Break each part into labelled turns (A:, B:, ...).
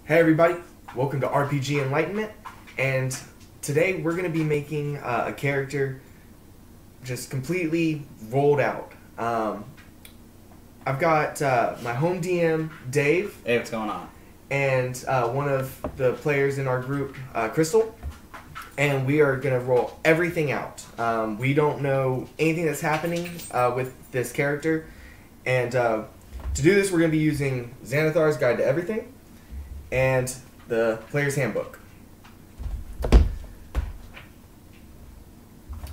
A: Hey everybody, welcome to RPG Enlightenment, and today we're going to be making a character just completely rolled out. I've got my home DM, Dave.
B: Hey, what's going on?
A: And one of the players in our group, Crystal, and we are going to roll everything out. We don't know anything that's happening with this character, and to do this we're going to be using Xanathar's Guide to Everything and the Player's Handbook.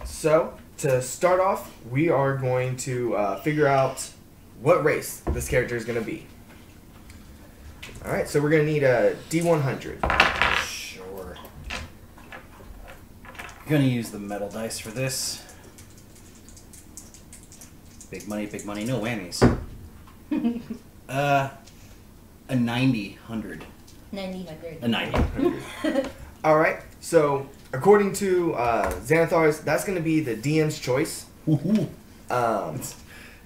A: So, to start off, we are going to figure out what race this character is going to be. Alright, so we're going to need a D100.
B: Sure. I'm gonna use the metal dice for this. Big money, no whammies. A 90-100.
C: 90-100.
B: A 90.
A: Alright, so according to Xanathar's, that's going to be the DM's choice.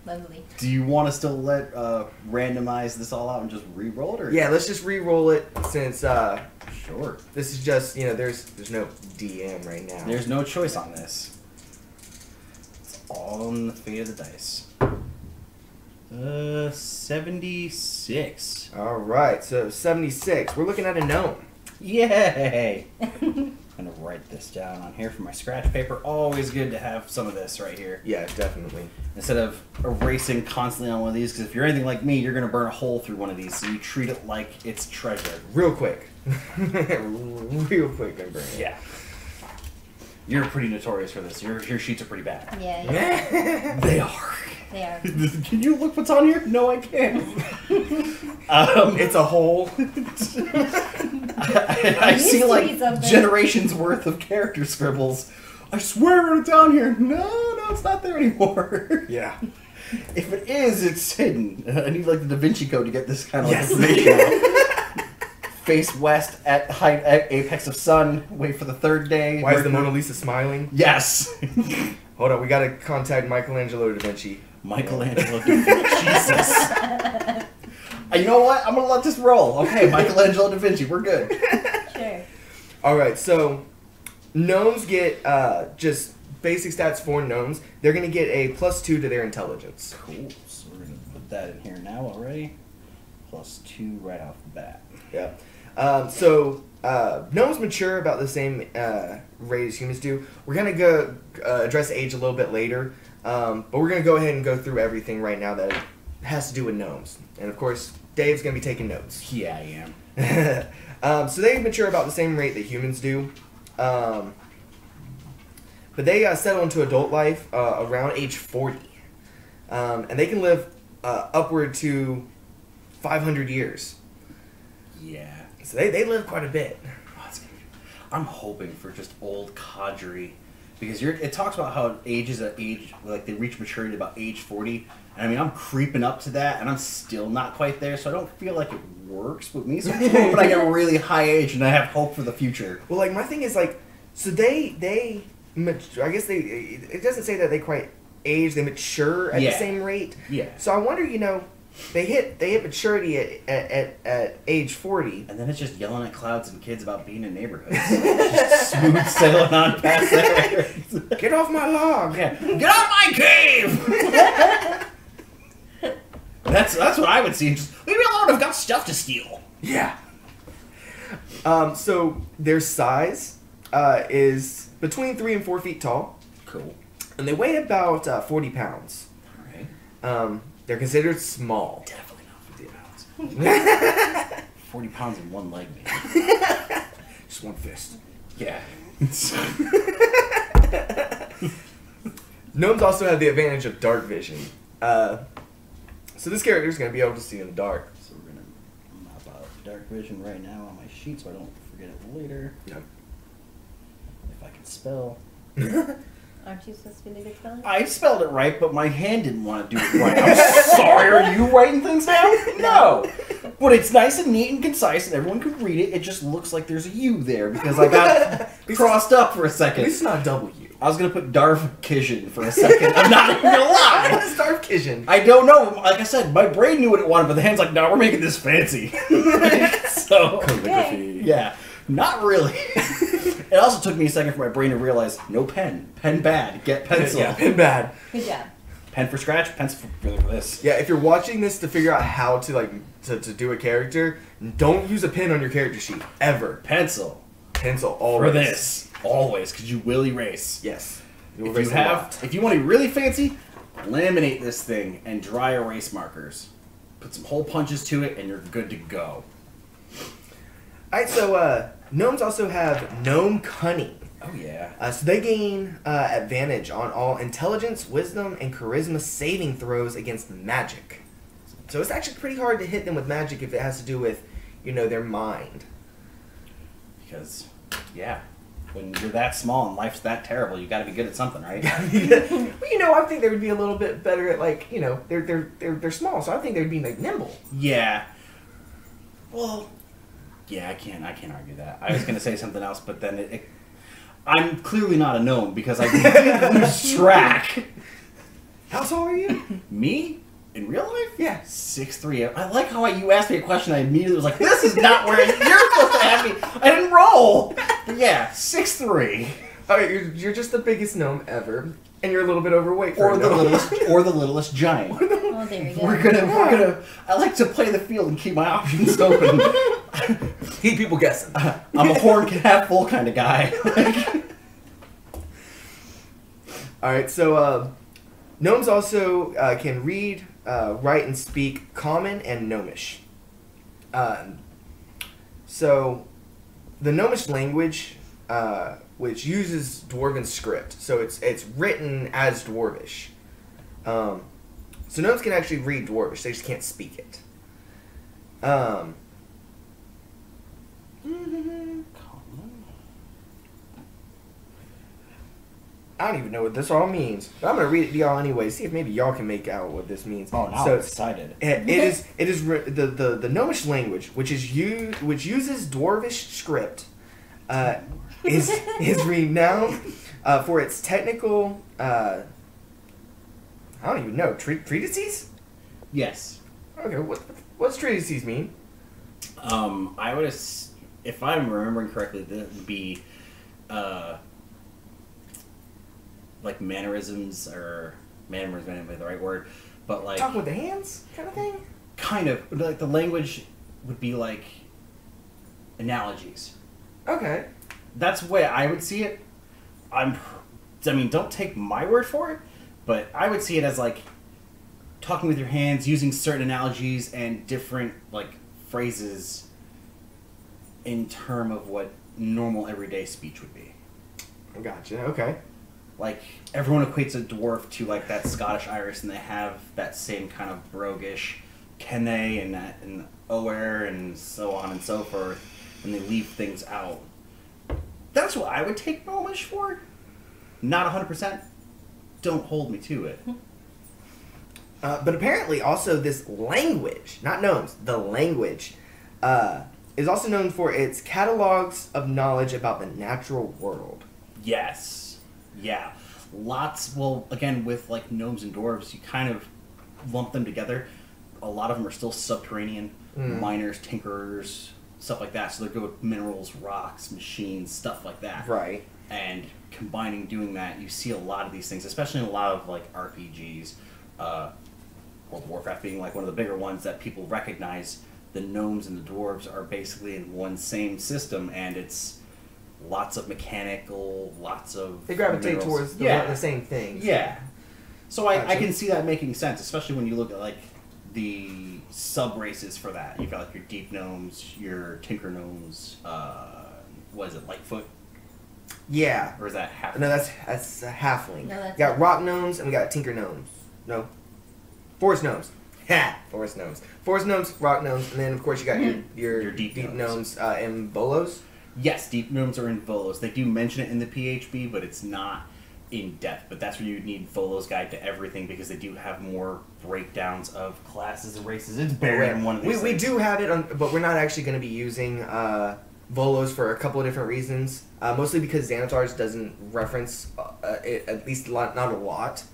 C: Lovely.
B: Do you want to still let randomize this all out and just re-roll it? Or?
A: Yeah, let's just re-roll it since
B: Sure.
A: this is just, you know, there's no DM right now.
B: There's no choice on this. It's all on the fate of the dice. 76.
A: Alright, so 76. We're looking at a gnome.
B: Yay! I'm gonna write this down on here for my scratch paper. Always good to have some of this right here.
A: Yeah, definitely.
B: Instead of erasing constantly on one of these, because if you're anything like me, you're gonna burn a hole through one of these, so you treat it like it's treasure.
A: Real quick. Real quick, I'm burning.
B: Yeah. You're pretty notorious for this. Your sheets are pretty bad.
C: Yeah.
B: They are.
C: They are.
B: Can you look what's on here? No, I can't.
A: It's a hole.
B: I see like generations worth of character scribbles. I swear it's down here. No, it's not there anymore.
A: Yeah.
B: If it is, it's hidden. I need like the Da Vinci Code to get this kind of
A: Yes.
B: information out. Face west at height at apex of sun. Wait for the third day.
A: Why is the Mona Lisa smiling?
B: Yes.
A: Hold on, we gotta contact Michelangelo da Vinci.
B: Michelangelo da Vinci. Jesus. You know what? I'm gonna let this roll. Okay, Michelangelo da Vinci. We're good.
C: Sure.
A: Alright, so gnomes get just basic stats for gnomes. They're gonna get a +2 to their intelligence.
B: Cool. So we're gonna put that in here now already. +2 right off the bat.
A: Yeah. Gnomes mature about the same rate as humans do. We're gonna go address age a little bit later, but we're gonna go ahead and go through everything right now that has to do with gnomes. And of course, Dave's gonna be taking notes.
B: Yeah, I am.
A: So they mature about the same rate that humans do, but they settle into adult life around age 40, and they can live upward to 500 years.
B: Yeah.
A: So they live quite a bit.
B: I'm hoping for just old cadre, because it talks about how ages at age, like they reach maturity about age 40, and I mean I'm creeping up to that, and I'm still not quite there, so I don't feel like it works with me. So I'm hoping I get a really high age, and I have hope for the future.
A: Well, like my thing is like, so I guess it doesn't say that they quite age, they mature at the same rate.
B: Yeah.
A: So I wonder, you know, they hit maturity at age 40.
B: And then it's just yelling at clouds and kids about being in neighborhoods. Just smooth sailing on past there.
A: Get off my log!
B: Yeah. Get out my cave! That's what I would see. Just leave me alone. I've got stuff to steal.
A: Yeah. So their size is between 3 and 4 feet tall.
B: Cool.
A: And they weigh about 40 pounds.
B: All right.
A: They're considered small.
B: Definitely not 50 pounds. 40 pounds in one leg, man.
A: Just one fist.
B: Yeah.
A: Gnomes also have the advantage of dark vision. So this character is going to be able to see in the dark.
B: So we're going to map out dark vision right now on my sheet so I don't forget it later.
A: Yep.
B: If I can spell.
C: Aren't you supposed to be the good speller?
B: I spelled it right, but my hand didn't want to do it right. I'm sorry, are you writing things down? No. But it's nice and neat and concise and everyone can read it. It just looks like there's a U there because I got crossed up for a second.
A: At least it's not W.
B: I was going to put Darvkishin for a second. I'm not even going to lie.
A: What is
B: I don't know. Like I said, my brain knew what it wanted, but the hand's like, no, we're making this fancy. So So
C: Calligraphy.
B: yeah, not really. It also took me a second for my brain to realize no pen. Pen bad. Get pencil.
A: Yeah, pen bad.
C: Good job.
B: Pen for scratch. Pencil for this.
A: Yeah, if you're watching this to figure out how to to do a character, don't use a pen on your character sheet ever.
B: Pencil
A: Pencil always.
B: for this always, because you will erase.
A: Yes.
B: If you want to be really fancy, laminate this thing and dry erase markers. Put some hole punches to it, and you're good to go.
A: Alright, so gnomes also have gnome cunning.
B: Oh yeah.
A: So they gain advantage on all intelligence, wisdom, and charisma saving throws against magic. So it's actually pretty hard to hit them with magic if it has to do with, their mind.
B: Because, yeah, when you're that small and life's that terrible, you got to be good at something, right?
A: Well, I think they would be a little bit better at they're small, so I think they'd be nimble.
B: Yeah. Well, yeah, I can't argue that. I was gonna say something else, but then I'm clearly not a gnome because I completely lose track.
A: How tall are you?
B: Me? In real life?
A: Yeah.
B: 6'3". I like how you asked me a question. I immediately was like, "This is not where you're supposed to have me." I didn't roll. But yeah, 6'3".
A: Alright, you're just the biggest gnome ever, and you're a little bit overweight for
B: Or
A: a
B: the
A: gnome.
B: littlest giant.
C: Oh, there you go.
B: We're gonna. I like to play the field and keep my options open.
A: Keep people guessing.
B: I'm a horn can have full kind of guy.
A: Alright, so gnomes also can read, write, and speak Common and Gnomish. So the Gnomish language, which uses Dwarven script, so it's written as Dwarvish. So gnomes can actually read Dwarvish, they just can't speak it. I don't even know what this all means, but I'm gonna read it to y'all anyway. See if maybe y'all can make out what this means.
B: Oh, now
A: so
B: I'm excited.
A: It is the Gnomish language, which uses Dwarvish script, is renowned for its technical. I don't even know treatises.
B: Yes.
A: Okay, what's treatises mean?
B: I would, if I'm remembering correctly, that would be, like mannerisms, or mannerisms may not be the right word, but like
A: Talk with the hands, kind of thing.
B: kind of like the language would be like analogies.
A: Okay.
B: That's the way I would see it. I mean, don't take my word for it, but I would see it as like talking with your hands, using certain analogies and different like phrases in term of what normal everyday speech would be.
A: Gotcha. Okay.
B: Like everyone equates a dwarf to like that Scottish Irish, and they have that same kind of broguish Kenne and Ower and so on and so forth, and they leave things out. That's what I would take Gnomish for. Not 100%. Don't hold me to it.
A: But apparently, also this language, not gnomes, the language, is also known for its catalogs of knowledge about the natural world.
B: Yes. Yeah. Lots, well, again, with like gnomes and dwarves, you kind of lump them together. A lot of them are still subterranean, miners, tinkerers, stuff like that. So they go with minerals, rocks, machines, stuff like that.
A: Right.
B: And combining, doing that, you see a lot of these things, especially in a lot of like RPGs. World of Warcraft being like one of the bigger ones that people recognize. The gnomes and the dwarves are basically in one same system, and it's lots of mechanical, lots of
A: They gravitate
B: minerals.
A: towards the same things.
B: Yeah. So I
A: Gotcha.
B: can see that making sense, especially when you look at like the sub races for that. You've got like your deep gnomes, your tinker gnomes. What is it, Lightfoot?
A: Yeah.
B: Or is that half?
A: No, that's a halfling.
C: No, that's
A: we got rock gnomes and we got tinker gnomes. No. Forest gnomes. Ha! Forest gnomes. Forest gnomes, rock gnomes, and then of course you got your
B: deep
A: gnomes and bolos.
B: Yes, deep gnomes are in Volos. They do mention it in the PHB, but it's not in depth. But that's where you need Volos Guide to Everything, because they do have more breakdowns of classes and races. It's buried in one of these
A: We
B: things.
A: do have it, but we're not actually going to be using Volos for a couple of different reasons. Mostly because Xanatar's doesn't reference it, at least not a lot.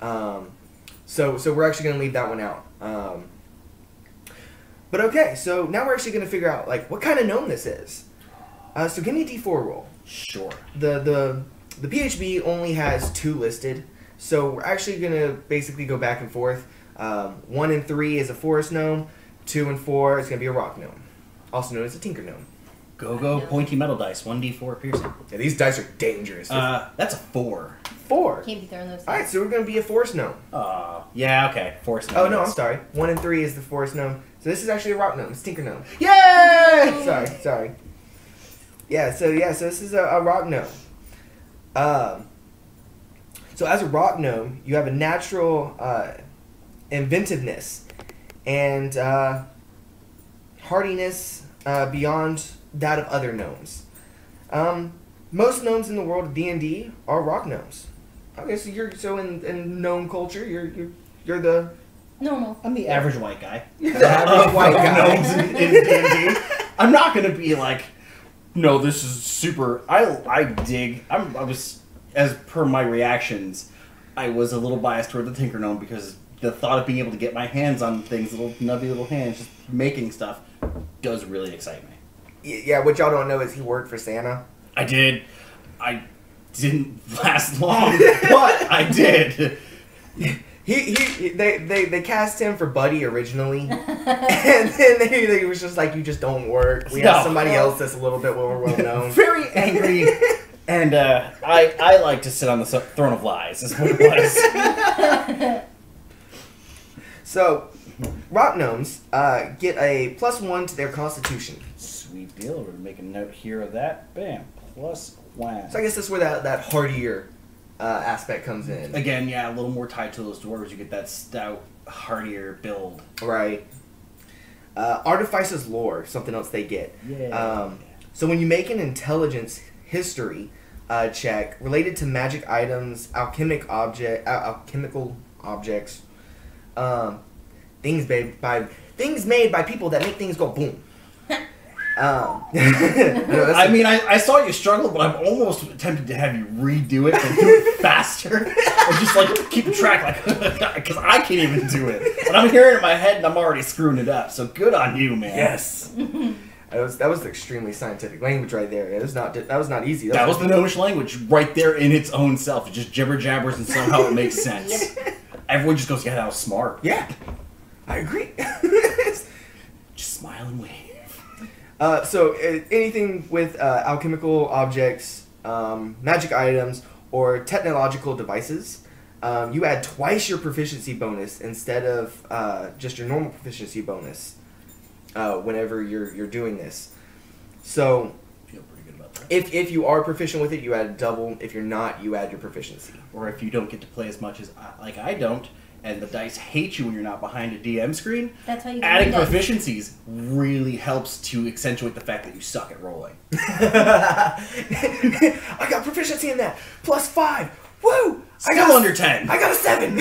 A: So we're actually going to leave that one out. But okay, so now we're actually going to figure out like what kind of gnome this is. So give me a D4 roll.
B: Sure.
A: The PHB only has 2 listed, so we're actually going to basically go back and forth. 1 and 3 is a forest gnome. 2 and 4 is going to be a rock gnome, also known as a tinker gnome.
B: Go pointy metal dice, 1d4 piercing.
A: Yeah, these dice are dangerous.
B: That's a 4.
A: 4.
C: Can't be throwing those.
A: All right, so we're going to be a forest gnome.
B: Yeah, okay, forest.
A: Oh no, I'm sorry. 1 and 3 is the forest gnome. So this is actually a rock gnome. It's tinker gnome.
B: Yay!
A: Sorry. Yeah, so this is a rock gnome. So as a rock gnome, you have a natural inventiveness and hardiness beyond that of other gnomes. Most gnomes in the world of D&D are rock gnomes. Okay, so in gnome culture, you're the
C: Normal.
B: I'm the average white guy.
A: You're the average white guy.
B: Gnomes in D&D. I'm not gonna be like, no, this is super. I dig. I was, as per my reactions, I was a little biased toward the Tinker Gnome because the thought of being able to get my hands on things, little nubby little hands, just making stuff, does really excite me.
A: Yeah, what y'all don't know is he worked for Santa.
B: I did. I didn't last long, but I did.
A: They cast him for Buddy originally, and then they was just like, you just don't work. We have somebody else that's a little bit more well known.
B: Very angry, and I like to sit on the throne of lies. Is what it was.
A: So, rock gnomes get a +1 to their constitution.
B: Sweet deal. We're gonna make a note here of that. Bam. +1.
A: So I guess that's where that hardier aspect comes in.
B: Again, yeah, a little more tied to those dwarves. You get that stout, hardier build.
A: Right. Artificer's lore, something else they get.
B: Yeah.
A: So when you make an intelligence history check related to magic items, alchemical objects, things made by people that make things go boom.
B: I mean, I saw you struggle, but I'm almost tempted to have you redo it and do it faster. And just like keep track, like, because I can't even do it. And I'm hearing it in my head and I'm already screwing it up. So good on you, man.
A: Yes. That was extremely scientific language right there. That was not easy.
B: That was the Gnomish language right there in its own self. It just jibber jabbers and somehow it makes sense. Everyone just goes, yeah, that was smart.
A: Yeah, I agree.
B: Just smile and wave.
A: So anything with alchemical objects, magic items, or technological devices, you add twice your proficiency bonus instead of just your normal proficiency bonus whenever you're doing this. So
B: Feel pretty good about that.
A: if you are proficient with it, you add double. If you're not, you add your proficiency.
B: Or if you don't get to play as much as I don't, and the dice hate you when you're not behind a DM screen,
C: That's how you get
B: adding
C: dice.
B: proficiencies really helps to accentuate the fact that you suck at rolling.
A: I got proficiency in that. +5. Woo!
B: Still
A: I got
B: under 10.
A: I got a 7.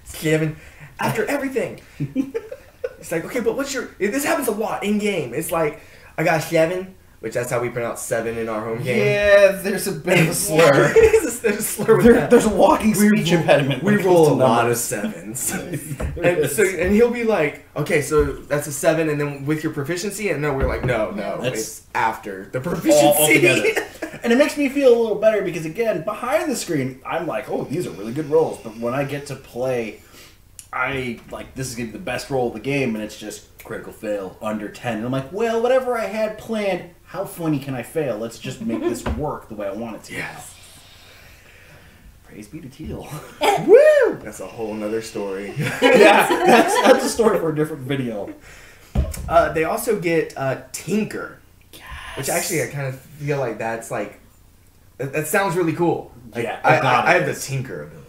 A: 7. After everything. It's like, okay, but what's your... This happens a lot in game. It's like, I got a 7, which that's how we pronounce 7 in our home game.
B: Yeah, there's a bit of a slur.
A: There's a slur with that.
B: There's a walking speech impediment.
A: We
B: when it
A: roll a
B: comes to
A: lot of
B: numbers.
A: 7s. and he'll be like, okay, so that's a 7, and then with your proficiency, and we're like, no,
B: That's
A: it's after the proficiency.
B: all together. And it makes me feel a little better because, again, behind the screen, I'm like, oh, these are really good rolls. But when I get to play, I like, this is going to be the best roll of the game, and it's just critical fail, under 10. And I'm like, well, whatever I had planned, how funny can I fail? Let's just make this work the way I want it to.
A: Yes.
B: Praise be to Teal.
A: Woo! That's a whole nother story.
B: Yeah, that's a story for a different video.
A: They also get Tinker, which actually I kind of feel like that's like, that sounds really cool. Like,
B: Yeah,
A: I have the Tinker ability.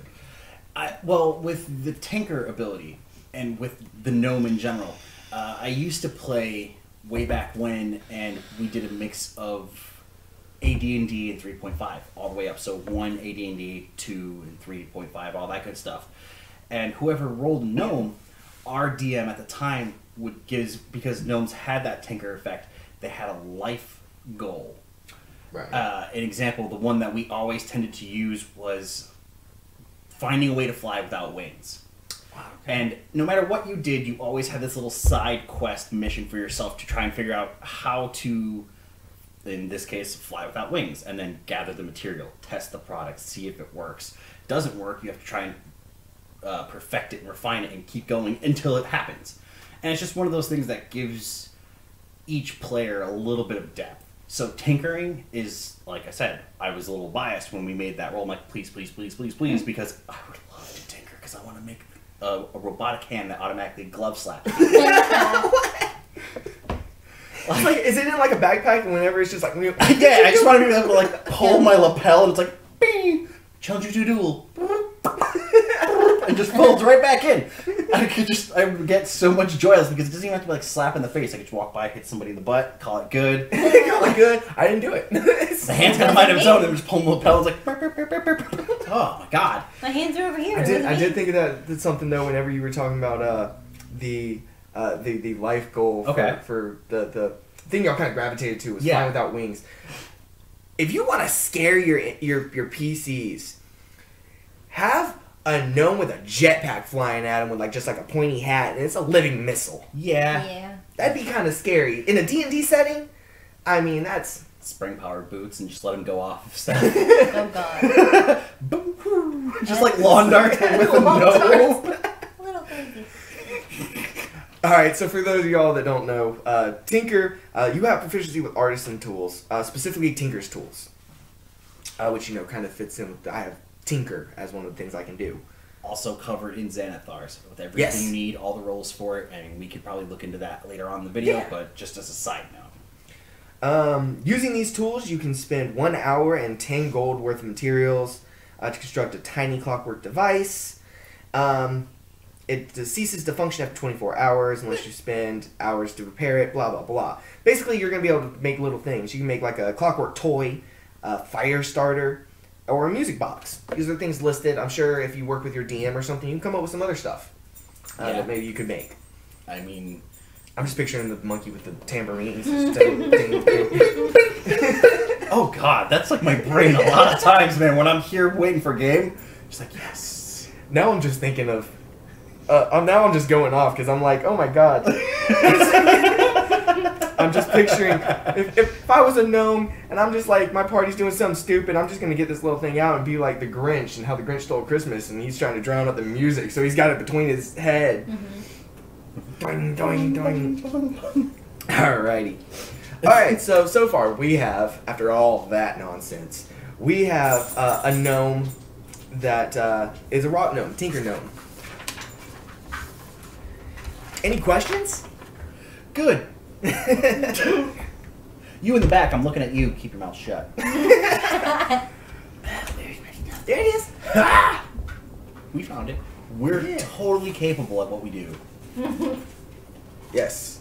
B: Well, with the Tinker ability and with the Gnome in general, I used to play way back when, and we did a mix of AD&D and 3.5 all the way up. So 1 AD&D, 2 and 3.5, all that good stuff. And whoever rolled Gnome, our DM at the time would give, because Gnomes had that Tinker effect, they had a life goal.
A: Right.
B: An example, the one that we always tended to use was finding a way to fly without wings. And no matter what you did, you always had this little side quest mission for yourself to try and figure out how to, in this case, fly without wings, and then gather the material, test the product, see if it works. Doesn't work, you have to try and perfect it and refine it and keep going until it happens. And it's just one of those things that gives each player a little bit of depth. So tinkering is, like I said, I was a little biased when we made that roll. I'm like, please, please, please, please, please, because I would love to tinker, because I want to make a robotic hand that automatically glove slaps.
A: Like, is it in like a backpack and whenever it's just like...
B: Yeah, I just want to be able to like pull my lapel and it's like, bing, challenge you to duel. And just folds right back in. I would get so much joy because it doesn't even have to be like slap in the face. I could just walk by, hit somebody in the butt, call it good.
A: Call it good. I didn't do it.
B: The hand's got a mind of its own and just pull the lapel. It's like, burp, burp, burp, burp, burp. Oh my god.
C: My hands are over here.
A: I did think of that's something though whenever you were talking about the life goal for the thing y'all kind of gravitated to was flying without wings. If you want to scare your PCs, have a gnome with a jetpack flying at him with like just like a pointy hat, and it's a living missile.
C: Yeah.
A: That'd be kind of scary in a D&D setting. I mean, that's
B: spring-powered boots and just let him go off of stuff.
C: Oh god.
B: Just like lawn darts with a gnome.
C: A little crazy.
A: Alright, so for those of y'all that don't know, Tinker, you have proficiency with artisan tools, specifically Tinker's tools, which, kind of fits in with, I have Tinker as one of the things I can do.
B: Also covered in Xanathars, with everything you need, all the rolls for it. I mean, we could probably look into that later on in the video, but just as a side note.
A: Using these tools, you can spend 1 hour and 10 gold worth of materials to construct a tiny clockwork device. It ceases to function after 24 hours unless you spend hours to repair it, blah, blah, blah. Basically, you're going to be able to make little things. You can make like a clockwork toy, a fire starter, or a music box. These are things listed. I'm sure if you work with your DM or something, you can come up with some other stuff that maybe you could make.
B: I mean,
A: I'm just picturing the monkey with the tambourines.
B: Oh god, that's like my brain a lot of times, man. When I'm here waiting for game, just like, yes.
A: Now I'm just thinking of... now I'm just going off because I'm like, oh my god. I'm just picturing, if I was a gnome and I'm just like, my party's doing something stupid, I'm just going to get this little thing out and be like the Grinch and how the Grinch stole Christmas and he's trying to drown out the music, so he's got it between his head. Doing, doing, doing. Alrighty. Alright, so far we have, after all that nonsense, we have a gnome that is a rock gnome, Tinker Gnome. Any questions?
B: Good. You in the back, I'm looking at you. Keep your mouth shut.
A: There it is.
B: We found it. We're totally capable at what we do.
A: Yes.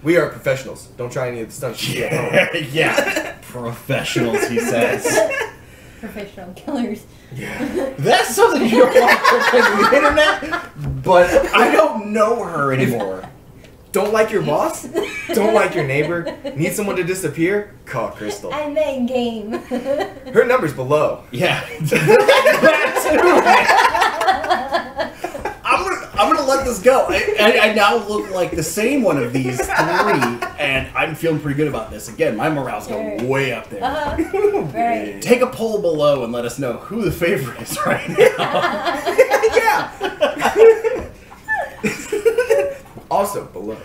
A: We are professionals. Don't try any of the stunts you get at home.
B: Yeah. Professionals, he says.
C: Professional killers.
A: Yeah.
B: That's something you don't want to put on the internet, but I don't know her anymore.
A: Don't like your boss? Don't like your neighbor? Need someone to disappear? Call Crystal.
C: And then game.
A: Her number's below.
B: Yeah. I'm gonna let this go. I now look like the same one of these three, and I'm feeling pretty good about this. Again, my morale's going way up there.
C: Right.
B: Take a poll below and let us know who the favorite is right now.
A: Yeah. Also below.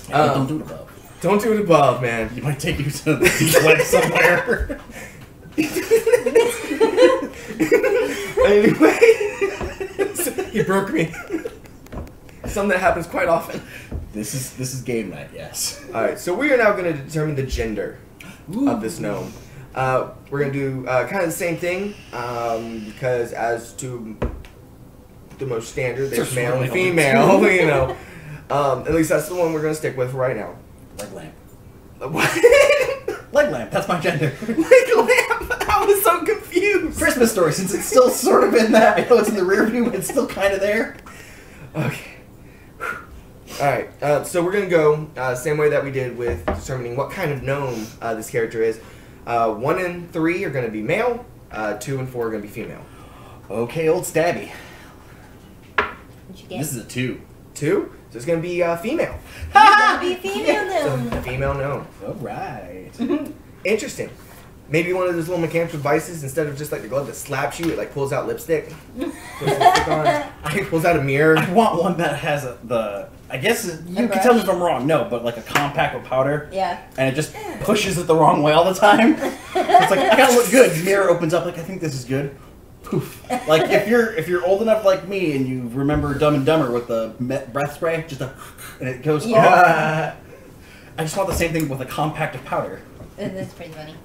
B: Don't do it above.
A: Don't do it above, man.
B: You might take you to the deep web somewhere.
A: Anyway, he broke me. Something that happens quite often.
B: This is game night, yes.
A: All right, so we are now going to determine the gender of this gnome. We're going to do kind of the same thing because as to the most standard, there's male and female. At least that's the one we're going to stick with right now.
B: Leg lamp.
A: What?
B: Leg lamp. That's my gender.
A: Leg lamp? I was so confused.
B: Christmas story, since it's still sort of in that. I know it's in the rear view, but it's still kind of there.
A: Okay. Alright, so we're going to go same way that we did with determining what kind of gnome this character is. 1 and 3 are going to be male, 2 and 4 are going to be female.
B: Okay, old Stabby.
C: What you get?
B: This is a 2.
A: 2? So it's gonna be female.
C: Gonna be a female
A: So,
C: gnome.
A: a female gnome.
B: All right.
A: Interesting. Maybe one of those little mechanical devices, instead of just like the glove that slaps you, it like pulls out lipstick. Puts lipstick on. It pulls out a mirror.
B: I want one that has I guess you can tell me if I'm wrong. No, but like a compact with powder.
C: Yeah.
B: And it just pushes it the wrong way all the time. It's like, I gotta look good. Mirror opens up like, I think this is good. Poof. Like if you're old enough like me and you remember Dumb and Dumber with the breath spray, and it goes off. I just want the same thing with a compact of powder.
C: That's pretty funny.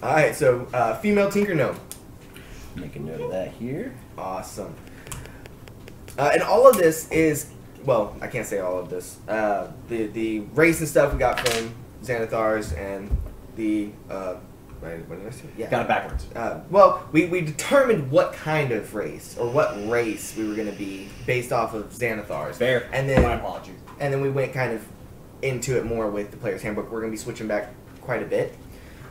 A: Alright, so female Tinker Gnome.
B: Make a note of that here.
A: Awesome. And all of this is, well, I can't say all of this. The race and stuff we got from Xanathars and the, right, what did I say? Yeah.
B: Got it backwards.
A: Well, we determined what kind of race, or what race we were going to be based off of Xanathars.
B: Fair.
A: And then,
B: my apologies.
A: And then we went kind of into it more with the player's handbook. We're going to be switching back quite a bit.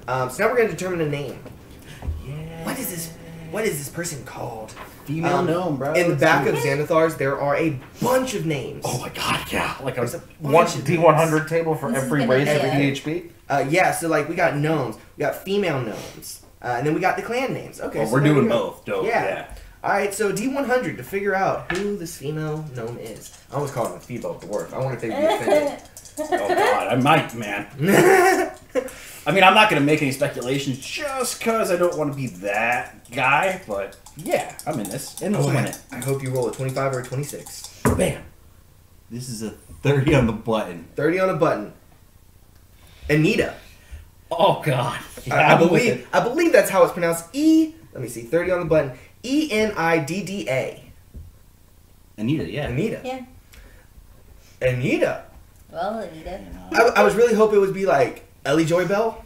A: So now we're going to determine a name.
B: Yeah.
A: What is this person called?
B: Female gnome, bro.
A: In the back of Xanathars, there are a bunch of names.
B: Oh my god, yeah. Like
A: There's a
D: One
A: bunch of
D: D100 table for
C: This is
D: every
C: gonna
D: race,
C: be
D: every
C: a-
D: DHP.
A: Yeah, so like we got gnomes, we got female gnomes, and then we got the clan names. Okay,
B: Well,
A: so
B: we're
A: there we
B: doing
A: go.
B: both. Dope.
A: Yeah.
B: Yeah.
A: Alright, so D100 to figure out who this female gnome is. I almost called him a Phoebo dwarf. I wonder if they'd be offended.
B: Oh god, I might, man. I mean, I'm not gonna make any speculations just because I don't want to be that guy, but yeah, I'm in this. And we'll win it.
A: I hope you roll a 25 or a 26.
B: Bam. This is a 30 on the button.
A: 30 on a button. Anita.
B: Oh god. Yeah,
A: I
B: I'm with it.
A: believe that's how it's pronounced. Let me see, 30 on the button. Enidda.
B: Anita, yeah.
A: Anita.
C: Yeah.
A: Anita.
C: Well, Anita.
A: I was really hoping it would be like Ellie Joy Bell.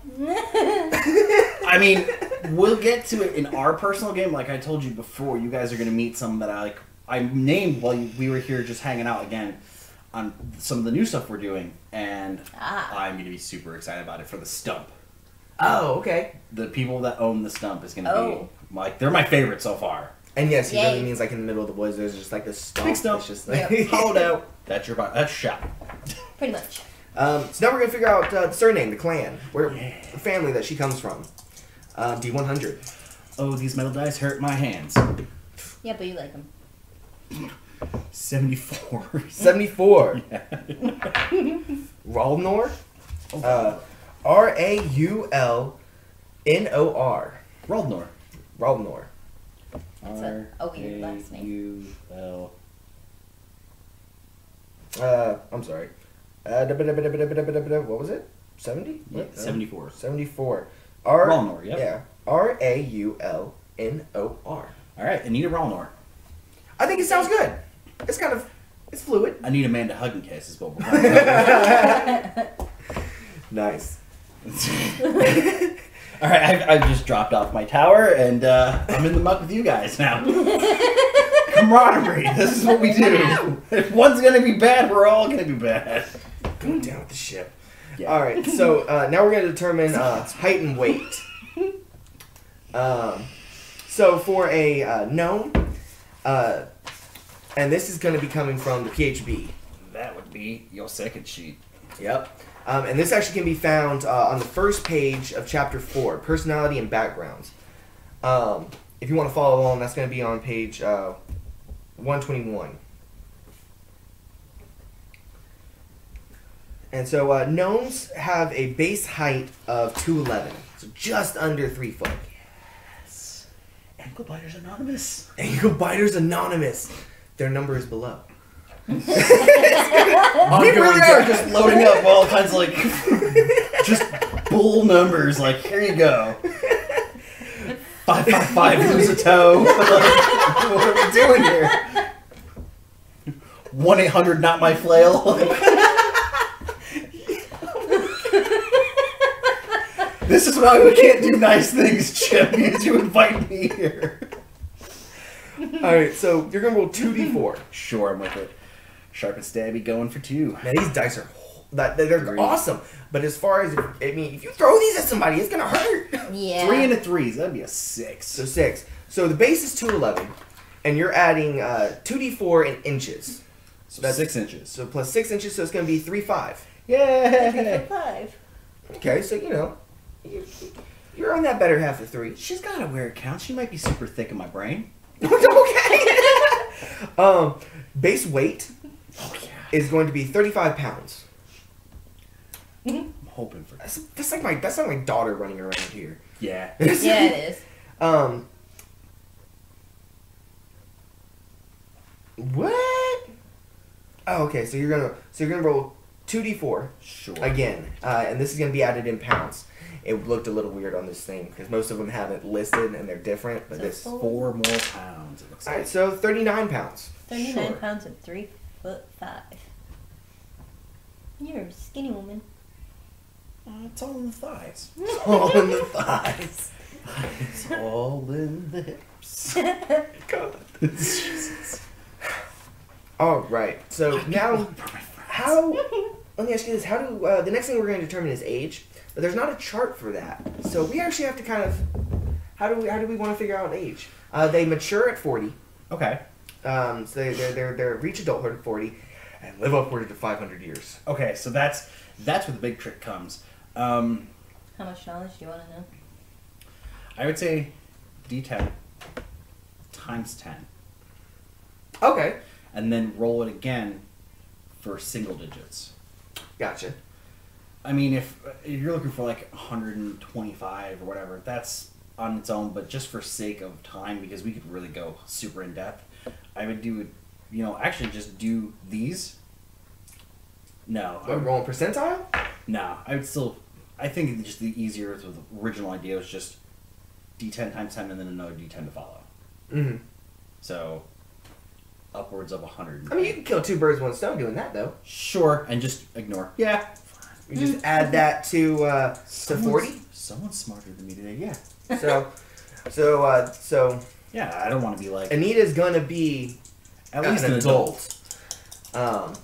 B: I mean, we'll get to it in our personal game. Like I told you before, you guys are gonna meet some that I named while we were here just hanging out again on some of the new stuff we're doing, and I'm gonna be super excited about it for the stump.
A: Oh, okay.
B: The people that own the stump is gonna be like they're my favorite so far.
A: And yes, he
C: Yay.
A: really means like in the middle of the woods. There's just like this stump.
B: Big stump.
A: It's just like
C: Yep.
B: Hold out. That's shot.
C: Pretty much.
A: So now we're gonna figure out the surname, the clan, the family that she comes from. D100.
B: Oh, these metal dice hurt my hands.
C: Yeah, but you like them.
B: 74.
A: 74.
B: Yeah.
A: Ralnor. Raulnor.
B: Raldnor.
A: Ralnor.
C: That's a weird last name.
B: R-A-U-L.
A: I'm sorry. What was it? 70?
B: Yeah, 74.
A: 74.
B: Ralnor, yep.
A: Yeah. Raulnor.
B: Alright, Anita Ralnor.
A: I think it sounds good. It's kind of, it's fluid.
B: I need Amanda hug and kiss is what we're going
A: Nice.
B: Alright, I've just dropped off my tower and I'm in the muck with you guys now. Camaraderie, this is what we do. If one's gonna be bad, we're all gonna be bad.
A: Going down with the ship.
B: Yeah.
A: All right, so now we're going to determine height and weight. So for a gnome, and this is going to be coming from the PHB.
B: That would be your second sheet.
A: Yep. And this actually can be found on the first page of Chapter 4, Personality and Backgrounds. If you want to follow along, that's going to be on page 121. And so gnomes have a base height of 2'11", so just under 3 foot.
B: Yes. Ankle Biters Anonymous.
A: Ankle Biters Anonymous. Their number is below.
B: We really are just loading up all kinds of like just bull numbers. Like here you go. 555 lose a toe. What are we doing here? 1-800 not my flail. This is why we can't do nice things, Chip, because you invite me here.
A: Alright, so you're going to roll 2d4.
B: Sure, I'm with it. Sharp and stabby going for 2.
A: Man, these dice are they're
B: Agreed.
A: awesome. But as far as, if you throw these at somebody, it's going to hurt.
C: Yeah.
B: 3 and a 3, so that'd be a 6.
A: So 6. So the base is 2'11". And you're adding 2d4 in inches.
B: So that's 6 inches.
A: So plus 6 inches, so it's going to be 3-5.
B: Yay!
C: 5.
A: Okay, so you're on that better half of 3.
B: She's got a weird count. She might be super thick in my brain.
A: Okay. Base weight is going to be 35 pounds.
B: I'm hoping for that.
A: That's like my daughter running around here.
B: Yeah.
C: Yeah, it is.
A: What? Oh, okay. So you're gonna roll 2d4
B: Sure.
A: again, and this is gonna be added in pounds. It looked a little weird on this thing because most of them have it listed and they're different. But
C: So
A: this.
C: 4.
B: 4 more pounds. It looks
A: All
B: like.
A: right, so 39 pounds.
C: 39
B: Sure.
C: pounds and 3'5". You're a skinny woman.
B: It's all in the thighs.
A: All in the thighs.
B: It's all in the hips.
A: God. All right. So now, how? Let me ask you this: how do the next thing we're going to determine is age? But there's not a chart for that, so we actually have to kind of. How do we want to figure out age? They mature at 40.
B: Okay.
A: So they reach adulthood at 40, and live upward to 500 years.
B: Okay, so that's where the big trick comes.
C: How much knowledge do you want to know?
B: I would say D10 times 10.
A: Okay.
B: And then roll it again for single digits.
A: Gotcha.
B: I mean, if you're looking for like 125 or whatever, that's on its own, but just for sake of time, because we could really go super in depth, I would do, actually just do these. No.
A: Rolling percentile?
B: No, I think just the easier with the original idea was just D10 times 10 and then another D10 to follow.
A: Mm-hmm.
B: So, upwards of 100.
A: I mean, you can kill 2 birds with 1 stone doing that, though.
B: Sure, and just ignore. Yeah.
A: You just add that to 40.
B: Someone's smarter than me today, yeah.
A: So
B: Yeah, I don't want to be like...
A: Anita's gonna be
B: At least
A: an adult.
B: 20,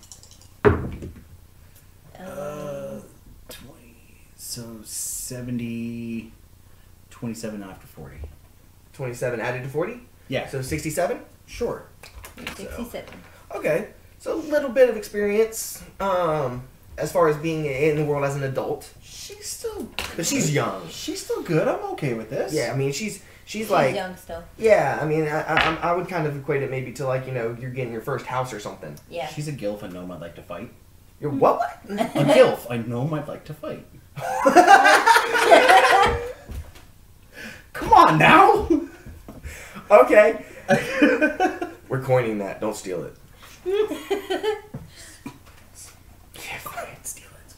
B: so 70, 27 after 40.
A: 27 added to 40.
B: Yeah.
A: So 67.
B: Sure.
C: 67.
A: Okay, so a little bit of experience. As far as being in the world as an adult,
B: She's still...
A: but she's young.
B: She's still good. I'm okay with this.
A: Yeah, I mean she's
C: She's
A: like
C: young still.
A: yeah. I mean I would kind of equate it maybe to like you're getting your first house or something.
C: Yeah.
B: She's a gilf. I know I'd like to fight.
A: You're what?
B: A gilf. I know I'd like to fight. Come on now.
A: Okay. We're coining that. Don't steal it. Yeah, fine. Steal it. It's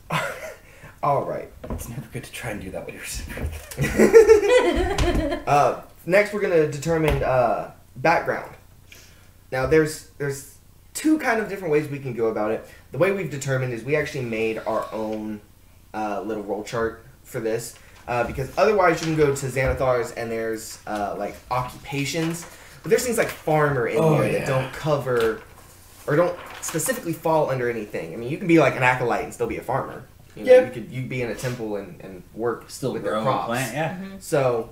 A: fine. All right.
B: It's never good to try and do that with your secret.
A: Next, we're gonna determine background. Now, there's 2 kind of different ways we can go about it. The way we've determined is we actually made our own little roll chart for this. Because otherwise you can go to Xanathar's and there's like occupations, but there's things like farmer in here that don't cover or don't specifically fall under anything. I mean, you can be like an acolyte and still be a farmer. You could be in a temple and work
B: Still
A: with
B: grow
A: their crops.
B: plant, yeah.
A: So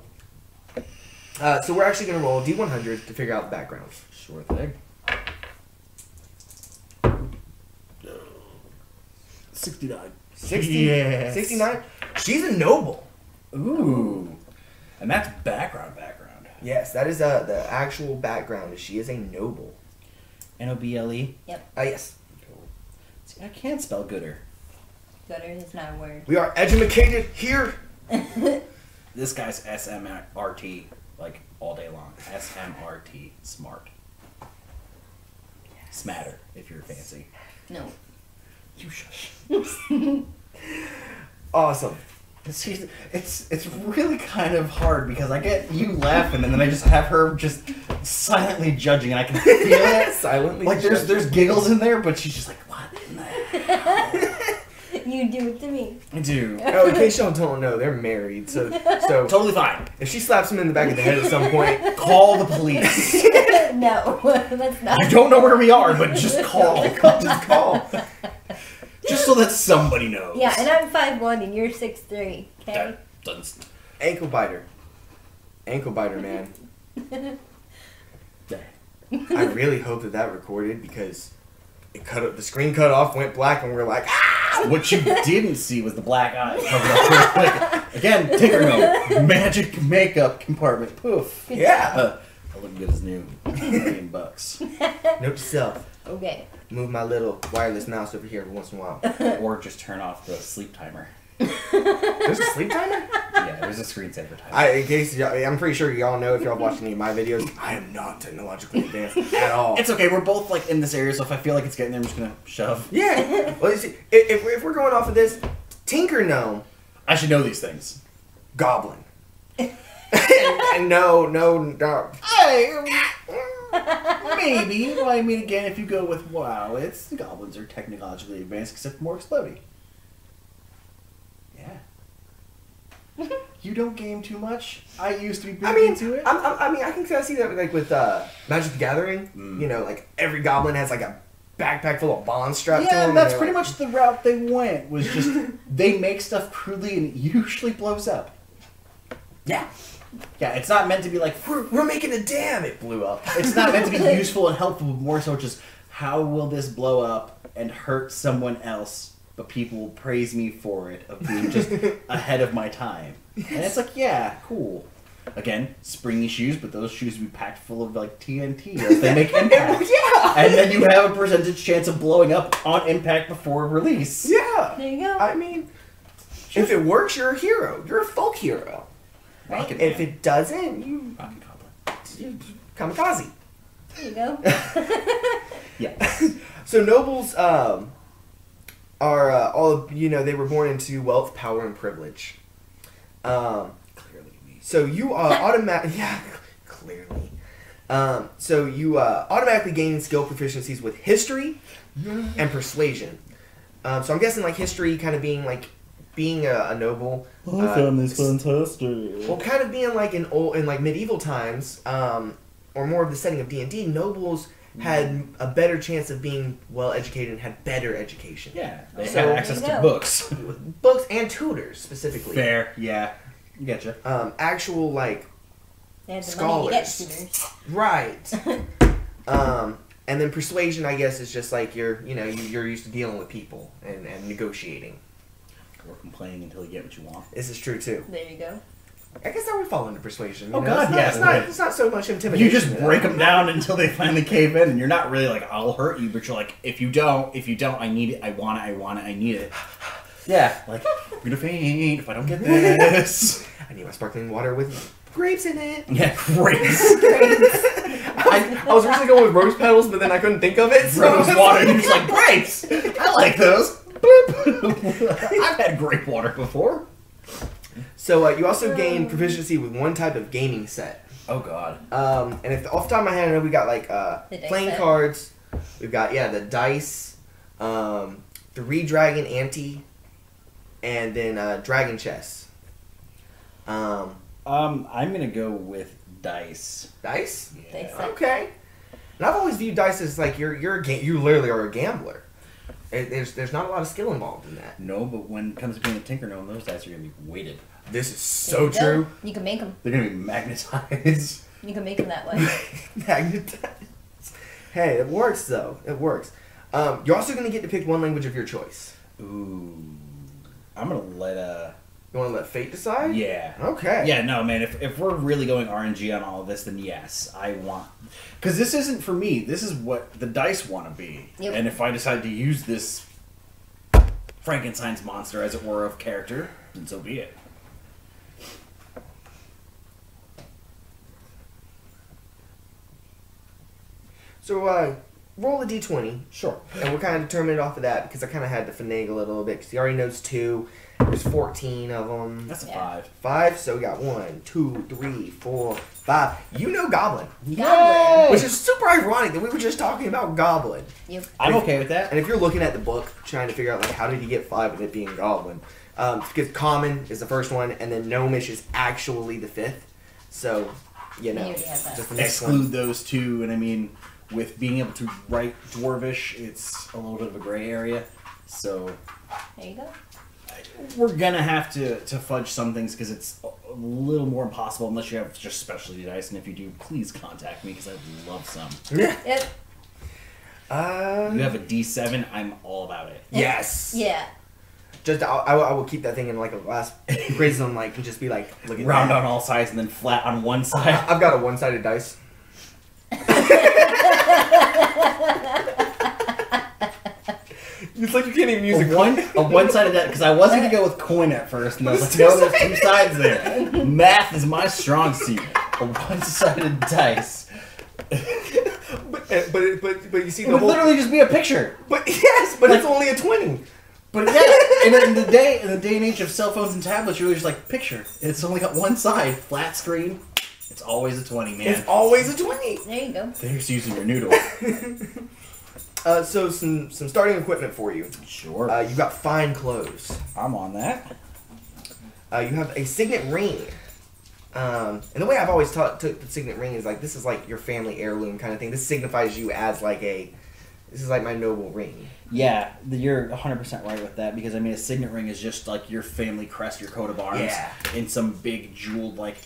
A: we're actually gonna roll a D100 to figure out the background.
B: Sure thing. 69.
A: 69. She's a noble.
B: Ooh. And that's background.
A: Yes, that is the actual background. She is a noble.
B: N-O-B-L-E?
C: Yep.
A: Yes.
B: See, I can't spell gooder.
C: Gooder is not a word.
A: We are educated here.
B: This guy's S-M-R-T, like, all day long. S-M-R-T, smart. Smatter, if you're fancy.
C: No.
B: You shush.
A: Awesome.
B: It's really kind of hard because I get you laughing and then I just have her just silently judging and I can feel it.
A: Silently
B: Like
A: judging.
B: there's giggles in there, but she's just like, what in the hell?
C: You do it to me.
B: I do.
A: Oh, in case y'all don't know, they're married. So
B: Totally fine.
A: if she slaps him in the back of the head at some point,
B: Call the police.
C: No, that's not.
B: I don't know where we are, but just call.
A: just call.
B: Just so that somebody knows.
C: Yeah, and I'm 5'1" and you're 6'3". Okay.
B: That doesn't...
A: Ankle biter. Ankle biter, man. I really hope that recorded because it the screen cut off, went black, and we were like, ah!
B: What you didn't see was the black eye covered up real quick. Again, Tinker Gnome, magic makeup compartment, poof.
A: Yeah.
B: I look good as new. $1,000,000.
A: Note to self.
C: Okay.
A: Move my little wireless mouse over here every once in a while.
B: Or just turn off the sleep timer.
A: There's a sleep timer?
B: Yeah, there's a screensaver timer.
A: In case I'm pretty sure y'all know if y'all watch any of my videos, I am not technologically advanced at all.
B: It's okay, we're both like in this area, so if I feel like it's getting there, I'm just gonna shove.
A: Yeah. Well, you see, if we're going off of this, Tinker Gnome,
B: I should know these things.
A: Goblin. and no.
B: Maybe. Well, I mean, again, if you go with WoW, it's the goblins are technologically advanced, except more exploding. Yeah. You don't game too much. I used to be big into it.
A: I can kind of see that like with Magic the Gathering. You know, like every goblin has like a backpack full of bonds strapped to them.
B: Yeah, that's pretty much the route they went. Was just they make stuff crudely and it usually blows up. Yeah. Yeah, it's not meant to be like
A: we're making a dam. It blew up.
B: It's not meant to be useful and helpful. More so, just how will this blow up and hurt someone else? But people will praise me for it of being just ahead of my time. Yes. And it's like, yeah, cool. Again, springy shoes, but those shoes will be packed full of like TNT as they make impact.
A: Yeah.
B: And then you have a percentage chance of blowing up on impact before release.
A: Yeah.
C: There you go.
A: I mean, if it works, you're a hero. You're a folk hero.
C: Right?
A: If it doesn't, you kamikaze.
C: There you go.
B: Yeah.
A: So nobles are all they were born into wealth, power, and privilege.
B: Clearly me.
A: So you automatically clearly. So you automatically gain skill proficiencies with history and persuasion. So I'm guessing like history kind of being like being a noble.
B: My family's fantastic.
A: Well, kind of being like in medieval times, or more of the setting of D&D, nobles had a better chance of being well educated and had better education.
B: Yeah, they
A: So-
B: had access to books.
A: Books and tutors specifically.
B: Fair, yeah. You getcha.
A: Actual like
C: They had the money to get
A: scholars.
C: tutors.
A: Right. And then persuasion, I guess, is just like you're used to dealing with people and negotiating.
B: Or complaining until you get what you want.
A: This is true too.
C: There you go.
A: I guess that would fall into persuasion. You
B: Oh,
A: know?
B: God,
A: It's
B: yeah,
A: not,
B: it would.
A: it's not so much intimidation.
B: You just break them down until they finally cave in, and you're not really like, I'll hurt you, but you're like, if you don't, I need it, I want it, I need it. Yeah, like, I'm gonna faint if I don't get this.
A: I need my sparkling water with grapes in it.
B: Yeah, great.
A: I was originally going with rose petals, but then I couldn't think of it. So
B: Rose water, and you're just like, grapes! I like those. Boop. I've had grape water before.
A: So you also gain proficiency with one type of gaming set.
B: Oh, God.
A: And if off the top of my head, I know we got like
C: dice
A: playing
C: set.
A: cards. We've got the dice, 3 dragon ante, and then dragon chess.
B: I'm gonna go with dice.
A: Dice?
C: Dice set.
A: Okay. And I've always viewed dice as like you literally are a gambler. There's not a lot of skill involved in that.
B: No, but when it comes to being a Tinker Gnome, those dice are gonna be weighted.
A: This is
C: There
A: so
C: you go.
A: true.
C: You can make them.
B: They're gonna be magnetized.
C: You can make them that way.
A: Magnetized. Hey, it works though. It works. You're also going to get to pick one language of your choice.
B: Ooh. I'm gonna let
A: You want to let fate decide?
B: yeah.
A: Okay.
B: Yeah, no, man, if we're really going RNG on all of this, then yes, I want... Because this isn't for me. This is what the dice want to be.
C: Yep.
B: And if I decide to use this Frankenstein's monster, as it were, of character, then so be it.
A: So, roll a d20.
B: Sure.
A: And we'll kind of determine it off of that because I kind of had to finagle it a little bit because he already knows 2. There's 14 of them.
B: That's a
C: Yeah.
B: 5.
A: 5, so we got 1, 2, 3, 4, 5. You know Goblin.
C: Goblin.
A: Which is super ironic that we were just talking about Goblin.
C: Yep.
B: I'm okay with that.
A: And if you're looking at the book, trying to figure out like how did he get 5 and it being Goblin, because Common is the first one, and then Gnomish is actually the 5th. So,
C: He already has that.
A: just the next
B: Exclude
A: one.
B: those two, and I mean, with being able to write Dwarvish, it's a little bit of a gray area. So,
C: There you go.
B: We're gonna have to fudge some things because it's a little more impossible unless you have just specialty dice. And if you do, please contact me because I'd love some.
A: Yeah.
C: Yep.
B: You have a D7. I'm all about it.
A: Yes.
C: Yeah.
A: Just I will keep that thing in like a glass prism, like, and just be like, look at
B: Round
A: that.
B: on all sides and then flat on one side.
A: I've got a one-sided dice. It's like you can't even use
B: a one-sided dice because I was gonna go with coin at first, and I was like, no, there's two sides there. Math is my strong suit. A one-sided dice.
A: But you see
B: It
A: the
B: would
A: whole.
B: literally just be a picture.
A: But yes, but it's only a 20.
B: But yeah, in the day and age of cell phones and tablets, you're really just like picture. It's only got one side, flat screen. It's always a 20, man.
A: It's always a 20.
C: There you go.
B: There's using your noodle.
A: So some starting equipment for you.
B: Sure.
A: You got fine clothes.
B: I'm on that.
A: You have a signet ring. And the way I've always took the signet ring is like, this is like your family heirloom kind of thing. This signifies you as like this is like my noble ring.
B: Yeah, you're 100% right with that because I mean a signet ring is just like your family crest, your coat of arms, in some big jeweled like,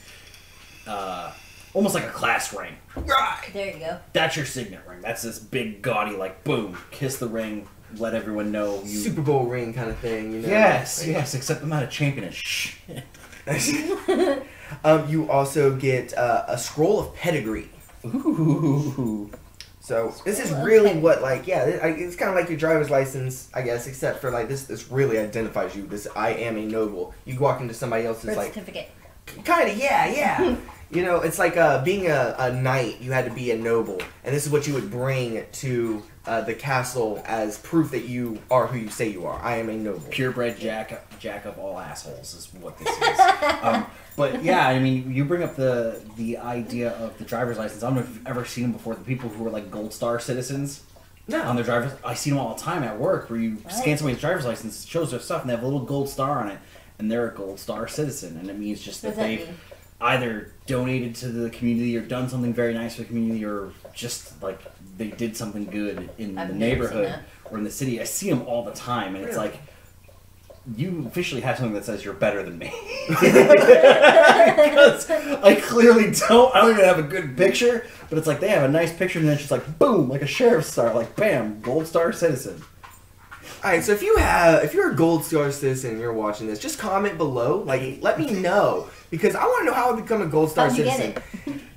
B: almost like a class ring.
A: Right.
C: There you go.
B: That's your signet ring. That's this big gaudy like boom, kiss the ring, let everyone know you.
A: Super Bowl ring kind of thing, you know.
B: Yes, yes. Except I'm not a champion of shit.
A: You also get a scroll of pedigree.
B: Ooh.
A: So this is really what, like, it's kind of like your driver's license, I guess, except for like this really identifies you. This I am a noble. You walk into somebody else's
C: Birth
A: like,
C: certificate.
A: kind of, yeah. You know, it's like being a knight. You had to be a noble, and this is what you would bring to the castle as proof that you are who you say you are. I am a noble.
B: Purebred jack of all assholes is what this is. But yeah, I mean, you bring up the idea of the driver's license. I don't know if you've ever seen them before. The people who are like gold star citizens on their driver's. I see them all the time at work where you scan somebody's driver's license, it shows their stuff, and they have a little gold star on it, and they're a gold star citizen, and it means just that they've either donated to the community or done something very nice for the community or just like they did something good in the neighborhood or in the city. I see them all the time, and it's like, you officially have something that says you're better than me. Because I clearly don't. I don't even have a good picture, but it's like they have a nice picture, and then it's just like boom, like a sheriff's star, like bam, gold star citizen.
A: All right, so if you're a gold star citizen and you're watching this, just comment below. Like, let me know because I want to know how I become a gold star citizen.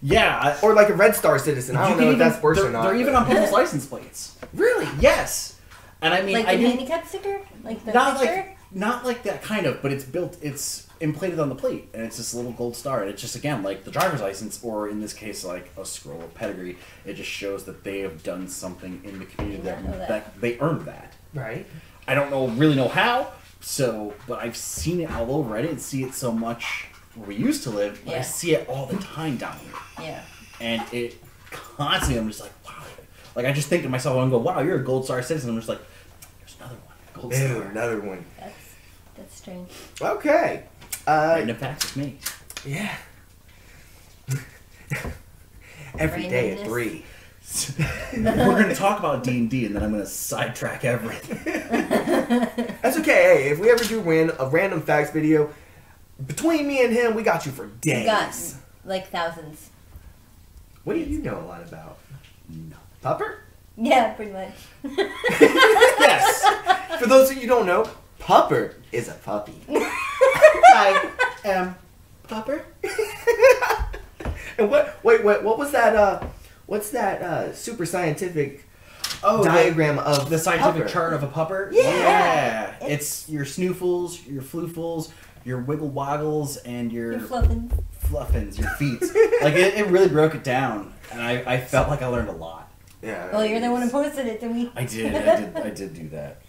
B: Yeah,
A: or like a red star citizen. I don't know if that's worse or not.
B: They're even on people's license plates.
A: Really?
B: Yes. And I mean,
C: like the handicap sticker, like the picture.
B: Not like that kind of, but it's implanted on the plate, and it's this little gold star, and it's just, again, like the driver's license, or in this case, like a scroll of pedigree. It just shows that they have done something in the community that they earned that.
A: Right.
B: I don't really know how, but I've seen it all over. I didn't see it so much where we used to live, but I see it all the time down here.
C: Yeah.
B: And it constantly, I'm just like, wow. Like, I just think to myself, I go, wow, you're a gold star citizen. I'm just like, there's another one. Gold star.
A: Another one.
C: That's strange.
A: Okay.
B: Random facts with me.
A: Yeah. Every day at 3.
B: We're going to talk about D&D, and then I'm going to sidetrack everything.
A: That's okay. Hey, if we ever do a random facts video, between me and him, we got you for days.
C: We got like thousands.
A: What do you know a lot about? No. Pupper?
C: Yeah, pretty much.
A: Yes. For those of you who don't know, Pupper is a puppy.
B: I am Pupper.
A: And what was that? What's that super scientific diagram of
B: the scientific
A: pupper?
B: chart of a pupper?
A: Yeah.
B: It's your snoofles, your floofles, your wiggle woggles, and your fluffins, your feet. Like it really broke it down, and I felt like I learned a lot.
A: Yeah.
C: Well, you're the one who posted it, didn't we?
B: I did do that.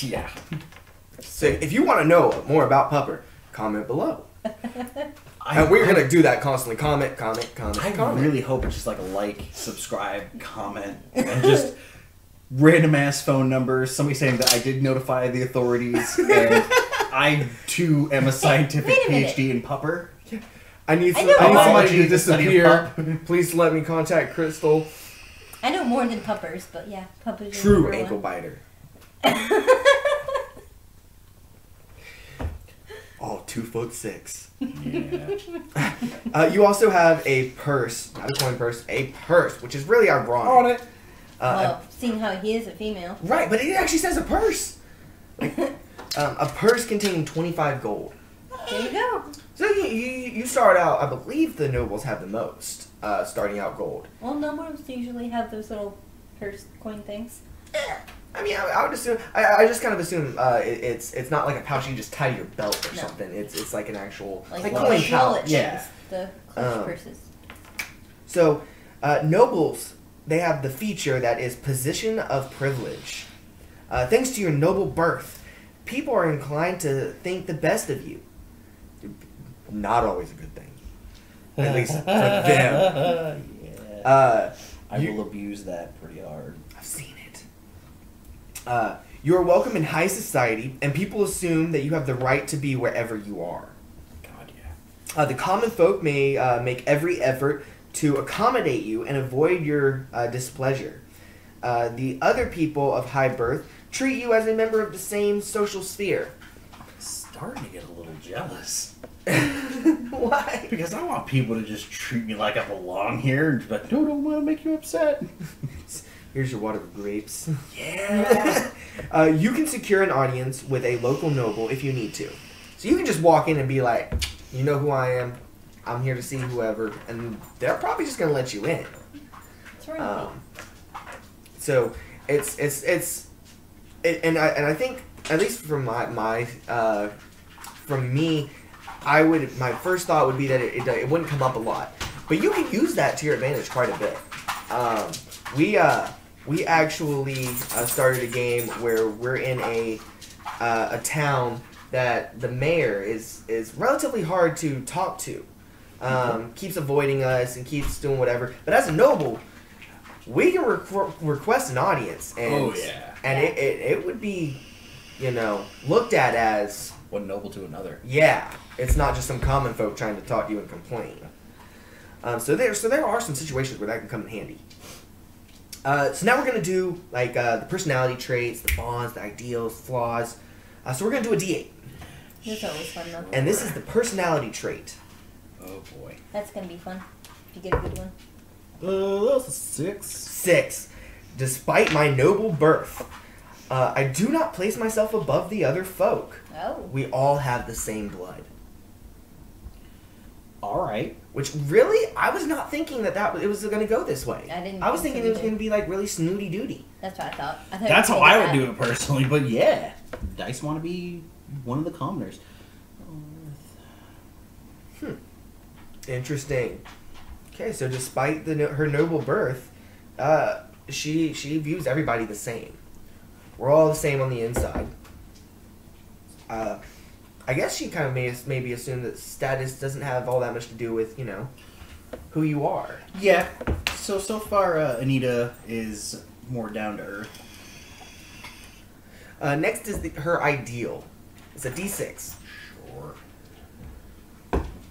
B: Yeah.
A: So if you want to know more about Pupper, comment below. And we're going to do that constantly. Comment.
B: I really hope it's just like a like, subscribe, comment, and just random ass phone numbers. Somebody saying that I did notify the authorities and I too am a scientific PhD in Pupper.
A: I need somebody to disappear. Please let me contact Crystal.
C: I know more than puppers, but yeah, puppers.
A: True ankle biter. 2'6".
B: Yeah.
A: You also have a purse, not a coin purse, a purse, which is really ironic.
B: On it.
C: Well, seeing how he is a female.
A: Right, but it actually says a purse. Like, a purse containing 25 gold.
C: There you go.
A: So you start out, I believe the nobles have the most, starting out gold.
C: Well, nobles usually have those little purse coin things.
A: I mean, I would assume, I just kind of assume it's not like a pouch you just tie to your belt or something. It's like an actual, like coin pouch.
C: Yeah. The clutch purses.
A: So, nobles, they have the feature that is position of privilege. Thanks to your noble birth, people are inclined to think the best of you. Not always a good thing. At least for them.
B: Yeah. I will abuse that pretty hard.
A: I've seen it. You are welcome in high society, and people assume that you have the right to be wherever you are.
B: God, yeah.
A: The common folk may make every effort to accommodate you and avoid your displeasure. The other people of high birth treat you as a member of the same social sphere.
B: Starting to get a little jealous.
A: Why?
B: Because I want people to just treat me like I belong here, but no, don't want to make you upset.
A: Here's your water with grapes.
B: Yeah.
A: You can secure an audience with a local noble if you need to. So you can just walk in and be like, you know who I am, I'm here to see whoever, and they're probably just going to let you in.
C: That's right.
A: So and I think, at least from from me, my first thought would be that it wouldn't come up a lot, but you can use that to your advantage quite a bit. We actually started a game where we're in a town that the mayor is relatively hard to talk to, keeps avoiding us and keeps doing whatever. But as a noble, we can request an audience, and it would be, looked at as
B: one noble to another.
A: Yeah, it's not just some common folk trying to talk to you and complain. So there are some situations where that can come in handy. So now we're gonna do like the personality traits, the bonds, the ideals, flaws. So we're gonna do a D8.
C: That's always fun though.
A: And this is the personality trait.
B: Oh boy.
C: That's gonna be fun if you get a good one.
B: That's a 6.
A: 6. Despite my noble birth, I do not place myself above the other folk.
C: Oh.
A: We all have the same blood.
B: All right.
A: Which really, I was not thinking that it was going to go this way. I was thinking it was going to be like really snooty doody.
C: That's what I thought.
B: That's how I would do it personally, but yeah. Dice want to be one of the commoners.
A: Interesting. Okay, so despite her noble birth, she views everybody the same. We're all the same on the inside. I guess she kind of maybe assumed that status doesn't have all that much to do with, who you are.
B: Yeah. So far, Anita is more down to earth.
A: Next is her ideal. It's a D6.
B: Sure.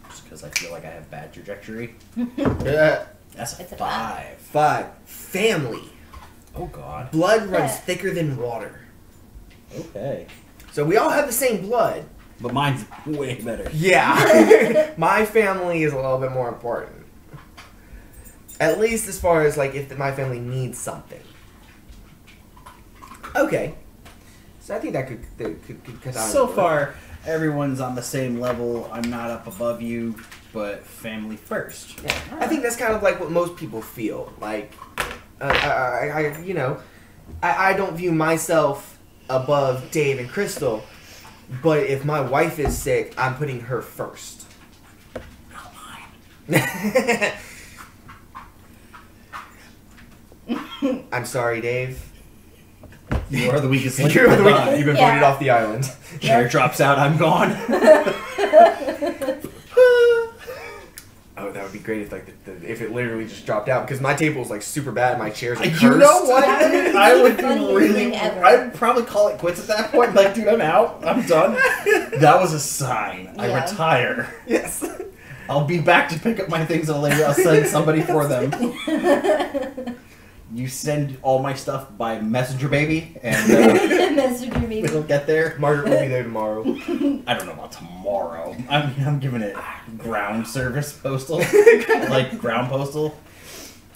B: Just because I feel like I have bad trajectory. That's a 5.
A: 5. Family.
B: Oh, God.
A: Blood runs thicker than water.
B: Okay.
A: So we all have the same blood.
B: But mine's way better.
A: Yeah. My family is a little bit more important. At least as far as, like, if my family needs something. Okay. So I think that could cut out.
B: So far, everyone's on the same level. I'm not up above you, but family first.
A: Yeah. I think that's kind of like what most people feel. Like, I don't view myself above Dave and Crystal, but if my wife is sick, I'm putting her first.
B: Not mine.
A: I'm sorry, Dave.
B: You are the weakest link.
A: You've been voted off the island.
B: Chair drops out, I'm gone.
A: Oh, that would be great if if it literally just dropped out, because my table is like super bad. My chairs are cursed.
B: You know what? I would
C: Funniest
B: really.
C: thing ever.
B: I'd probably call it quits at that point. Like, dude, I'm out. I'm done. That was a sign. I
C: Yeah.
B: retire.
A: Yes.
B: I'll be back to pick up my things later. I'll send somebody for them. You send all my stuff by Messenger Baby, and
C: Messenger baby.
B: it'll get get there.
A: Margaret will be there tomorrow.
B: I don't know about tomorrow. I mean, I'm giving it ground service postal, like ground postal.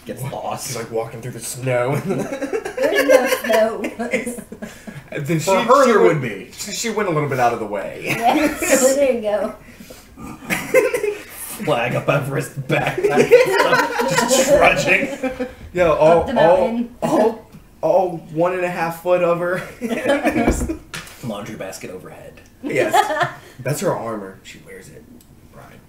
B: Gets lost.
A: She's like walking through the snow.
C: There's no snow.
A: Then
B: For her, there would be.
A: She went a little bit out of the way.
C: Yeah, so there you go.
B: Flag up Everest back. Just trudging.
A: Yo,
C: Up the mountain.
A: all 1.5 foot of her.
B: Laundry basket overhead.
A: Yes. That's her armor. She wears it.
B: Right.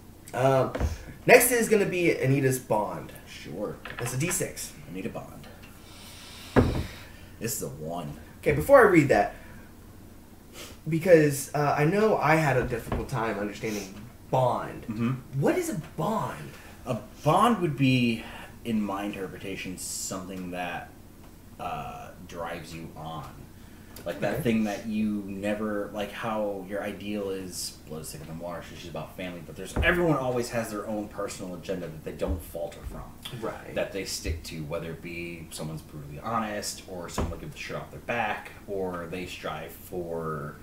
A: Next is going to be Anita's bond.
B: Sure.
A: It's a D6.
B: I need a bond. This is a 1.
A: Okay, before I read that, because I know I had a difficult time understanding bond.
B: Mm-hmm.
A: What is a bond?
B: A bond would be, in my interpretation, something that drives you on. Like that thing that you never, like how your ideal is blood, thicker than water, so she's about family, but everyone always has their own personal agenda that they don't falter from.
A: Right.
B: That they stick to, whether it be someone's brutally honest, or someone will give the shirt off their back, or they strive for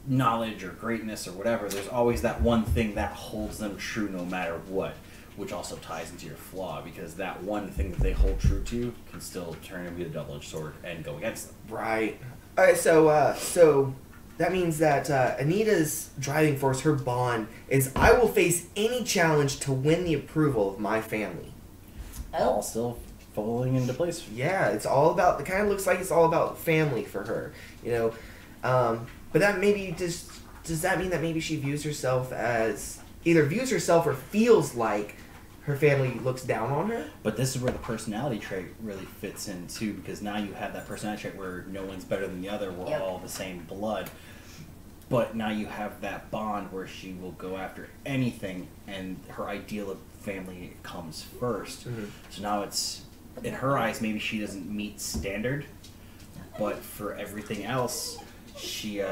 B: knowledge or greatness or whatever. There's always that one thing that holds them true no matter what, which also ties into your flaw, because that one thing that they hold true to can still turn and be a double-edged sword and go against them.
A: Right. All right. So that means that Anita's driving force, her bond, is I will face any challenge to win the approval of my family.
B: All
C: Oh.
B: still falling into place.
A: Yeah, it's all about. It kind of looks like it's all about family for her, you know. But that maybe does that mean that maybe she views herself as either views herself or feels like her family looks down on her?
B: But this is where the personality trait really fits in too, because now you have that personality trait where no one's better than the other, we're
C: Yep.
B: all the same blood. But now you have that bond where she will go after anything, and her ideal of family comes first.
A: Mm-hmm.
B: So now it's, in her eyes, maybe she doesn't meet standard, but for everything else, she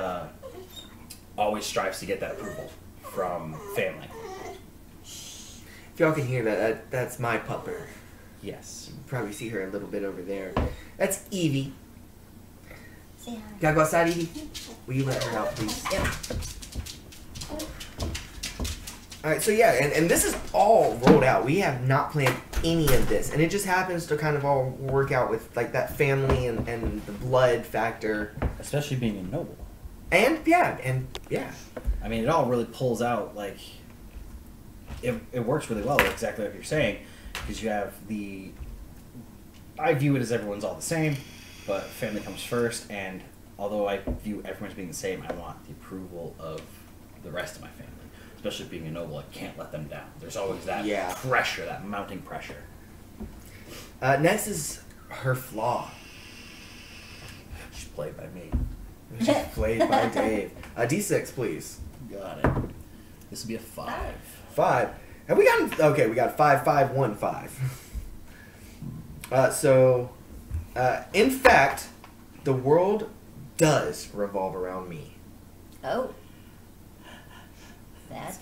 B: always strives to get that approval from family.
A: If y'all can hear that, that's my pupper.
B: Yes.
A: You can probably see her a little bit over there. That's Evie.
C: Say hi.
A: Gotta go outside, Evie? Will you let her out, please?
C: Yep.
A: Alright, so yeah, and this is all rolled out. We have not planned any of this. And it just happens to kind of all work out with like that family and the blood factor.
B: Especially being a noble.
A: And yeah.
B: I mean, it all really pulls out, like, it works really well, exactly like you're saying, because you have the, I view it as everyone's all the same, but family comes first, and although I view everyone as being the same, I want the approval of the rest of my family. Especially being a noble, I can't let them down. There's always that pressure, that mounting pressure.
A: Next is her flaw.
B: She's played by me.
A: Which is played by Dave. D6, please.
B: Got it. This would be a 5.
A: 5. Have we gotten... Okay, we got 5, 5, 1, 5. In fact, the world does revolve around me.
C: Oh. That's...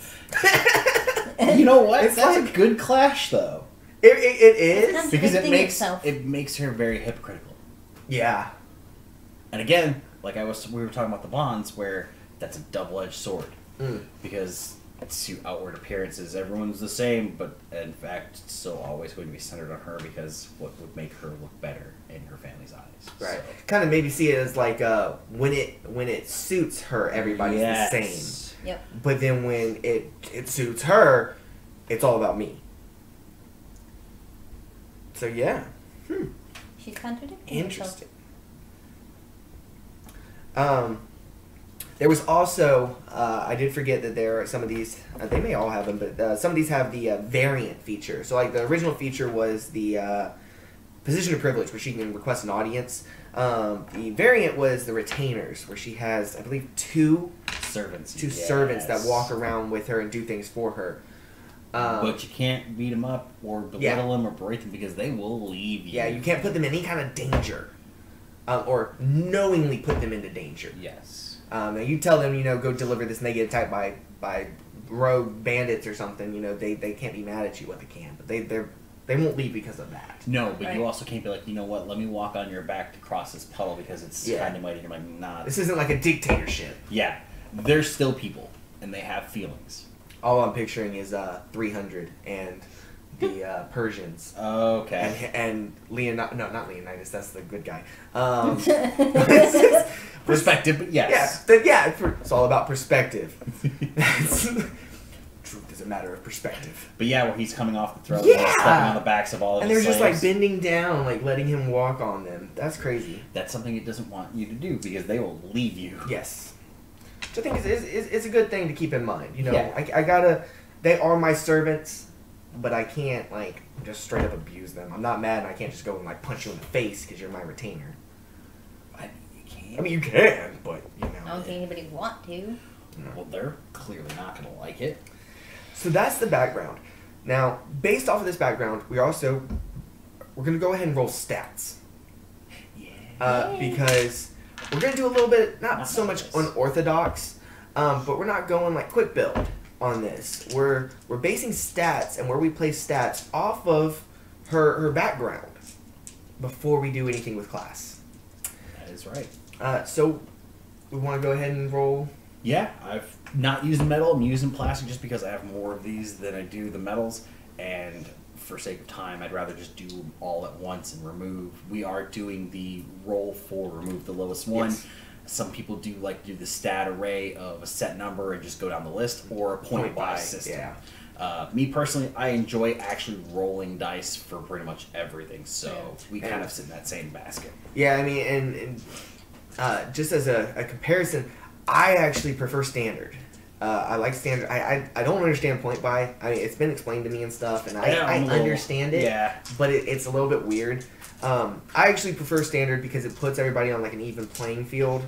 B: You know what?
A: It's
B: That's
A: like-
B: a good clash, though.
A: It is?
B: Because it
C: Contradicting
B: makes
C: itself.
B: it makes her very hypocritical.
A: Yeah.
B: And again, like we were talking about the bonds, where that's a double-edged sword.
A: Mm.
B: Because to outward appearances, everyone's the same, but in fact, it's still always going to be centered on her, because what would make her look better in her family's eyes.
A: Right.
B: So,
A: Kind of maybe see it as like when it suits her, everybody's the same.
C: Yep.
A: But then when it suits her, it's all about me. So yeah.
C: She's contradicting
A: Interesting. There was also, I did forget that there are some of these, they may all have them, but some of these have the variant feature. So like the original feature was the position of privilege, where she can request an audience. The variant was the retainers, where she has, I believe, two
B: servants.
A: servants that walk around with her and do things for her.
B: But you can't beat them up or belittle them or berate them, because they will leave you.
A: Yeah, you can't put them in any kind of danger. Or knowingly put them into danger.
B: Yes.
A: Now you tell them, go deliver this, and they get attacked by rogue bandits or something. They can't be mad at you. What they can, but They won't leave because of that.
B: No, but
C: Right.
B: you also can't be like, you know what? Let me walk on your back to cross this puddle because it's
A: Yeah.
B: kind of mighty. You're like, nah.
A: This isn't like a dictatorship.
B: Yeah, they're still people, and they have feelings.
A: All I'm picturing is 300 and the Persians.
B: Okay.
A: And Leonidas, no, not Leonidas, that's the good guy.
B: Perspective, but yes.
A: It's all about perspective. Truth is a matter of perspective.
B: But yeah, where he's coming off the throne
A: Yeah!
B: and stepping on the backs of all of
A: And
B: his
A: they're just like
B: slaves.
A: bending down, like letting him walk on them. That's crazy.
B: That's something it doesn't want you to do because they will leave you.
A: Yes. Which I think is a good thing to keep in mind. You know,
B: Yeah.
A: I gotta, they are my servants, but I can't, like, just straight up abuse them. I'm not mad and I can't just go and, like, punch you in the face because you're my retainer.
B: You can't.
A: I mean, you can, but, you know.
C: I don't think anybody want to.
B: Well, they're clearly not going to like it.
A: So that's the background. Now, based off of this background, we're going to go ahead and roll stats.
B: Yeah.
A: Because we're going to do a little bit, not so much
B: this.
A: unorthodox, but we're not going, like, quick build on this. We're basing stats and where we place stats off of her background before we do anything with class.
B: That is right.
A: So we want to go ahead and roll.
B: Yeah, I've not used metal. I'm using plastic just because I have more of these than I do the metals. And for sake of time, I'd rather just do them all at once and remove. We are doing the roll for remove the lowest one.
A: Yes.
B: Some people do like to do the stat array of a set number and just go down the list, or a point buy system.
A: Yeah.
B: Me personally, I enjoy actually rolling dice for pretty much everything, so we kind of sit in that same basket.
A: Yeah, I mean, and just as a comparison, I actually prefer standard. I like standard. I don't understand point buy. I mean, it's been explained to me and stuff, and I understand it.
B: Yeah.
A: But it's a little bit weird. I actually prefer standard because it puts everybody on like an even playing field.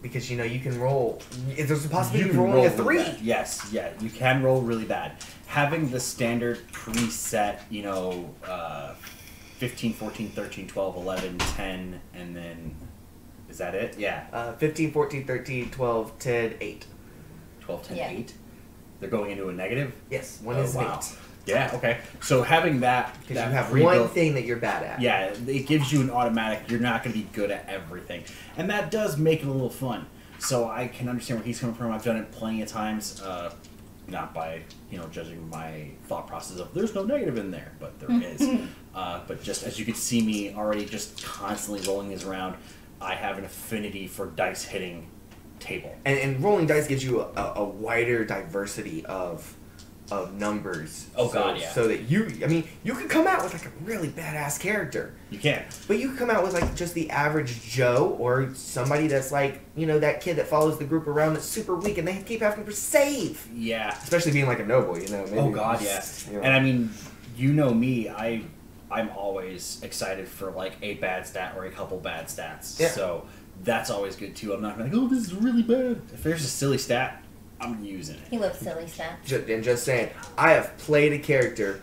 A: Because you know you can roll. If there's a possibility of rolling a 3.
B: Really bad. Yes, yeah, you can roll really bad. Having the standard preset, 15, 14, 13, 12, 11, 10, and then is that it? Yeah.
A: 15, 14, 13, 12, 10, 8.
B: 12, 10,
C: Yeah.
B: 8. They're going into a negative?
A: Yes, one
B: Oh,
A: is
B: wow.
A: 8.
B: Yeah, okay. So having that
A: Because you have
B: pre-built-
A: one thing that you're bad at.
B: Yeah, it gives you an automatic, you're not going to be good at everything. And that does make it a little fun. So I can understand where he's coming from. I've done it plenty of times, not by, judging my thought process of there's no negative in there, but there is. But just as you can see me already just constantly rolling these around, I have an affinity for dice hitting table.
A: And rolling dice gives you a wider diversity of numbers.
B: Oh,
A: so,
B: God, yeah.
A: So that you can come out with like a really badass character.
B: You can.
A: But you can come out with like just the average Joe or somebody that's like, that kid that follows the group around that's super weak and they keep having to save.
B: Yeah.
A: Especially being like a noble, maybe
B: Oh, God, yeah. And I mean, me, I'm always excited for like a bad stat or a couple bad stats.
A: Yeah.
B: So that's always good too. I'm not like, oh, this is really bad. If there's a silly stat, I'm using it.
C: He loves silly stuff.
A: And just saying, I have played a character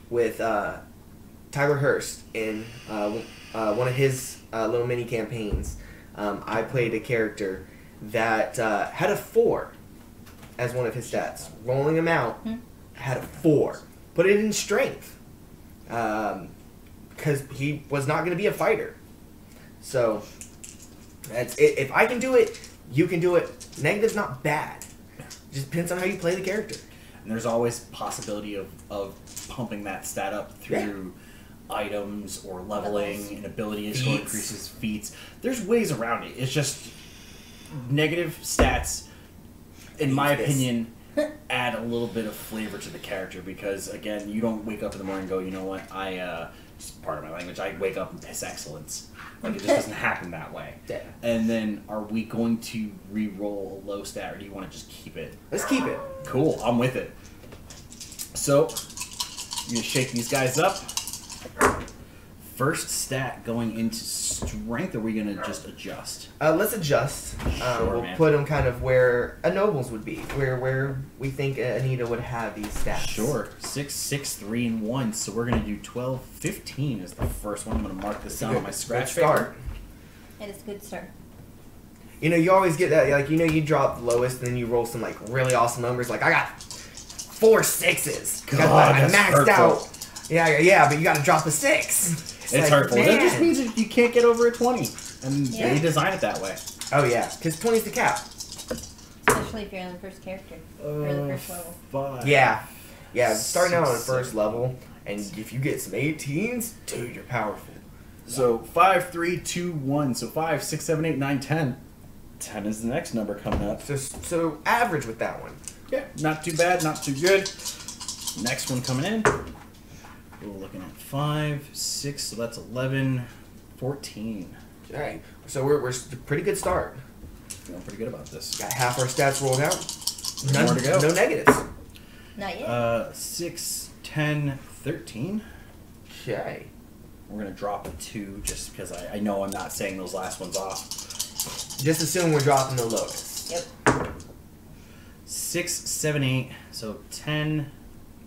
A: with Tyler Hurst in one of his little mini campaigns. I played a character that had a 4 as one of his stats. Rolling him out, had a 4. Put it in strength because he was not going to be a fighter. So that's it. If I can do it, you can do it. Negative's not bad. Just depends on how you play the character.
B: And there's always possibility of pumping that stat up through items or leveling,
C: Levels.
B: an ability score increases, feats. There's ways around it. It's just negative stats, in my opinion, add a little bit of flavor to the character because, again, you don't wake up in the morning and go, you know what, part of my language, I wake up and piss excellence. Like, it just doesn't happen that way.
A: Yeah.
B: And then, are we going to re-roll a low stat, or do you want to just keep it?
A: Let's keep it.
B: Cool, I'm with it. So, you're going to shake these guys up. First stat going into strength, or are we going to just adjust?
A: Let's adjust. We'll
B: man.
A: put them kind of where a nobles would be, where we think Anita would have these stats.
B: Sure. 6, 6, 3, and 1. So we're going to do 12, 15 is the first one. I'm going to mark this down on my scratch
A: Good start.
B: paper.
C: It is a good start.
A: You always get that, like, you drop the lowest, and then you roll some, like, really awesome numbers. Like, I got 4 6s.
B: God,
A: I
B: that's
A: maxed
B: hurtful.
A: out. Yeah, but you got to drop a 6.
B: It's
A: like,
B: hurtful. That just
A: man.
B: means that you can't get over a 20. And
C: Yeah.
B: they design it that way.
A: Oh yeah, because 20's the cap.
C: Especially if you're on the first character. Or the first level.
B: 5.
A: Yeah, starting out on the
B: 6,
A: first
B: 7.
A: level, and if you get some 18s, dude, you're powerful.
B: So 5, 3, 2, 1. So 5, 6, 7, 8, 9, 10. 10 is the next number coming up.
A: So average with that one.
B: Yeah, not too bad, not too good. Next one coming in. We're looking at 5, 6, so that's 11, 14.
A: Okay, so we're a pretty good start.
B: Feeling pretty good about this.
A: Got half our stats rolled out.
B: More to go.
A: No negatives.
C: Not yet.
B: 6, 10, 13.
A: Okay.
B: We're going to drop a 2 just because I know I'm not saying those last ones off.
A: Just assume we're dropping the lowest.
C: Yep.
B: 6, 7, 8, so 10,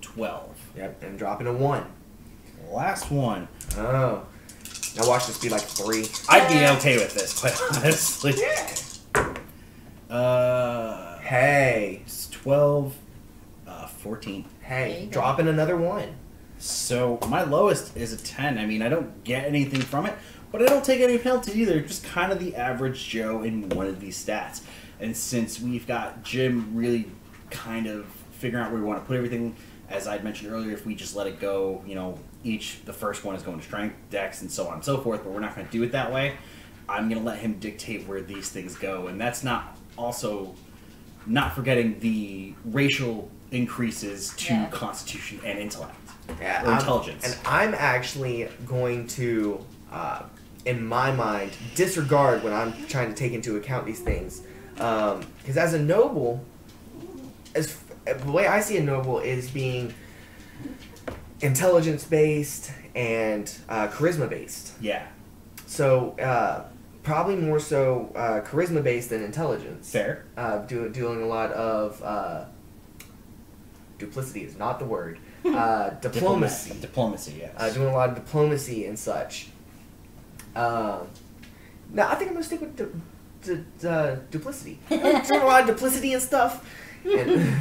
B: 12.
A: Yep, and dropping a 1.
B: Last one.
A: Oh. Now watch this be like 3.
B: I'd be okay with this, quite honestly.
A: Hey.
B: It's 12, 14.
C: There
A: Hey,
C: you go.
A: dropping another 1.
B: So my lowest is a 10. I mean, I don't get anything from it, but I don't take any penalty either. Just kind of the average Joe in one of these stats. And since we've got Jim really kind of figuring out where we want to put everything, as I'd mentioned earlier, if we just let it go, the first one is going to strength, dex, and so on and so forth, but we're not going to do it that way. I'm going to let him dictate where these things go. And that's not forgetting the racial increases to constitution and intellect.
A: Yeah,
B: Or intelligence.
A: And I'm actually going to, in my mind, disregard when I'm trying to take into account these things. Because as a noble, the way I see a noble is being intelligence-based and charisma-based.
B: Yeah.
A: So, probably more so charisma-based than intelligence.
B: Fair.
A: Doing a lot of... duplicity is not the word. Diplomacy.
B: Diplomacy, yes.
A: Doing a lot of diplomacy and such. No, I think I'm gonna stick with duplicity. I'm doing a lot of duplicity and stuff. And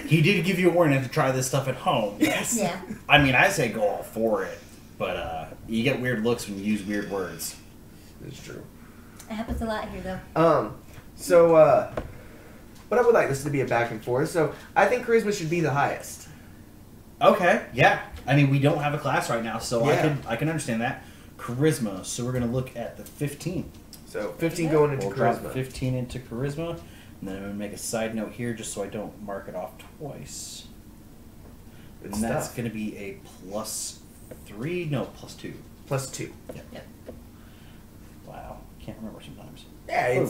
B: He did give you a warning to try this stuff at home.
A: yes.
C: Yeah.
B: I mean, I say go all for it, but you get weird looks when you use weird words.
A: It's true.
C: It happens a lot here, though.
A: But I would like this to be a back and forth. So I think charisma should be the highest.
B: Okay, yeah. I mean, we don't have a class right now, so
A: Yeah.
B: I can understand that. Charisma. So we're gonna look at the 15.
A: So 15 going into
B: We'll drop
A: charisma.
B: 15 into charisma, and then I'm gonna make a side note here just so I don't mark it off twice.
A: Good
B: And that's
A: stuff.
B: gonna be a +3. No, +2.
A: +2.
C: Yep.
B: Wow, can't remember sometimes.
A: Yeah,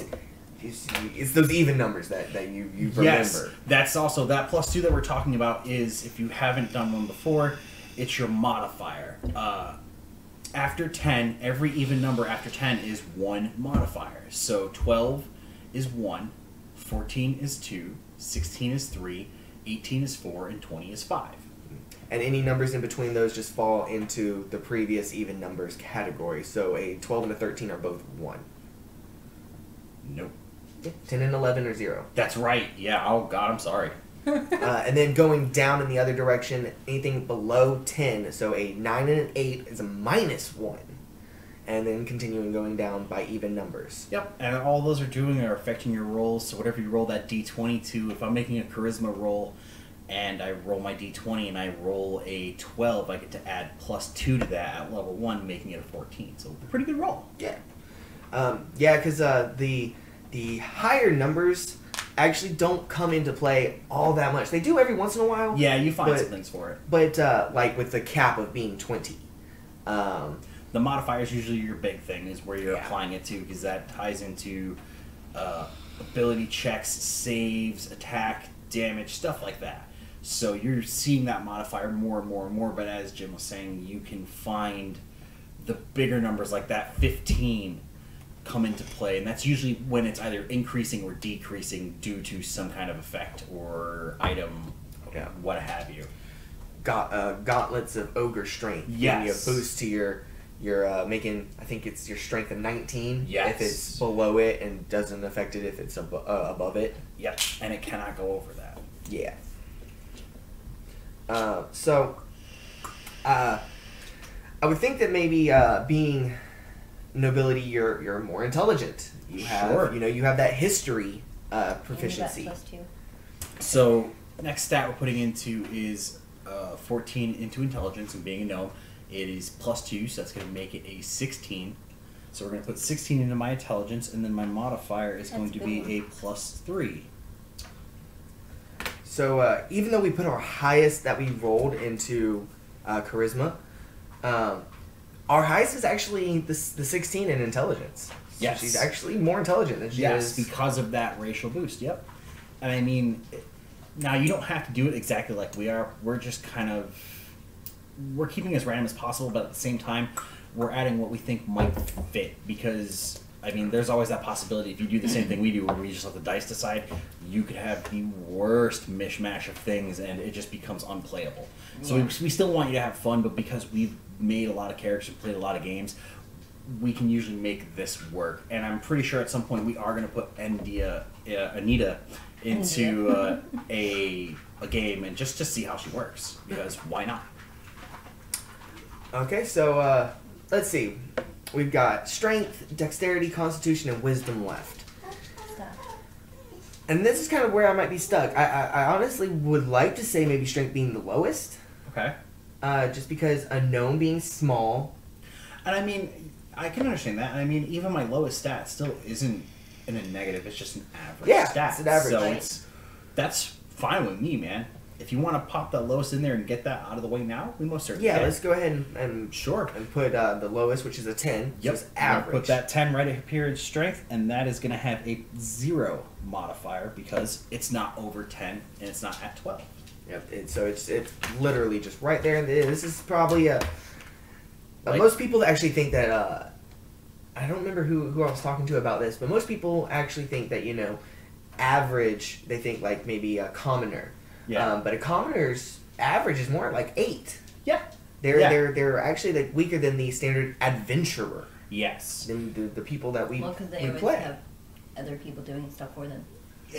A: it's those even numbers that you remember.
B: Yes, that's also that +2 that we're talking about is if you haven't done one before, it's your modifier. After 10, every even number after 10 is one modifier. So 12 is 1, 14 is 2, 16 is 3, 18 is 4, and 20 is 5.
A: And any numbers in between those just fall into the previous even numbers category. So a 12 and a 13 are both 1.
B: Nope.
A: 10 and 11 are 0.
B: That's right. Yeah. Oh God, I'm sorry.
A: And then going down in the other direction, anything below 10, so a 9 and an 8 is a -1. And then continuing going down by even numbers.
B: Yep. And all those are doing are affecting your rolls. So whatever you roll that D20 to, if I'm making a charisma roll and I roll my D20 and I roll a 12, I get to add +2 to that at level 1, making it a 14. So pretty good roll.
A: Yeah. Because the higher numbers actually don't come into play all that much. They do every once in a while.
B: Yeah, you find
A: But-
B: some things for it.
A: But, like, with the cap of being 20.
B: The modifier is usually your big thing, is where you're
A: Yeah.
B: applying it to, because that ties into ability checks, saves, attack, damage, stuff like that. So you're seeing that modifier more and more and more, but as Jim was saying, you can find the bigger numbers like that 15 come into play, and that's usually when it's either increasing or decreasing due to some kind of effect or item,
A: Yeah.
B: what have you.
A: Gauntlets of ogre strength.
B: Yes.
A: Giving you a boost to your making, I think it's your strength of 19.
B: Yes.
A: If it's below it, and doesn't affect it if it's above it.
B: Yep, and it cannot go over that.
A: Yeah. So, I would think that maybe being nobility, you're more intelligent. You have,
B: Sure.
A: you have that history
C: And
A: proficiency.
C: you got +2.
B: So next stat we're putting into is 14 into intelligence, and being a gnome, it is +2, so that's going to make it a 16. So we're going to put 16 into my intelligence, and then my modifier is going
C: That's
B: to
C: a
B: be
C: good
B: a +3.
A: So even though we put our highest that we rolled into charisma, our highest is actually the 16 in intelligence. So
B: Yes.
A: she's actually more intelligent than she
B: Yes,
A: is.
B: because of that racial boost. Yep. And I mean, now you don't have to do it exactly like we are. We're just kind of we're keeping it as random as possible, but at the same time, we're adding what we think might fit because. I mean, there's always that possibility. If you do the same thing we do, where we just let the dice decide, you could have the worst mishmash of things, and it just becomes unplayable. So we still want you to have fun, but because we've made a lot of characters and played a lot of games, we can usually make this work. And I'm pretty sure at some point we are going to put Anita into a game and just to see how she works, because why not?
A: Okay, so let's see. We've got strength, dexterity, constitution, and wisdom left.
C: Stuff.
A: And this is kind of where I might be stuck. I honestly would like to say maybe strength being the lowest.
B: Okay.
A: Just because a gnome being small.
B: And I mean, I can understand that. And I mean, even my lowest stat still isn't in a negative. It's just an average stat.
A: It's an average.
B: So that's fine with me, man. If you want to pop that lowest in there and get that out of the way now, we most certainly
A: Yeah,
B: can.
A: let's go ahead and
B: Sure.
A: and put the lowest, which is a 10.
B: Yep.
A: So it's
B: I'm gonna
A: average.
B: put that 10 right up here in strength, and that is going to have a 0 modifier because it's not over 10 and it's not at 12.
A: Yep. So it's literally just right there. And this is probably
B: Like-
A: most people actually think that I don't remember who I was talking to about this, but most people actually think that average. They think like maybe a commoner.
B: Yeah.
A: But a commoner's average is more like 8.
B: Yeah.
A: They're actually like weaker than the standard adventurer.
B: Yes.
A: Than the people that we
C: Well, because they
A: we
C: always
A: play.
C: have other people doing stuff for them.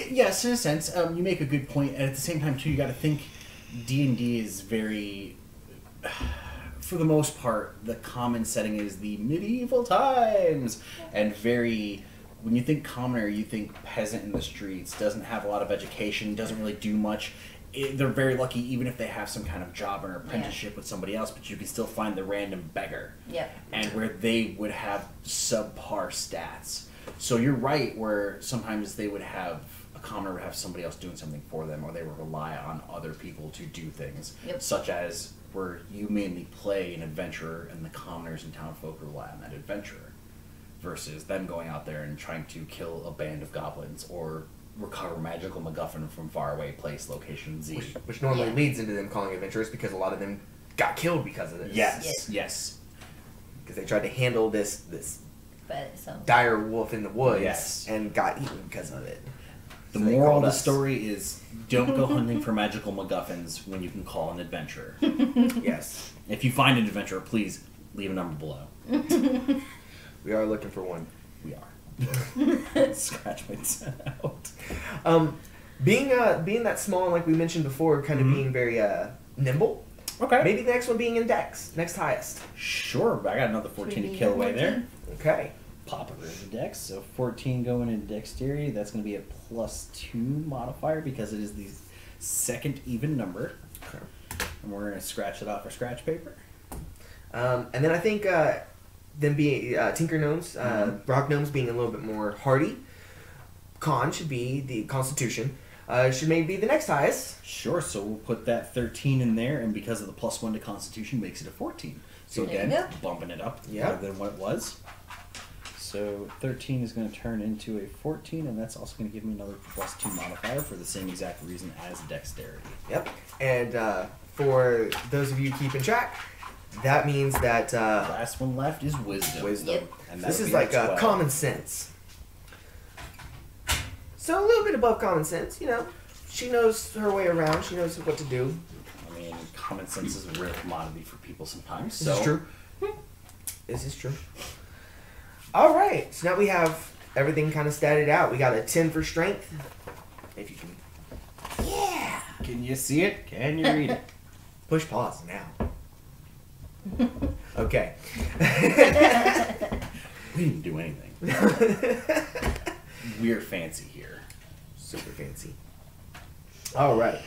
B: Yes, in a sense, you make a good point, and at the same time too, you got to think D&D is very, for the most part, the common setting is the medieval times, and very. When you think commoner, you think peasant in the streets, doesn't have a lot of education, doesn't really do much. They're very lucky, even if they have some kind of job or apprenticeship with somebody else, but you can still find the random beggar.
C: Yep.
B: And where they would have subpar stats. So you're right, where sometimes they would have a commoner would have somebody else doing something for them, or they would rely on other people to do things,
C: Yep.
B: such as where you mainly play an adventurer, and the commoners and townfolk rely on that adventurer, versus them going out there and trying to kill a band of goblins or recover magical MacGuffin from faraway place location Z.
A: Which normally
C: Yeah.
A: leads into them calling adventurers because a lot of them got killed because of this.
B: Yes.
A: Because they tried to handle this
C: But so
A: dire wolf in the woods
B: Yes.
A: and got eaten because of it.
B: The
A: So they
B: moral of
A: called
B: the
A: us.
B: story is don't go hunting for magical MacGuffins when you can call an adventurer.
A: Yes.
B: If you find an adventurer, please leave a number below.
A: We are looking for one.
B: We are. Scratch my out.
A: Being that small and like we mentioned before, kind of being very nimble.
B: Okay.
A: Maybe the next one being in dex, next highest.
B: Sure, but I got another 14 to
C: Should we
B: kill
C: do
B: away there.
C: 14?
A: Okay.
B: Pop it in dex. So 14 going in dexterity. That's going to be a +2 modifier because it is the second even number.
A: Okay.
B: And we're going to scratch it off our scratch paper.
A: And then I think them being Tinker Gnomes, Rock Gnomes being a little bit more hardy. Con should be the Constitution. Should maybe be the next highest.
B: Sure, so we'll put that 13 in there, and because of the +1 to Constitution, makes it a 14. So
C: There you
B: again,
C: go.
B: bumping it up
A: Yeah.
B: more than what it was. So 13 is going to turn into a 14, and that's also going to give me another +2 modifier for the same exact reason as dexterity.
A: Yep. And for those of you keeping track, that means that
B: Last one left is wisdom.
A: wisdom.
C: Yep.
B: And
A: This
B: that'll
A: is
B: be
A: like
B: a 12.
A: common sense. So a little bit above common sense, She knows her way around. She knows what to do.
B: I mean, common sense is a rare commodity for people sometimes.
A: This
B: So
A: is true. This is true. All right. So now we have everything kind of statted out. We got a 10 for strength. If you can. Yeah.
B: Can you see it? Can you read it?
A: Push pause now. Okay.
B: We didn't do anything. We're fancy here.
A: Super fancy. All right.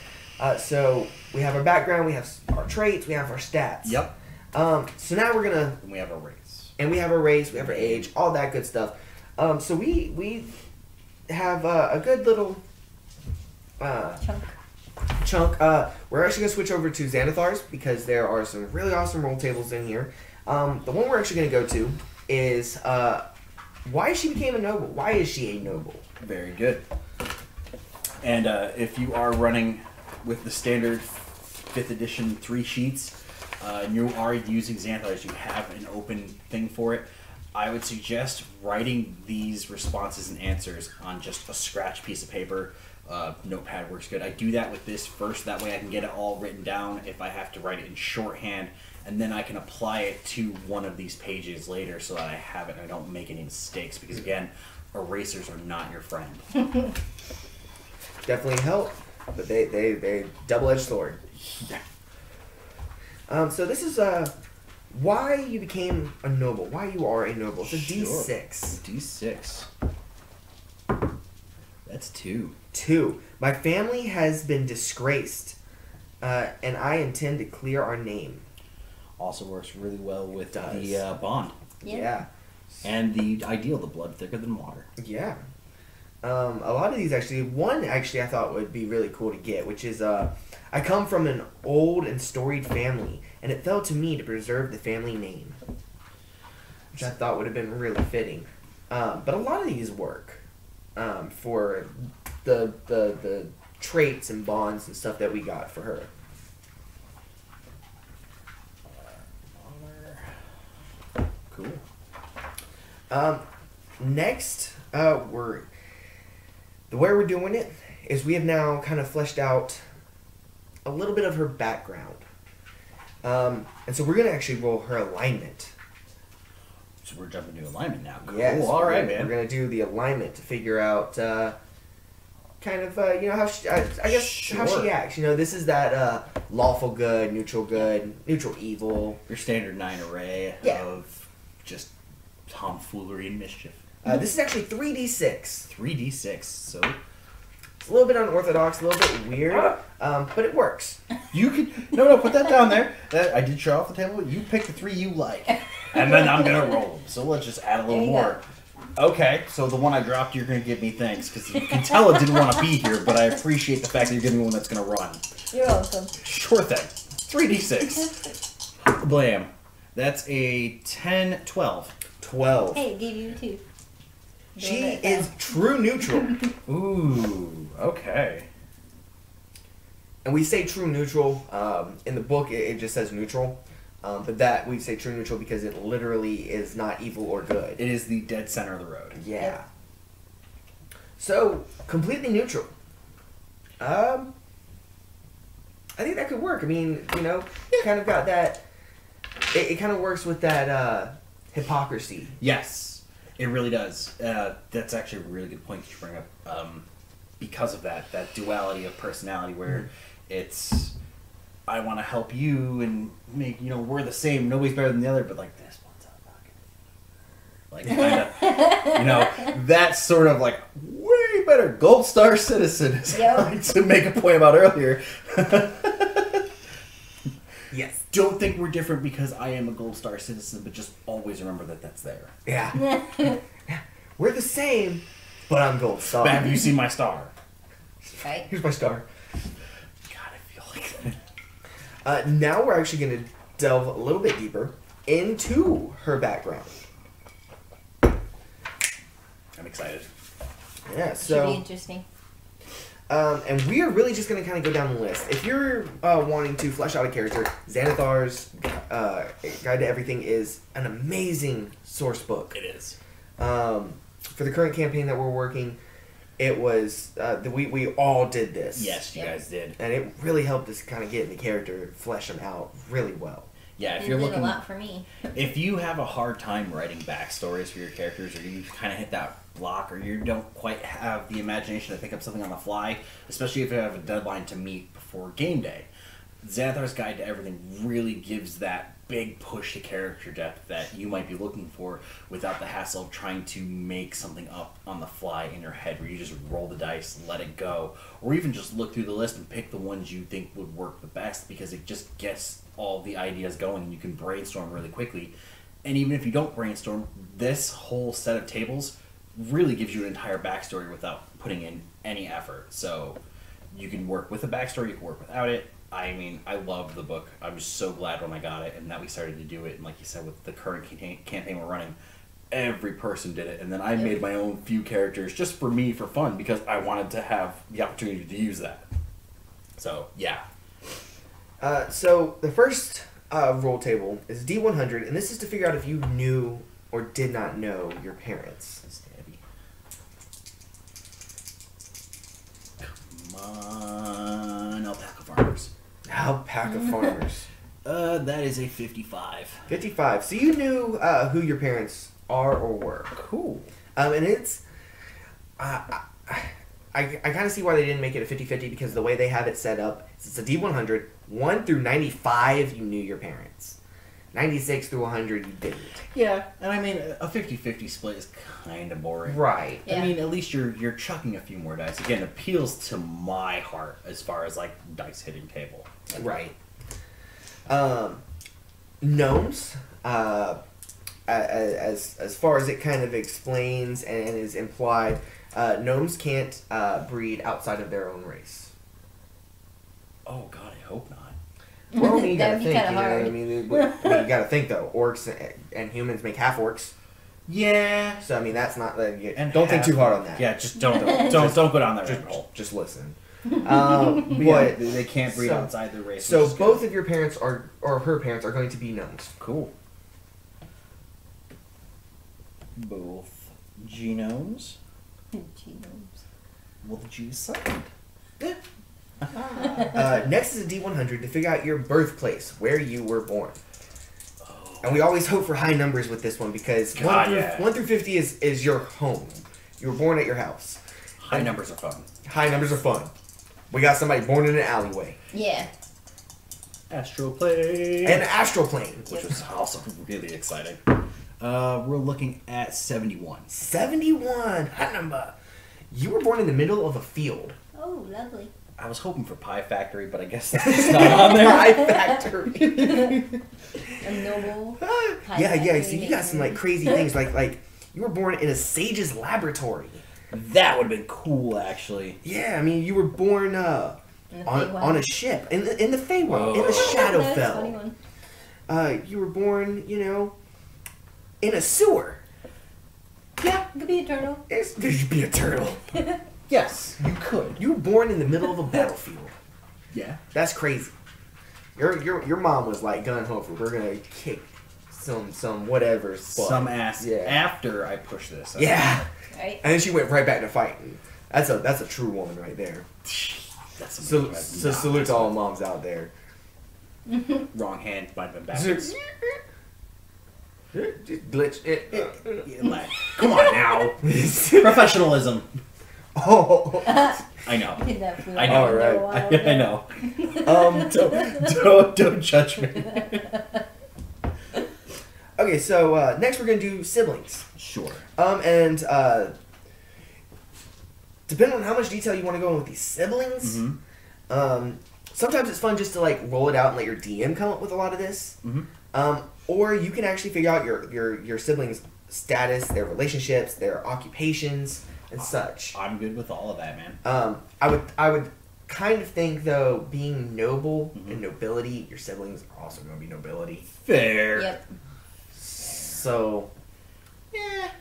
A: So we have our background, we have our traits, we have our stats.
B: Yep.
A: So now we're gonna.
B: And we have a race.
A: And we have our race, we have our age, all that good stuff. So we have a good little chunk. We're actually gonna switch over to Xanathar's because there are some really awesome roll tables in here. The one we're actually gonna go to is why she became a noble. Why is she a noble?
B: Very good. And if you are running with the standard 5th edition 3 sheets, and you are using Xanathar's, you have an open thing for it, I would suggest writing these responses and answers on just a scratch piece of paper. Notepad works good. I do that with this first, that way I can get it all written down if I have to write it in shorthand, and then I can apply it to one of these pages later so that I have it and I don't make any mistakes, because again, erasers are not your friend.
A: Definitely help, but they double-edged sword.
B: Yeah.
A: So this is why you became a noble. Why you are a noble. It's a D6.
B: D6. That's 2.
A: 2. My family has been disgraced, and I intend to clear our name.
B: Also works really well with
A: Does.
B: the bond.
A: Yeah.
B: And the ideal, the blood thicker than water.
A: Yeah. A lot of these actually, one actually I thought would be really cool to get, which is I come from an old and storied family, and it fell to me to preserve the family name, which I thought would have been really fitting. But a lot of these work for the traits and bonds and stuff that we got for her.
B: Cool.
A: Next, the way we're doing it is we have now kind of fleshed out a little bit of her background. And so we're going to actually roll her alignment.
B: So we're jumping to alignment now. Cool.
A: Yes.
B: All right, man.
A: We're going to do the alignment to figure out kind of, how she, I guess, how
B: Sure.
A: she acts. This is that lawful good, neutral evil.
B: Your standard 9 array
A: Yeah.
B: of just tomfoolery and mischief.
A: This is actually 3d6.
B: 3d6. So
A: It's a little bit unorthodox, a little bit weird, but it works.
B: you could no put that down there. That I did show off the table. You pick the 3 you like, and then I'm gonna roll them. So let's just add a little
C: There you
B: more. Okay, so the one I dropped, you're gonna give me thanks because you can tell it didn't want to be here, but I appreciate the fact that you're giving me one that's gonna run.
C: You're welcome.
B: Sure thing. 3d6. Blam. That's a 10, 12.
A: 12.
C: Hey, gave you 2.
A: She is true neutral.
B: Ooh, okay.
A: And we say true neutral. In the book, it just says neutral. But that we say true neutral because it literally is not evil or good.
B: It is the dead center of the road.
A: Yeah. So, completely neutral. I think that could work. I mean, kind of got that... It kind of works with that hypocrisy.
B: Yes, it really does. That's actually a really good point that you bring up. Because of that duality of personality where it's, I want to help you and make, we're the same, nobody's better than the other, but like this one's a fucking... Like, kind of, that's sort of like, way better. Gold Star citizen, as I like to make a point about earlier.
A: Yes.
B: Don't think we're different because I am a Gold Star citizen, but just always remember that that's there.
A: Yeah. We're the same, but I'm gold star.
B: Have you seen my star?
C: Right.
A: Here's my star.
B: God, I feel like that.
A: Now we're actually going to delve a little bit deeper into her background.
B: I'm excited.
A: Yeah,
C: Should be
A: so...
C: interesting.
A: And we are really just going to kind of go down the list. If you're wanting to flesh out a character, Xanathar's Guide to Everything is an amazing source book.
B: It is.
A: For the current campaign that we're working, it was... we all did this.
B: Yes, you guys did.
A: And it really helped us kind of get in the character, flesh them out really well.
B: Yeah, if
C: It
B: you're
C: did
B: looking,
C: a lot for me.
B: if you have a hard time writing backstories for your characters, or you kind of hit that block, or you don't quite have the imagination to think up something on the fly, especially if you have a deadline to meet before game day, Xanathar's Guide to Everything really gives that big push to character depth that you might be looking for without the hassle of trying to make something up on the fly in your head, where you just roll the dice, let it go, or even just look through the list and pick the ones you think would work the best, because it just gets all the ideas going and you can brainstorm really quickly. And even if you don't brainstorm, this whole set of tables really gives you an entire backstory without putting in any effort. So you can work with a backstory, you can work without it. I mean, I love the book. I'm just so glad when I got it and that we started to do it. And like you said, with the current campaign we're running, every person did it. And then I made my own few characters just for me, for fun, because I wanted to have the opportunity to use that. So, yeah.
A: So the first roll table is D100, and this is to figure out if you knew or did not know your parents.
B: Come on, alpaca farmers.
A: Alpaca farmers.
B: That is a 55.
A: 55. So you knew who your parents are or were.
B: Cool.
A: And it's... I kind of see why they didn't make it a 50-50, because the way they have it set up, it's a D100. 1 through 95, you knew your parents. 96 through 100, you didn't.
B: Yeah, and I mean, a 50-50 split is kind of boring.
A: Right.
C: Yeah.
B: I mean, at least you're chucking a few more dice. Again, appeals to my heart as far as, like, dice hitting table.
A: Right. Gnomes, as far as it kind of explains and is implied, gnomes can't breed outside of their own race.
B: Oh, God, I hope not.
A: Well, I mean, you gotta
C: That'd be
A: think,
C: kinda
A: you know,
C: hard.
A: I mean, you gotta think, though. Orcs and humans make half-orcs.
B: Yeah.
A: So, I mean, that's not...
B: And
A: don't think too hard on that.
B: Yeah, just don't go down that rabbit hole.
A: Just listen.
B: Yeah,
A: But
B: they can't breed
A: so-
B: outside their race.
A: So
B: which is
A: both
B: good.
A: of your parents or her parents are going to be gnomes.
B: Cool. Both genomes.
C: Genomes.
B: Well, the G's silent.
A: Next is a D100 to figure out your birthplace, where you were born.
B: Oh.
A: And we always hope for high numbers with this one, because
B: God,
A: 1 through 50 is your home. You were born at your house.
B: High numbers are fun.
A: High numbers are fun. We got somebody born in an alleyway.
C: Yeah.
B: Astral plane.
A: And an astral plane.
B: Which was also really exciting. We're looking at 71.
A: 71. High number. You were born in the middle of a field.
C: Oh, lovely.
B: I was hoping for Pie Factory, but I guess that's not on there.
A: Pie factory.
C: A noble.
A: Yeah. So you got some like crazy things, like you were born in a sage's laboratory.
B: That would have been cool, actually.
A: Yeah, I mean you were born on a ship in the Feywild, in the
C: That's a funny
A: Shadowfell.
C: one.
A: You were born, in a sewer.
C: Yeah, it could be a turtle.
A: There should be a turtle.
B: Yes, you could.
A: You were born in the middle of a battlefield.
B: Yeah.
A: That's crazy. Your mom was like gun ho for we're gonna kick some whatever's butt.
B: Some ass.
A: Yeah.
B: After I push this.
A: Yeah.
C: Right?
A: And then she went right back to fighting. That's a true woman right there.
B: That's
A: So salute to all moms out there.
B: Wrong hand, might have been backwards.
A: Glitch.
B: Come on now. Professionalism.
A: Oh.
B: I know.
C: That flew
B: I know.
C: out
A: All
C: there a
A: right.
C: while
B: I
C: ago.
B: know. Don't judge me.
A: Okay, so next we're gonna do siblings.
B: Sure.
A: And depending on how much detail you want to go in with these siblings, sometimes it's fun just to like roll it out and let your DM come up with a lot of this. Or you can actually figure out your siblings' status, their relationships, their occupations, and such.
B: I'm good with all of that, man.
A: I would kind of think though, being noble and nobility, your siblings are also going to be nobility.
B: Fair.
C: Yep.
A: So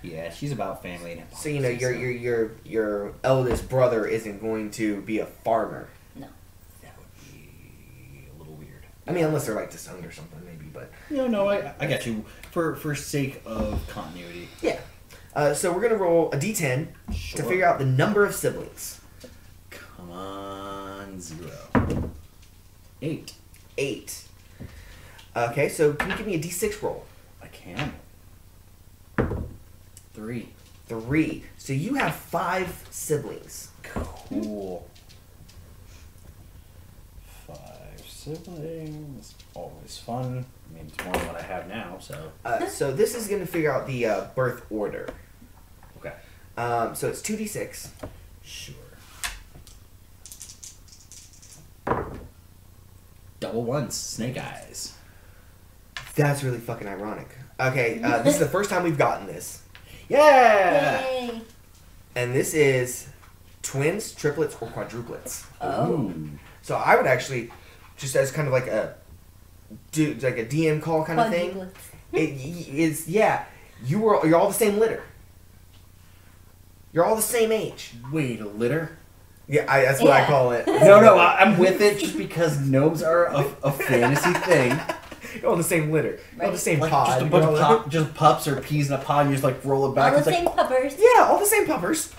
B: Yeah, she's about family and
A: so your eldest brother isn't going to be a farmer.
C: No.
B: That would be a little weird.
A: I mean, unless they're like disowned or something, maybe. But
B: No, I got you. For sake of continuity.
A: yeah. So we're gonna roll a D10
B: Sure.
A: to figure out the number of siblings.
B: Come on, 0. 8.
A: 8. Okay, so can you give me a D6 roll?
B: I can. 3.
A: 3. So you have 5 siblings.
B: Cool. 5 siblings. Always fun. I mean, it's more than what I have now, so.
A: So this is going to figure out the birth order.
B: Okay.
A: So it's 2d6.
B: Sure. Double ones. Snake eyes.
A: That's really fucking ironic. Okay, this is the first time we've gotten this.
B: Yeah!
C: Yay!
A: And this is twins, triplets, or quadruplets.
C: Oh.
B: Ooh.
A: So I would actually, just as kind of like a DM call kind of thing.
C: Quadruplets.
A: It is, yeah. You're all the same litter. You're all the same age.
B: Wait, a litter?
A: Yeah, that's what I
C: Yeah.
A: call it.
B: No, I'm with it just because gnomes are a fantasy thing.
A: You're all the same litter. You're all the
C: Right.
A: same
B: Like
A: pod.
B: just a
A: You're
B: bunch
A: all
B: of just pups or peas in a pod and you just like roll it back.
C: All the
B: It's
C: same
B: like,
C: puppers.
A: Yeah, all the same puppers.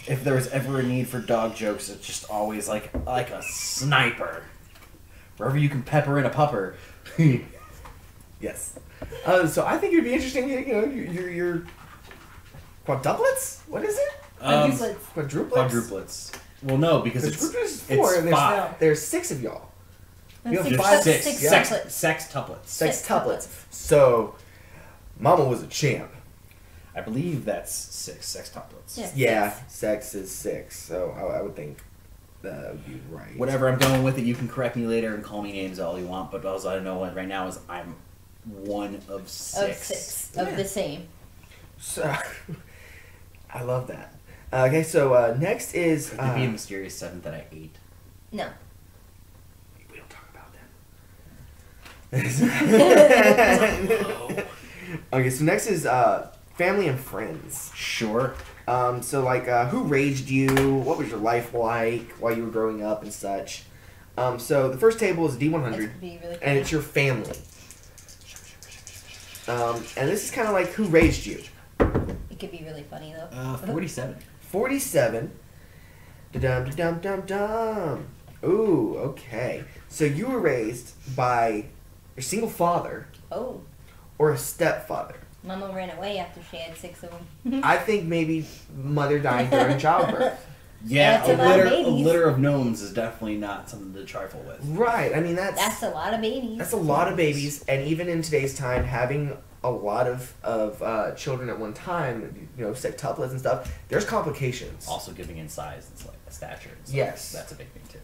B: if there was ever a need for dog jokes, it's just always like a sniper. Wherever you can pepper in a pupper.
A: Yes. So I think it'd be interesting. You know, your quadruplets. What is it?
C: Quadruplets.
A: Quadruplets.
B: Quadruplets. Well, no, because
A: Quadruplets is
B: it's
A: 4, and there's
B: 5.
A: there's 6 of y'all. You have
C: Six-
A: 5,
B: There's 6.
C: six
A: yeah.
C: tuplets.
B: Sextuplets.
A: Sextuplets. So, Mama was a champ.
B: I believe that's 6 sextuplets.
C: Yeah.
A: Yeah, sex is 6. So I would think that would be right.
B: Whatever, I'm going with it. You can correct me later and call me names all you want, but all I know right now is I'm one of 6.
C: Of 6. Of the same.
A: So, I love that. Okay, so next is.
B: Could there be a mysterious 7 that I ate?
C: No.
A: We don't talk about them. Okay, so next is family and friends.
B: Sure.
A: So like, who raised you? What was your life like while you were growing up and such? So the first table is
C: This
A: D100,
C: could be really
A: and it's your family. And this is kind of like who raised you.
C: It could be really funny though.
B: 47.
A: 47. Da-dum, da-dum, dum, dum. Ooh, okay. So you were raised by your single father
C: Oh.
A: or a stepfather.
C: Mama ran away after she had 6 of them.
A: I think maybe mother dying during childbirth.
B: Yeah,
C: That's a lot of
B: a
C: babies.
B: litter of gnomes is definitely not something to trifle with.
A: Right. I mean,
C: That's a lot of babies.
A: that's a lot of babies, and even in today's time, having a lot of children at one time, you know, sextuplets and stuff, there's complications.
B: Also giving in size and stature. And stuff.
A: Yes.
B: That's a big thing too.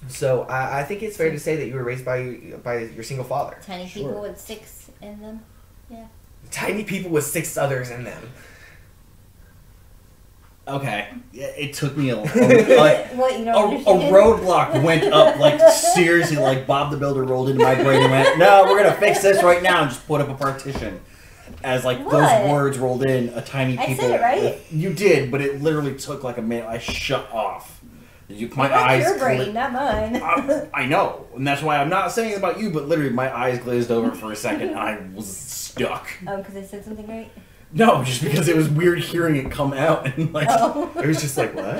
A: So I think it's fair to say that you were raised by your single father.
C: Tiny
B: Sure.
C: people with 6 in them. Yeah.
A: Tiny people with 6 others in them.
B: Okay. Yeah, it took me
C: What, you don't
B: a
C: understand?
B: roadblock went up, like, seriously, like Bob the Builder rolled into my brain and went, no, we're going to fix this right now, and just put up a partition. As, like,
C: What?
B: those words rolled in, a tiny
C: I
B: people...
C: said it right.
B: You did, but it literally took, like, a minute. I shut off. My
C: That's
B: eyes...
C: your brain, not mine.
B: I know, and that's why I'm not saying it about you, but literally my eyes glazed over for a second, and I was stuck.
C: Oh, because I said something right?
B: No, just because it was weird hearing it come out, and, like...
C: Oh.
A: It was just like, what?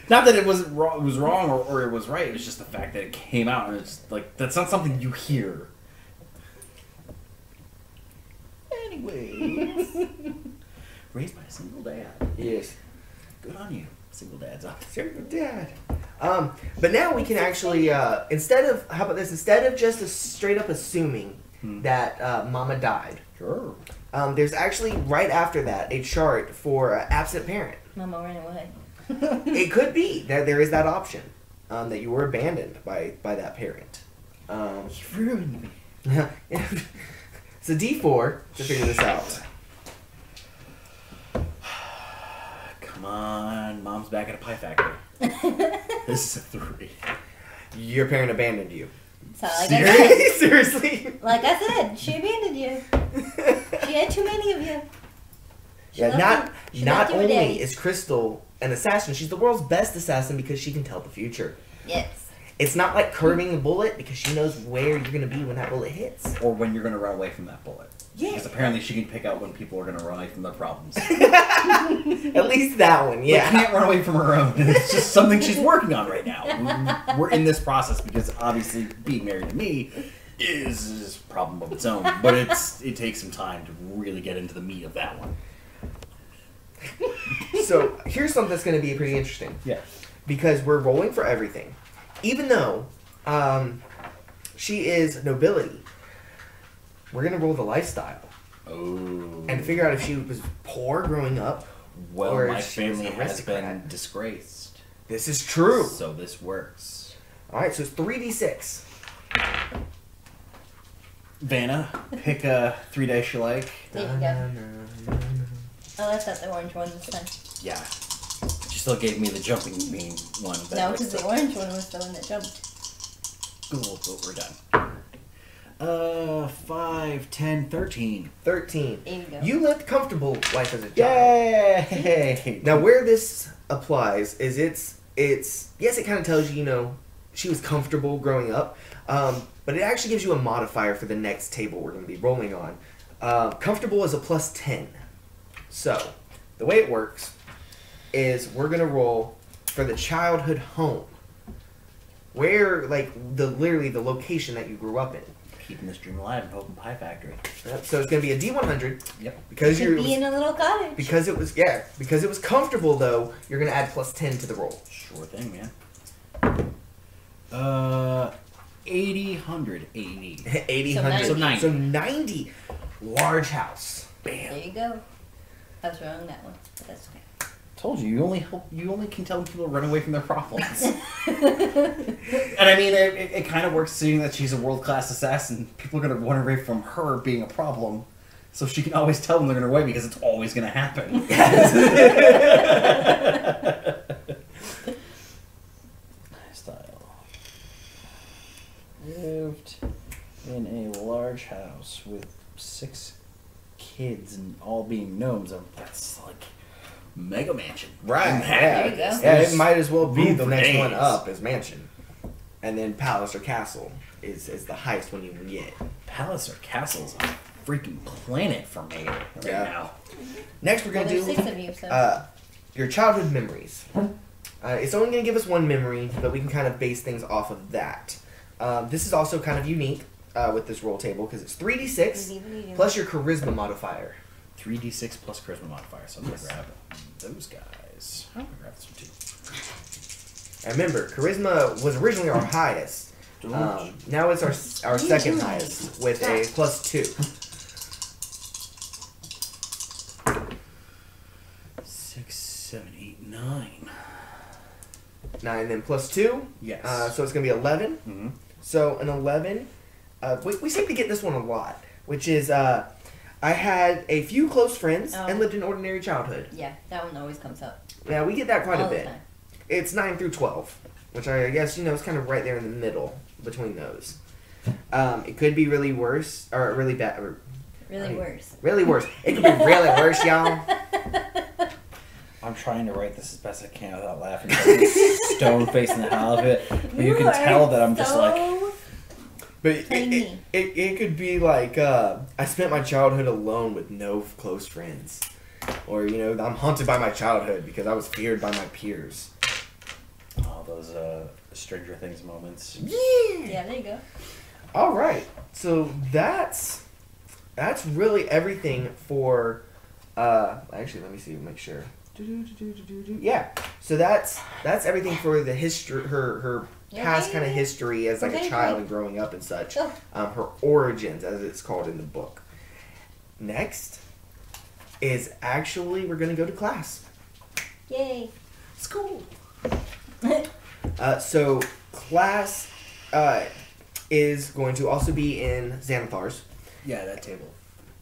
B: Not that it was wrong or it was right. It was just the fact that it came out, and it's like that's not something you hear. Anyways, raised by a single dad.
A: Yes.
B: Good on you, single dads out there.
A: Single dad. But now we can actually, instead of just straight up assuming that mama died,
B: Sure.
A: there's actually right after that a chart for absent parent.
C: Mama ran away.
A: It could be that there is that option, that you were abandoned by that parent.
B: You ruined me.
A: So D4 to figure this out.
B: Come on, mom's back at a pie factory. This is a 3.
A: Your parent abandoned you.
C: So like I said,
A: Seriously?
C: like I said, she abandoned you. She had too many of you. She
A: Yeah,
C: left you-
A: not
C: she left you a
A: only
C: daddy.
A: is Crystal an assassin, she's the world's best assassin because she can tell the future.
C: Yes.
A: It's not like curving the bullet because she knows where you're going to be when that bullet hits.
B: Or when you're gonna run away from that bullet.
A: Yeah.
B: Because apparently she can pick out when people are going to run away from their problems.
A: At least that one, yeah.
B: But can't run away from her own. It's just something she's working on right now. We're in this process because obviously being married to me is a problem of its own. But it takes some time to really get into the meat of that one.
A: So here's something that's going to be pretty interesting.
B: Yeah.
A: Because we're rolling for everything. Even though she is nobility, we're going to roll the lifestyle.
B: Oh.
A: And figure out if she was poor growing up.
B: Well,
A: or
B: my
A: if she was
B: family
A: an
B: has
A: aristocrat.
B: been disgraced.
A: This is true.
B: So this works.
A: Alright, so it's 3d6.
B: Vanna, pick a 3 dice you like.
C: There you go. Oh, that's not the orange one this time.
B: Yeah. She still gave me the jumping bean one. But
C: No, because the orange one was the one that jumped.
B: Cool, we're done. 5, 10, 13.
A: 13.
C: There you go.
A: You lived comfortable life as a child.
B: Yay!
A: Now, where this applies is it's yes, it kind of tells you, you know, she was comfortable growing up, but it actually gives you a modifier for the next table we're going to be rolling on. Comfortable is a plus 10. So, the way it works is we're going to roll for the childhood home, where, like, literally the location that you grew up in.
B: Keeping this dream alive in Hope Pie Factory.
A: Yep, so it's going to be a D100.
B: Yep.
A: Because
C: You
A: you're
C: could be in a little cottage.
A: because it was comfortable though. You're going to add plus 10 to the roll.
B: Sure thing, man. 80, 100, 80.
A: 80,
C: So
A: 100.
C: 90.
A: So 90. Large house.
C: There
A: Bam.
C: you go. I was wrong on that one, but that's okay.
B: Told you, you only can tell when people run away from their problems. And I mean, it kind of works seeing that she's a world-class assassin. People are going to run away from her being a problem. So she can always tell them they're going to run away because it's always going to happen. Style. Lived in a large house with 6 kids and all being gnomes. That's like mega mansion.
A: Right.
C: There you
A: Yeah.
C: go.
A: Yeah, it might as well be
B: room
A: the
B: for
A: next
B: days.
A: one up is mansion. And then palace or castle is the highest one you can get.
B: Palace or castle's a freaking planet for me right
A: Yeah.
B: now.
A: Next we're
C: Well,
A: going to
C: there's
A: do
C: 6 of you, so.
A: your childhood memories. It's only going to give us one memory, but we can kind of base things off of that. This is also kind of unique with this roll table because it's 3d6 plus your charisma modifier.
B: 3d6 plus charisma modifier. So I'm going to grab those guys. I'm going to grab this one too.
A: And remember, charisma was originally our highest. Now it's our second highest with a plus 2.
B: 6, 7, 8, 9.
A: 9 then plus 2.
B: Yes.
A: So it's going to be 11.
B: Mm-hmm.
A: So an 11. We seem to get this one a lot, which is I had a few close friends and lived an ordinary childhood.
C: Yeah, that one always comes up.
A: Yeah, we get that quite
C: All
A: a
C: the
A: bit.
C: time.
A: It's 9 through 12, which I guess, you know, is kind of right there in the middle between those. It could be really worse, or really bad, or
C: Really worse.
A: really worse. It could be really worse, y'all.
B: I'm trying to write this as best I can without laughing. Stone facing the hell of it. But you can
C: are
B: tell that I'm just like...
C: so
A: But
C: tiny.
A: it could be like, I spent my childhood alone with no close friends. Or, you know, I'm haunted by my childhood because I was feared by my peers.
B: Oh, those Stranger Things moments.
C: Yeah, there you go.
A: All right. So that's really everything for, actually, let me see, make sure. Yeah. So that's everything for the history, her past kind of history as like a child and growing up and such.
C: Oh.
A: Her origins, as it's called in the book. Next is actually we're gonna go to class.
C: Yay.
A: School. So class is going to also be in Xanathar's.
B: Yeah, that table.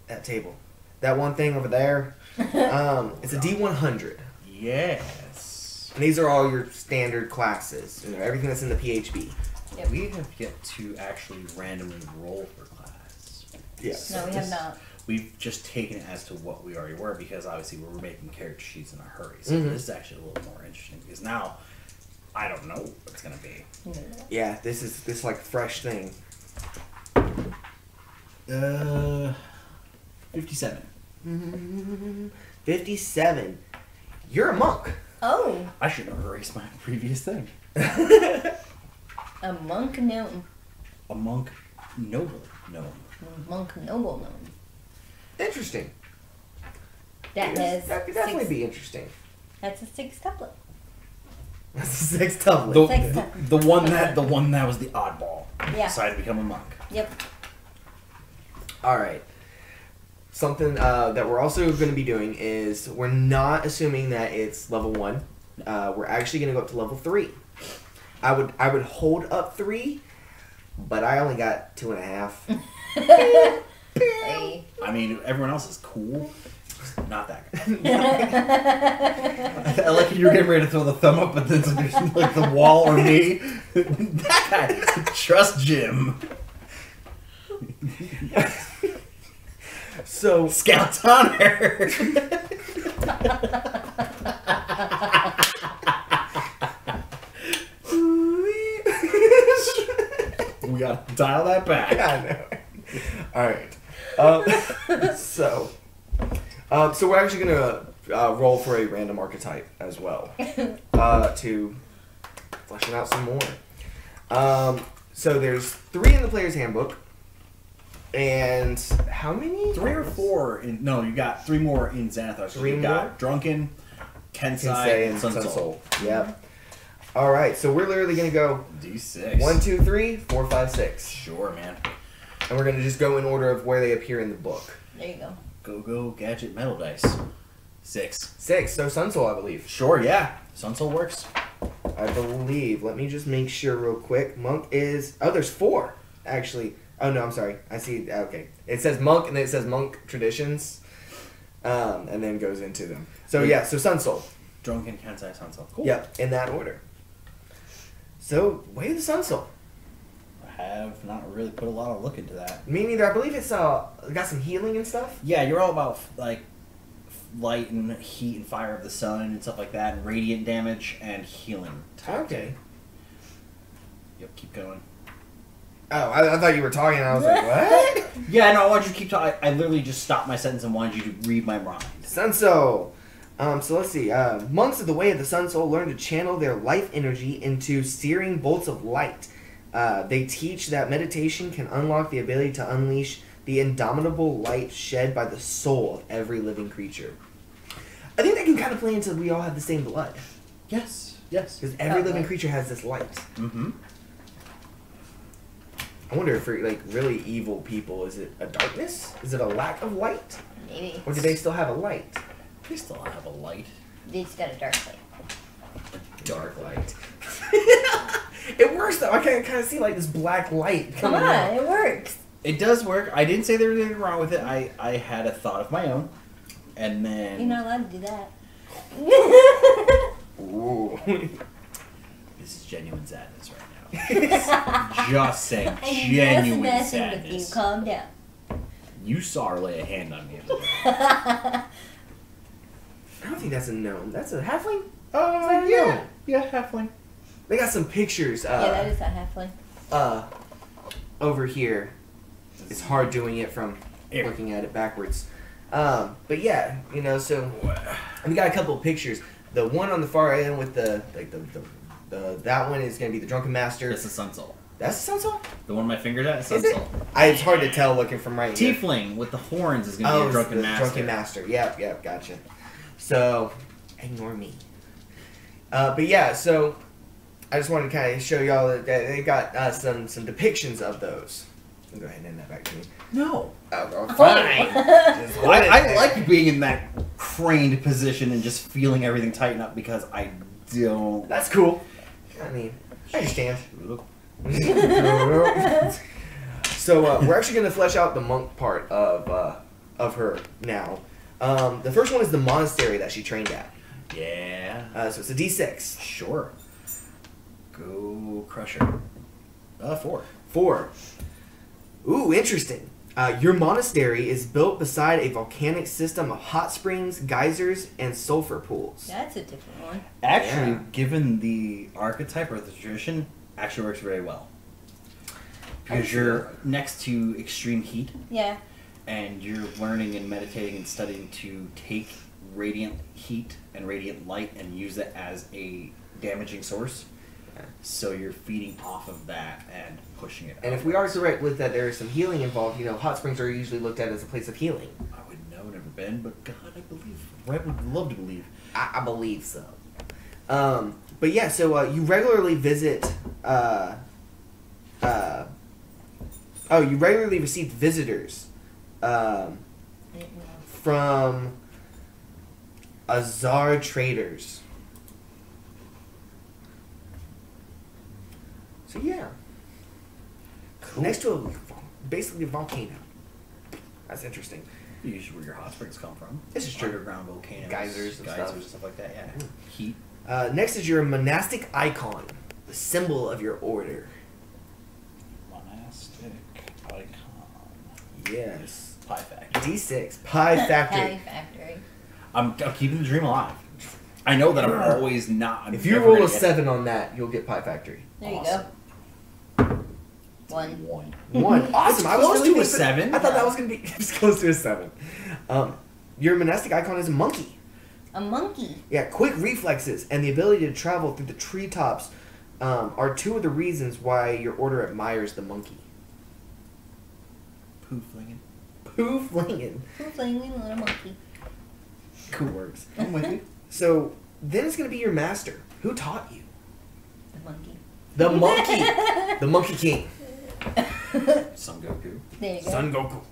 A: That table. That one thing over there. It's a D100.
B: Yes.
A: And these are all your standard classes. You know, everything that's in the PHB.
C: Yep.
B: We have yet to actually randomly roll for class.
A: Yes.
C: No, we have not.
B: We've just taken it as to what we already were because obviously we were making character sheets in a hurry. So
A: Mhm.
B: this is actually a little more interesting because now I don't know what it's gonna be.
A: Yeah, this is like fresh thing.
B: 57.
A: 57. You're a monk.
C: Oh,
B: I should have erased my previous thing.
C: a monk gnome.
B: A monk noble gnome.
C: Monk noble gnome.
A: Interesting.
C: That
A: could definitely be interesting.
C: That's a 6-tuplet.
A: That's a 6-tuplet.
B: The one that was the oddball.
C: Yeah.
B: Decided to become a monk.
C: Yep.
A: All right. Something that we're also going to be doing is we're not assuming that it's level 1. We're actually going to go up to level 3. I would hold up 3, but I only got 2.5.
C: Hey.
B: I mean, everyone else is cool. Not that guy. I like you were getting ready to throw the thumb up, but then there's like the wall or me. That guy. Trust Jim.
A: So
B: Scout's honor. We gotta dial that back.
A: I know. All right. So we're actually gonna roll for a random archetype as well to flesh it out some more. So there's 3 in the player's handbook, and how many?
B: 3 or 4? No, you got 3 more in Xanathar. So
A: 3
B: you
A: more?
B: got Drunken, Kensai,
A: Kensei
B: and Sun Soul.
A: Yep. All right. So we're literally gonna go
B: D6.
A: 1, 2, 3, 4, 5, 6,
B: Sure, man.
A: and we're gonna just go in order of where they appear in the book.
C: There you go.
B: Go gadget metal dice. 6.
A: 6. So Sun Soul, I believe.
B: Sure, yeah. Sun Soul works.
A: I believe. Let me just make sure real quick. Monk is... Oh, there's 4, actually. Oh, no, I'm sorry. I see... Okay. It says monk, and then it says monk traditions. And then goes into them. So, yeah. So, Sun Soul.
B: Drunken, Kensai, Sun Soul. Cool.
A: Yep. In that order. So, Way of the Sun Soul.
B: I have not really put a lot of look into that.
A: Me neither. I believe it's got some healing and stuff.
B: Yeah, you're all about, like, light and heat and fire of the sun and stuff like that, and radiant damage and healing.
A: Okay.
B: Yep, keep going.
A: Oh, I thought you were talking, and I was like, what?
B: Yeah, no, I want you to keep talking. I literally just stopped my sentence and wanted you to read my mind.
A: Sun Soul. So let's see. Monks of the Way of the Sun Soul learn to channel their life energy into searing bolts of light. They teach that meditation can unlock the ability to unleash the indomitable light shed by the soul of every living creature. I think that can kind of play into we all have the same blood.
B: Yes, yes.
A: Because every living creature has this light.
B: Mm-hmm.
A: I wonder if for like really evil people, is it a darkness? Is it a lack of light?
C: Maybe.
A: Or do they still have a light?
B: They still have a light.
C: They just got a dark light.
A: Dark light. It works though. I can kind of see like this black light
C: Come
A: coming
C: on,
A: out.
C: it works.
B: It does work. I didn't say there was anything wrong with it. I had a thought of my own. And then...
C: You're not allowed to do that.
A: Ooh.
B: This is genuine sadness right now. Just saying,
C: I'm
B: genuine
C: just messing with you.
B: sadness.
C: Calm down.
B: You saw her lay a hand on me.
A: I don't think that's a gnome. That's a halfling?
B: Oh,
A: yeah.
B: Yeah, halfling.
A: They got some pictures
C: Yeah, that is a halfling.
A: over here. It's hard doing it from looking at it backwards. But yeah, you know, so we got a couple of pictures. The one on the far end with the that one is going to be the Drunken Master.
B: That's the Sun Soul.
A: That's the Sun Soul?
B: The one my finger's at is Sun
A: Is it?
B: Soul.
A: It's hard to tell looking from right here.
B: Tiefling with the horns is going to be a
A: it's
B: Drunken
A: the
B: Master.
A: Drunken Master. Yep, gotcha. So, ignore me. But yeah, so I just wanted to kind of show y'all that they got some depictions of those. Go ahead and hand that back to me.
B: No.
A: Oh, fine. Just hold it
B: I
A: there.
B: like being in that craned position and just feeling everything tighten up because I don't.
A: That's cool. I mean, I understand. So we're actually going to flesh out the monk part of her now. The first one is the monastery that she trained at.
B: Yeah.
A: So it's a D6.
B: Sure. Go Crusher. 4.
A: 4. Ooh, interesting. Your monastery is built beside a volcanic system of hot springs, geysers, and sulfur pools.
C: That's a different one.
B: Actually,
A: Yeah.
B: given the archetype or the tradition, actually works very well. Because you're next to extreme heat,
C: Yeah.
B: and you're learning and meditating and studying to take radiant heat and radiant light and use it as a damaging source. So you're feeding off of that and pushing it.
A: And if we are correct with that, there is some healing involved. You know, hot springs are usually looked at as a place of healing.
B: I wouldn't know, never been, but God, I believe. I would love to believe.
A: I believe so. But yeah, so you regularly visit. You regularly receive visitors from Azar traders. So yeah,
B: Cool.
A: next to basically a volcano. That's interesting.
B: Usually where your hot springs come from.
A: This is true.
B: Underground volcanoes,
A: Geysers and stuff.
B: like that. Yeah. Heat.
A: Next is your monastic icon, the symbol of your order.
D: Monastic icon.
A: Yes.
B: Pie factory.
A: D6 Pie Factory.
C: Pie Factory.
B: I'm keeping the dream alive. I know that I'm always not. I'm
A: If you
B: never
A: roll
B: gonna
A: a
B: get
A: 7 on that, you'll get Pie Factory.
C: There you
B: Awesome.
C: go. 1.
B: 1.
A: 1. Awesome. I was
B: close
A: really
B: to a
A: thinking-
B: 7.
A: I thought that was gonna be it was close to a 7. Your monastic icon is a monkey.
C: A monkey.
A: Yeah, quick reflexes and the ability to travel through the treetops are two of the reasons why your order admires the monkey.
B: Poo flinging.
A: Poo flinging.
C: Who's playing little monkey?
A: Cool works.
B: I'm with you.
A: So then it's gonna be your master. Who taught you?
C: The monkey.
A: The monkey. The Monkey King.
B: Son Goku.
C: There you go.
A: Son Goku.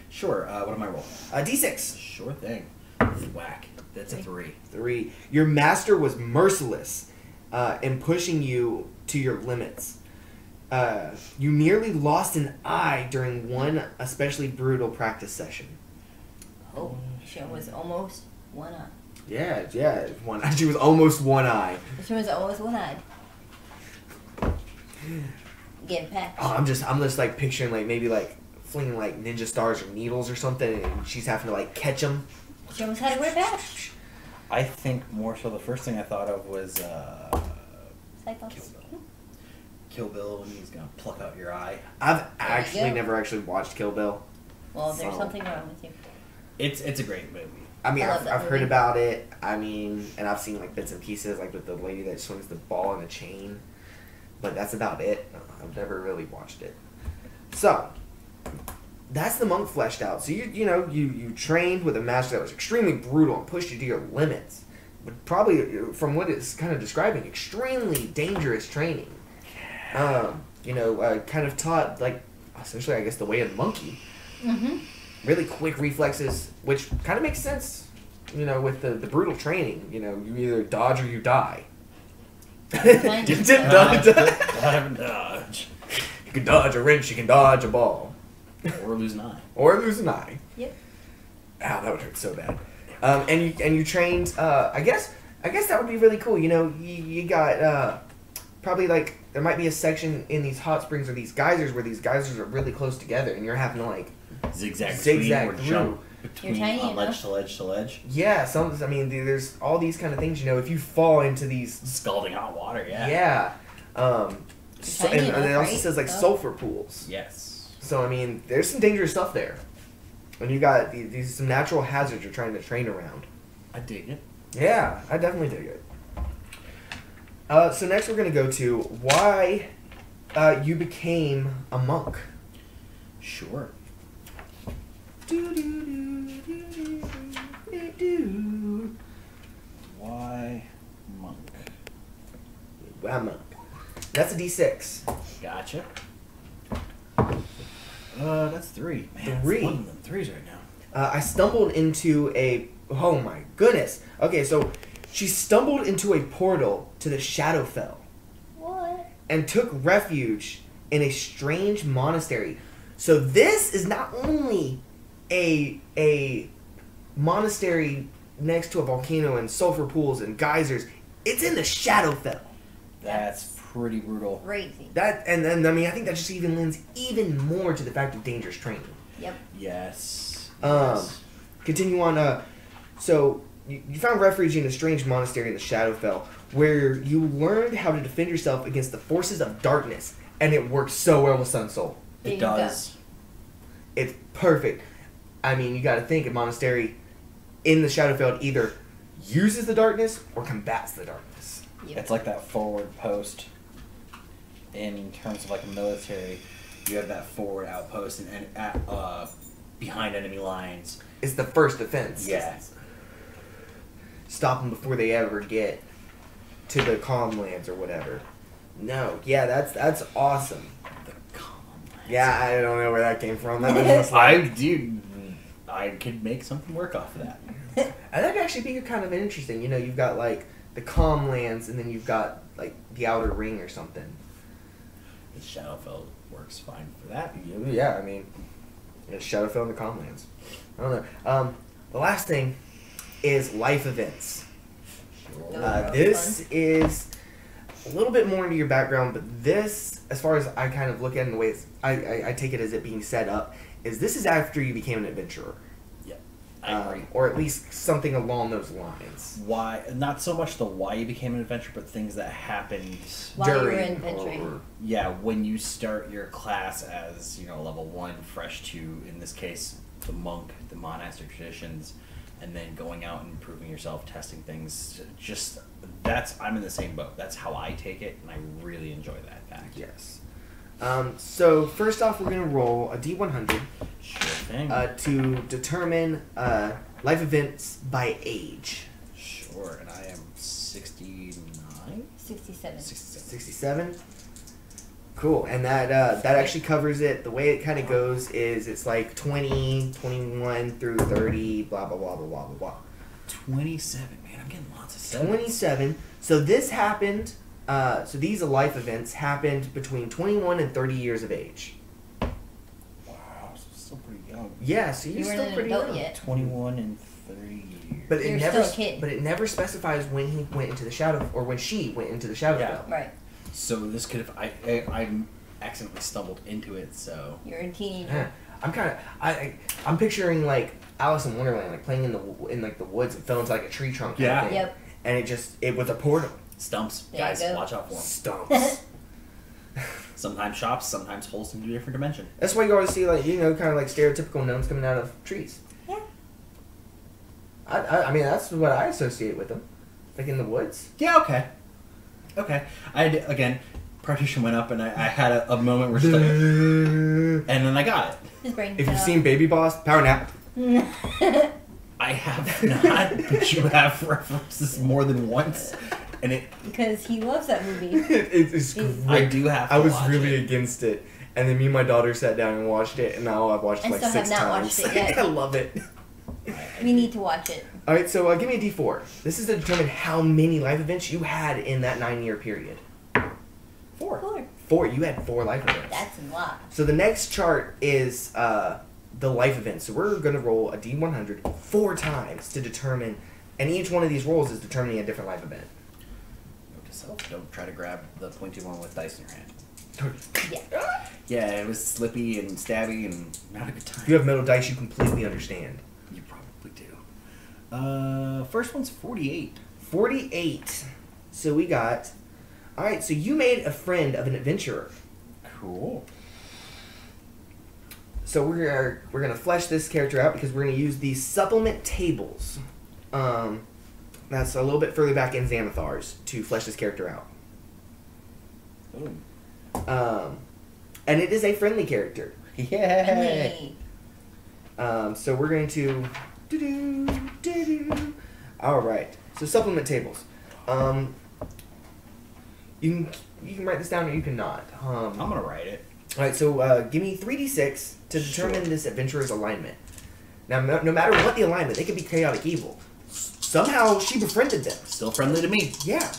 B: Sure. What am I rolling?
A: D6.
B: Sure thing. Whack. That's a 3.
A: 3. Your master was merciless in pushing you to your limits. You nearly lost an eye during one especially brutal practice session.
C: Oh, she was almost one eye.
A: Yeah. She was almost one eye.
C: She was almost one eyed. Getting packed.
A: Oh, I'm just like picturing like maybe like flinging like ninja stars or needles or something, and she's having to like catch them.
C: She almost had to wear patch.
D: I think more so the first thing I thought of was
C: Cyclops.
B: Kill Bill. Kill Bill when he's gonna pluck out your eye.
A: I've
C: you
A: actually
C: go.
A: never actually watched Kill Bill.
C: Well, there's
A: So-
C: something wrong with you.
B: It's a great movie.
A: I mean,
C: I love
A: I've
C: that
A: heard
C: movie.
A: about it. I mean, and I've seen like bits and pieces, like with the lady that swings the ball in a chain. But that's about it. I've never really watched it. So, that's the monk fleshed out. So you trained with a master that was extremely brutal and pushed you to your limits. But probably, from what it's kind of describing, extremely dangerous training. Kind of taught, like, essentially, I guess, the way of the monkey.
C: Mm-hmm.
A: Really quick reflexes, which kind of makes sense, with the brutal training. You either dodge or you die. You did dodge.
B: Dodge.
A: You can dodge a wrench, you can dodge a ball.
B: Or lose an eye.
A: Or lose an eye.
C: Yep.
A: Ow, that would hurt so bad. And you trained, I guess that would be really cool. You got, probably like, there might be a section in these hot springs or these geysers where these geysers are really close together and you're having to like,
B: Zigzag
A: Zigzag
B: or
A: through.
B: jump between
C: tiny
B: ledge
C: enough.
B: to ledge to ledge.
A: yeah, there's all these kind of things, if you fall into these,
B: Scalding hot water, yeah.
A: yeah.
C: Tiny
A: And it
C: enough,
A: also
C: right?
A: says like
C: Oh.
A: sulfur pools.
B: Yes.
A: So, I mean, there's some dangerous stuff there. And you got these some natural hazards you're trying to train around.
B: I dig it.
A: Yeah, I definitely dig it. So next we're going to go to why you became a monk.
B: Sure.
D: why monk?
A: Why monk? That's a D6.
B: Gotcha. That's 3. Man,
A: 3.
B: It's one of them 3s right now.
A: I stumbled into a... Oh my goodness. Okay, so she stumbled into a portal to the Shadowfell
C: What?
A: and took refuge in a strange monastery. So this is not only a monastery next to a volcano and sulfur pools and geysers, it's in the Shadowfell.
B: That's pretty brutal.
C: Crazy.
A: And I mean, I think that just even lends even more to the fact of dangerous training.
C: Yep.
B: Yes.
A: Continue on. So you found refuge in a strange monastery in the Shadowfell, where you learned how to defend yourself against the forces of darkness, and it works so well with Sun Soul.
C: There
B: It
C: you go.
B: does.
A: It's perfect. I mean, you got to think a monastery in the Shadowfell either uses the darkness or combats the darkness.
C: Yep.
D: It's like that forward post in terms of like a military.
B: You have that forward outpost and behind enemy lines.
A: It's the first defense.
B: Yeah.
A: Stop them before they ever get to the calm lands or whatever. No, yeah, that's awesome.
B: The common lands.
A: Yeah, I don't know where that came from. That was just
B: I could make something work off of that.
A: and that'd actually be kind of interesting. You know, you've got like the calm lands, and then you've got like the outer ring or something.
B: The Shadowfell works fine for that.
A: Yeah, I mean, Shadowfell and the calm lands. I don't know. The last thing is life events. This is a little bit more into your background, but this, as far as I kind of look at it in the way I take it as it being set up, is this is after you became an adventurer.
B: Yep. I agree.
A: Or at least something along those lines.
B: Why? Not so much the why you became an adventurer, but things that happened.
C: While you were
A: during
C: adventuring.
A: or-
B: Yeah, when you start your class as, level 1, fresh to, in this case, the monk, the monastic traditions, and then going out and improving yourself, testing things. I'm in the same boat. That's how I take it, and I really enjoy that fact.
A: Yes. So first off, we're going to roll a D100
B: Sure thing.
A: to determine life events by age.
B: Sure, and I am 69?
C: 67.
A: 67. Cool, and that actually covers it. The way it kind of goes is it's like 20, 21 through 30, blah, blah, blah, blah, blah, blah, blah.
B: 27, man, I'm getting lots of sevens.
A: 27. So this happened, so these life events happened between 21 and 30 years of age.
D: Wow, so still pretty young.
A: Yeah, so you're
C: You weren't
A: still
C: an
A: pretty
C: adult
A: young.
C: yet.
D: 21 and 30 years.
A: But
C: You're
A: it never,
C: still a kid.
A: but it never specifies when he went into the shadow, or when she went into the Shadowfell.
B: Yeah.
C: Right.
B: So this could have... I accidentally stumbled into it, so...
C: You're a teenager.
A: Yeah. I'm kind of I'm picturing like Alice in Wonderland, like playing in like the woods and fell into like a tree trunk. Kind of thing.
C: Yep.
A: And it was a portal.
B: Stumps.
C: There you
B: Guys,
C: go.
B: watch out for them.
A: Stumps.
B: Sometimes shops, sometimes holes into a different dimension.
A: That's why you always see like kind of like stereotypical gnomes coming out of trees.
C: Yeah.
A: I mean that's what I associate with them, like in the woods.
B: Yeah, okay. Okay. Again, partition went up and I had a moment where just like... And then I got it.
C: His brain.
A: If you've
C: fell.
A: seen Baby Boss, power nap.
B: I have not, but you have referenced this more than once. And it...
C: Because he loves that movie.
A: It's great.
B: I do have to
A: I was
B: watch
A: really
B: it.
A: against it, and then me and my daughter sat down and watched it, and now I've watched it
C: I
A: like
C: still have
A: 6
C: not
A: times.
C: watched it yet.
A: I love it.
C: We need to watch it.
A: All right, so give me a D4. This is to determine how many life events you had in that 9-year period.
B: 4.
C: Cool.
A: 4. You had 4 life events.
C: That's a lot.
A: So the next chart is the life events. So we're going to roll a D100 4 times to determine, and each one of these rolls is determining a different life event.
B: Note to self, don't try to grab the pointy one with dice in your hand.
C: Yeah.
B: Yeah, it was slippy and stabby and not a good time.
A: If you have metal dice, you completely understand.
B: You probably do. First one's 48.
A: 48. So we got... Alright, so you made a friend of an adventurer.
B: Cool.
A: So we're going to flesh this character out because we're going to use these supplement tables. That's a little bit further back in Xanathar's to flesh this character out.
B: Boom.
A: And it is a friendly character.
B: Yay!
C: Friendly.
A: So we're going to... Alright, so supplement tables. You can write this down or you can not.
B: I'm gonna write it.
A: Alright, so give me 3d6 to determine this adventurer's alignment. Now, no matter what the alignment, they could be chaotic evil. Somehow she befriended them.
B: Still friendly to me.
A: Yeah.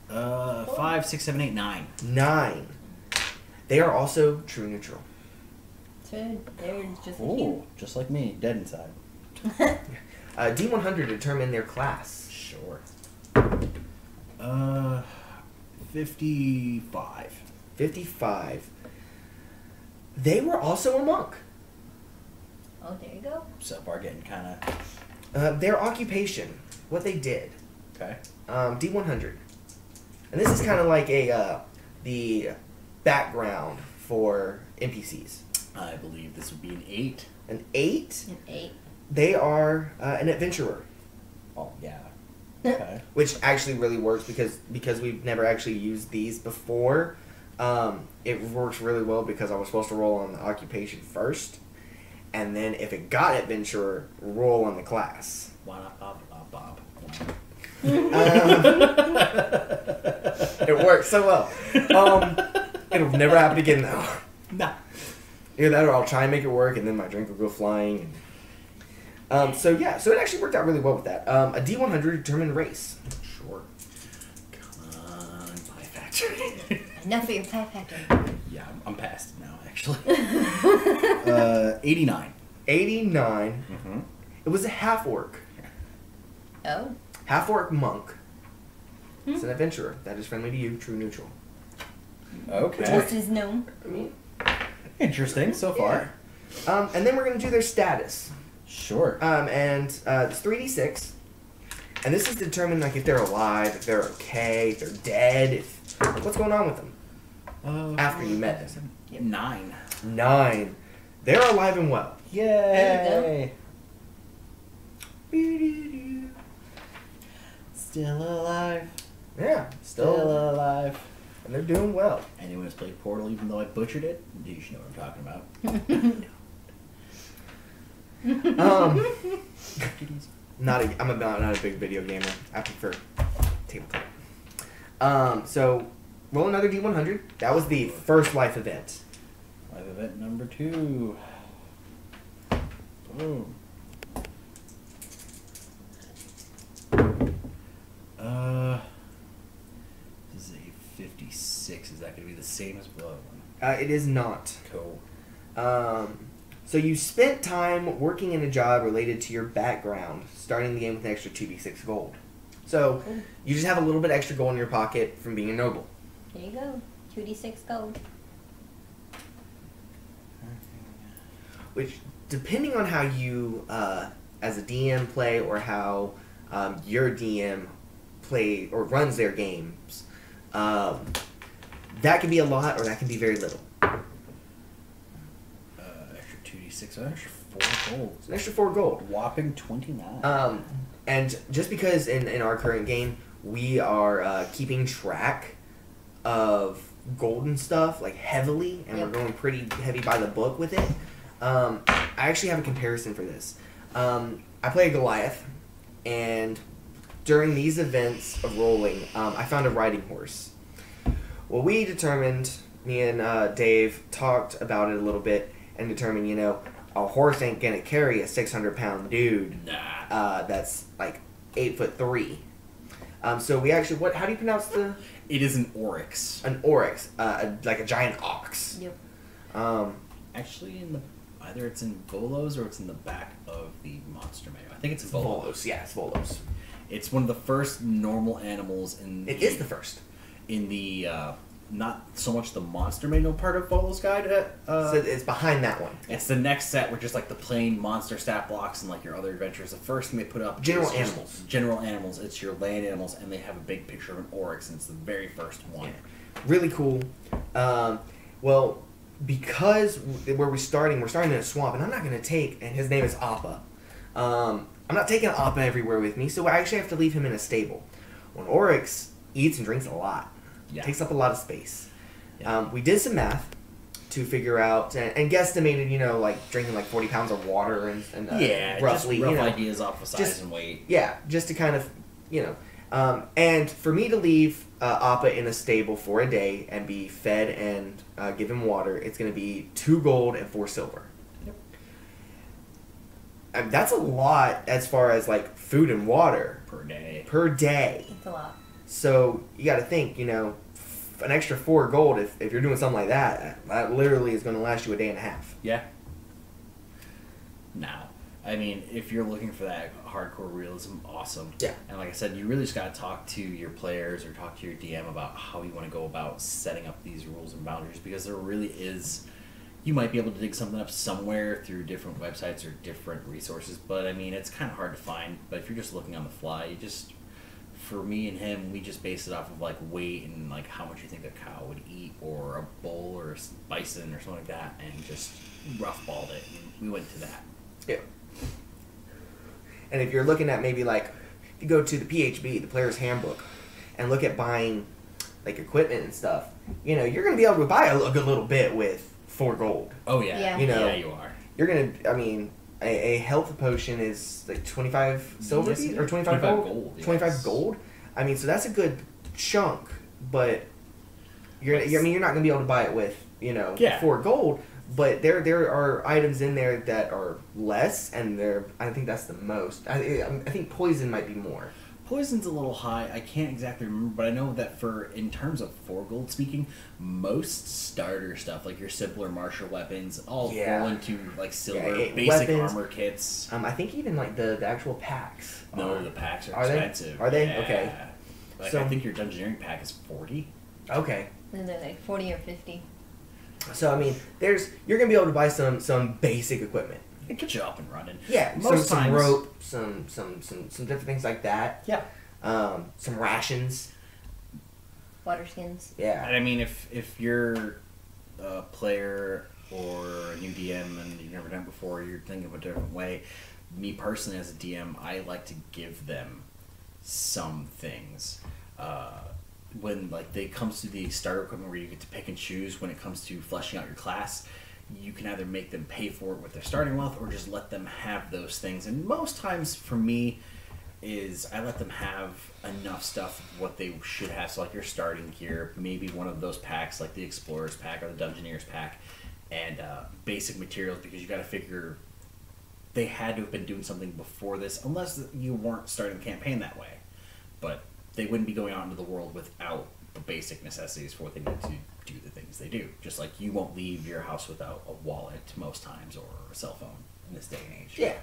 B: 5, 6, 7, 8, 9.
A: 9. They are also true neutral.
C: So they're just like
B: Ooh,
C: you.
B: just like me, dead inside.
A: D100 to determine their class.
B: Sure. 55.
A: 55. They were also a monk.
C: Oh, there you go.
B: So far getting kind of...
A: Their occupation, what they did.
B: Okay.
A: D100. And this is kind of like the background for NPCs.
B: I believe this would be an 8.
A: An 8?
C: An 8.
A: They are an adventurer.
D: Oh, yeah. Okay.
A: Which actually really works because we've never actually used these before. It works really well because I was supposed to roll on the occupation first, and then if it got adventurer, roll on the class.
B: Bob.
A: It works so well. It'll never happen again though.
B: Nah.
A: Either that or I'll try and make it work, and then my drink will go flying. So it actually worked out really well with that. A D100 determined race.
B: Sure. Come on, pie factory.
C: Enough for your pie factory.
B: Yeah, I'm past it now, actually. 89.
A: 89.
B: Mm-hmm.
A: It was a half orc.
C: Oh.
A: Half orc monk. It's an adventurer that is friendly to you, true neutral.
D: Okay.
C: Just his gnome.
A: I mean,
B: Interesting so far.
A: and then we're gonna do their status.
D: Sure.
A: And it's 3d6, and this is to determine like if they're alive, if they're okay, if they're dead, what's going on with them after you met them.
B: 9.
A: 9. They're alive and well.
D: Yay!
A: Be-do-do.
D: Still alive.
A: Yeah,
D: Still
A: still,
D: alive.
A: and they're doing well.
B: Anyone who's played Portal, even though I butchered it, you should know what I'm talking about.
A: I'm not a big video gamer. I prefer tabletop. So roll another D100. That was the first life event.
D: Live event number 2. Boom.
B: This is a 56. Is that going to be the same as below one?
A: It is not.
B: Cool.
A: So you spent time working in a job related to your background, starting the game with an extra 2d6 gold. So you just have a little bit extra gold in your pocket from being a noble.
C: There you go. 2d6 gold.
A: Which, depending on how you, as a DM, play, or how your DM play or runs their games, that can be a lot or that can be very little.
B: Extra 2d6, an extra 4 gold.
A: It's an extra 4 gold.
B: Whopping 29.
A: And just because in our current game we are keeping track of golden stuff like heavily, and we're going pretty heavy by the book with it, I actually have a comparison for this. I play a Goliath, and during these events of rolling, I found a riding horse. Well, we determined, me and Dave talked about it a little bit and determined, a horse ain't gonna carry a 600-pound dude.
B: Nah.
A: That's like 8'3". So we actually, how do you pronounce the?
B: It is an oryx.
A: An oryx, like a giant ox.
C: Yep.
B: Actually, either it's in Volos or it's in the back of the monster manual. I think it's in Volos.
A: Volos, yeah, it's Volos.
B: It's one of the first normal animals in.
A: It is the first.
B: In the not so much the monster manual part of Volos Guide.
A: So it's behind that one.
B: It's the next set with just like the plain monster stat blocks and like your other adventures. The first thing they put up
A: General
B: is just
A: animals.
B: General animals. It's your land animals, and they have a big picture of an oryx, and it's the very first one.
A: Yeah. Really cool. Well, because where we're starting in a swamp, and I'm not going to take, and his name is Appa. I'm not taking Appa everywhere with me, so I actually have to leave him in a stable. When oryx eats and drinks a lot.
B: Yeah.
A: Takes up a lot of space.
B: Yeah.
A: We did some math to figure out, and guesstimated, like drinking like 40 pounds of water and roughly,
B: just rough ideas off of size and weight.
A: Yeah, just to kind of, and for me to leave Appa in a stable for a day and be fed and give him water, it's going to be 2 gold and 4 silver.
B: Yep.
A: And that's a lot as far as like food and water
B: Per day.
C: It's a lot.
A: So you got to think, an extra 4 gold, if you're doing something like that literally is going to last you a day and a half.
B: Yeah. Now, I mean, if you're looking for that hardcore realism, awesome.
A: Yeah.
B: And like I said, you really just got to talk to your players or talk to your DM about how you want to go about setting up these rules and boundaries, because there really is. You might be able to dig something up somewhere through different websites or different resources, but I mean, it's kind of hard to find. But if you're just looking on the fly, you just for me and him, we just based it off of like weight and like how much you think a cow would eat, or a bull or a bison or something like that, and just roughballed it. And we went to that.
A: Yeah. And if you're looking at maybe like, if you go to the PHB, the player's handbook, and look at buying like equipment and stuff, you know, you're going to be able to buy a good little bit with 4 gold.
B: Oh yeah,
C: Yeah.
A: You know,
B: yeah, you are.
A: You're going to, I mean, a health potion is like 25 silver
B: Yes,
A: piece, or 25 gold?
B: yes.
A: 25 gold? I mean, so that's a good chunk, but you're not going to be able to buy it with, you know,
B: Yeah.
A: 4 gold. But there are items in there that are less, and I think that's the most. I think poison might be more.
B: Poison's a little high. I can't exactly remember, but I know that in terms of 4 gold speaking, most starter stuff, like your simpler martial weapons, all
A: Yeah.
B: fall into like silver,
A: Yeah,
B: basic
A: weapons.
B: armor kits.
A: I think even like the actual packs.
B: No, the packs are
A: Are they?
B: expensive.
A: Are they?
B: Yeah.
A: Okay.
B: Like,
A: So-
B: I think your dungeoneering pack is 40.
A: Okay.
C: And they're like 40 or 50.
A: So I mean, you're gonna be able to buy some basic equipment.
B: It gets you up and running.
A: Yeah,
B: Most
A: some
B: times-
A: rope, some different things like that.
B: Yeah.
A: Some rations.
C: Water skins.
A: Yeah.
B: And I mean, if you're a player or a new DM and you've never done it before, you're thinking of a different way. Me personally, as a DM, I like to give them some things. When like they comes to the starter equipment where you get to pick and choose when it comes to fleshing out your class, you can either make them pay for it with their starting wealth or just let them have those things. And most times for me is I let them have enough stuff of what they should have. So like your starting gear, maybe one of those packs like the Explorer's pack or the Dungeoneer's pack, and basic materials, because you got to figure they had to have been doing something before this, unless you weren't starting the campaign that way. But they wouldn't be going out into the world without the basic necessities for what they need to do the things they do. Just like you won't leave your house without a wallet most times, or a cell phone in this day and age.
A: Yeah.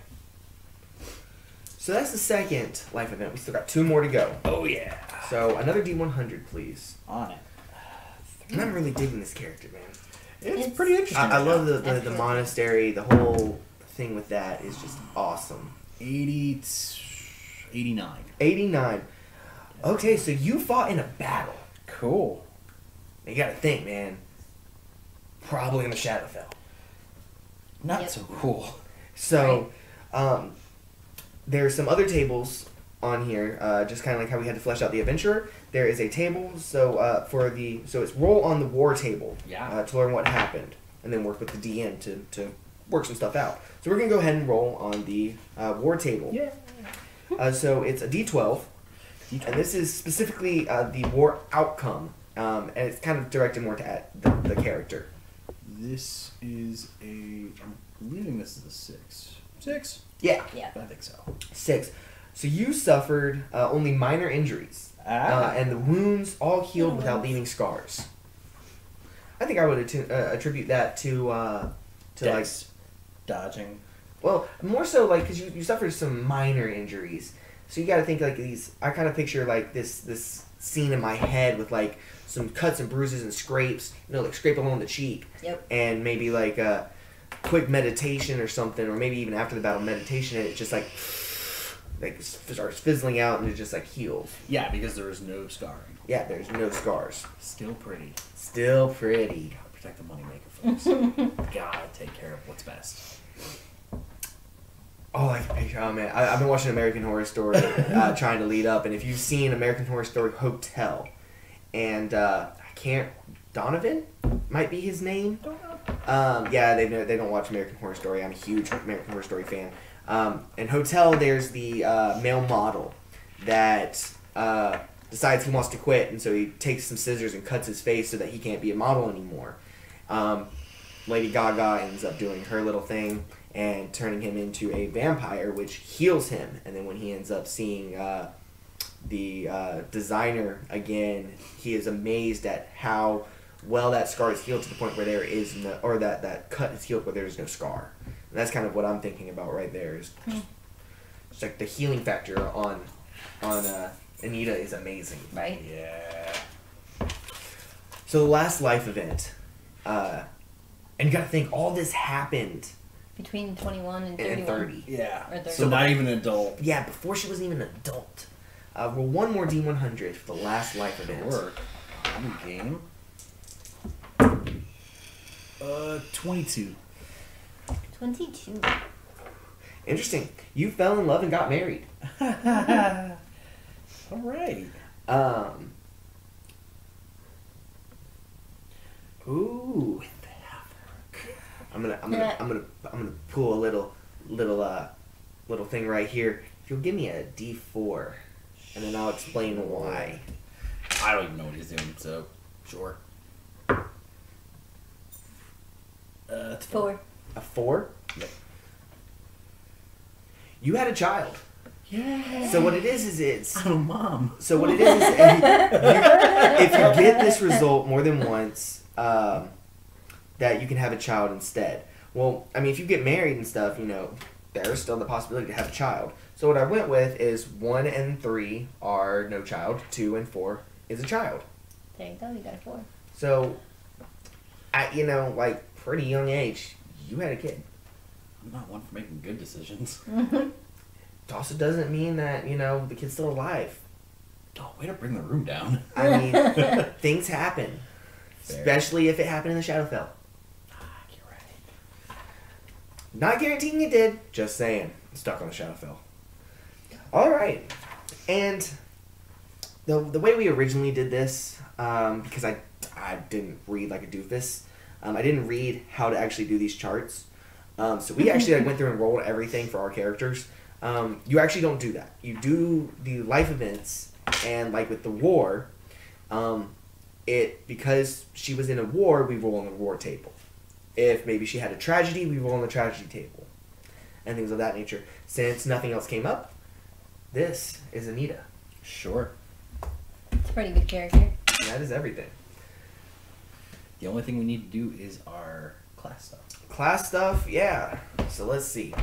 A: So that's the second life event. We still got 2 more to go.
B: Oh yeah.
A: So another D100, please.
D: On it.
A: And I'm really digging this character, man.
B: It's pretty interesting.
A: I love the
C: Absolutely.
A: monastery. The whole thing with that is just awesome.
B: 89.
A: 89. Okay, so you fought in a battle.
D: Cool.
A: You gotta think, man. Probably in the Shadowfell.
D: Not
C: Yep.
D: so cool.
A: So, there's some other tables on here, just kind of like how we had to flesh out the adventurer. There is a table, so it's roll on the war table,
B: Yeah.
A: to learn what happened, and then work with the DM to work some stuff out. So we're gonna go ahead and roll on the war table.
B: Yeah.
A: So it's a D12, and this is specifically the war outcome, and it's kind of directed more to the character.
B: This is I'm believing this is a 6. 6?
A: Yeah,
C: Yeah.
B: I think so.
A: 6. So you suffered only minor injuries, and the wounds all healed without leaving scars. I think I would attribute that to
D: Dex. Dodging.
A: well, more so like because you suffered some minor injuries, so you got to think like these. I kind of picture like this scene in my head with like some cuts and bruises and scrapes, like scrape along the cheek,
C: Yep.
A: and maybe like a quick meditation or something, or maybe even after the battle meditation, and it just like starts fizzling out and it just like heals.
B: Yeah, because there is no scarring.
A: Yeah, there's no scars.
B: Still pretty.
A: Still pretty.
B: Gotta protect the moneymaker, folks. Gotta take care of what's best.
A: Oh, I can picture. Oh man, I've been watching American Horror Story, trying to lead up, and if you've seen American Horror Story Hotel, and Donovan might be his name. Yeah, they don't watch American Horror Story. I'm a huge American Horror Story fan. In Hotel, there's the male model that decides he wants to quit, and so he takes some scissors and cuts his face so that he can't be a model anymore. Lady Gaga ends up doing her little thing and turning him into a vampire, which heals him. And then when he ends up seeing the designer again, he is amazed at how well that scar is healed to the point where there is no, or that cut is healed where there is no scar. And that's kind of what I'm thinking about right there. Is just like the healing factor on Anita is amazing.
C: Right?
B: Yeah.
A: So the last life event, and you got to think all this happened
C: Between 21 and 31.
A: in 30.
B: Yeah.
C: Or 30.
B: So not even an adult.
A: Yeah, before she was even an adult. Roll one more D100 for the last life event.
B: Sure. New game. 22.
C: 22.
A: Interesting. You fell in love and got married.
B: All right.
A: Ooh. I'm gonna pull a little thing right here. If you'll give me a D4, and then I'll explain why.
B: I don't even know what he's doing, so sure. It's
C: 4.
A: A 4?
B: Yep.
A: You had a child.
B: Yeah.
A: So what it is it's.
B: I'm a mom.
A: So what it is if you get this result more than once, that you can have a child instead. Well, I mean, if you get married and stuff, there's still the possibility to have a child. So what I went with is 1 and 3 are no child, 2 and 4 is a child.
C: There you go, you got a 4.
A: So, at pretty young age, you had a kid.
B: I'm not one for making good decisions.
A: It also doesn't mean that the kid's still alive.
B: Oh, way to bring the room down.
A: I mean, things happen,
B: Fair.
A: especially if it happened in the Shadowfell.
B: You're right.
A: Not guaranteeing it did. Just saying. Stuck on the Shadowfell. All right, and the way we originally did this, because I didn't read like a doofus. I didn't read how to actually do these charts. So we actually went through and rolled everything for our characters. You actually don't do that. You do the life events, and like with the war, because she was in a war, we roll on the war table. If maybe she had a tragedy, we roll on the tragedy table, and things of that nature. Since nothing else came up, this is Anita.
B: Sure.
C: It's a pretty good character.
A: That is everything.
B: The only thing we need to do is our class stuff.
A: Class stuff, yeah. So let's see.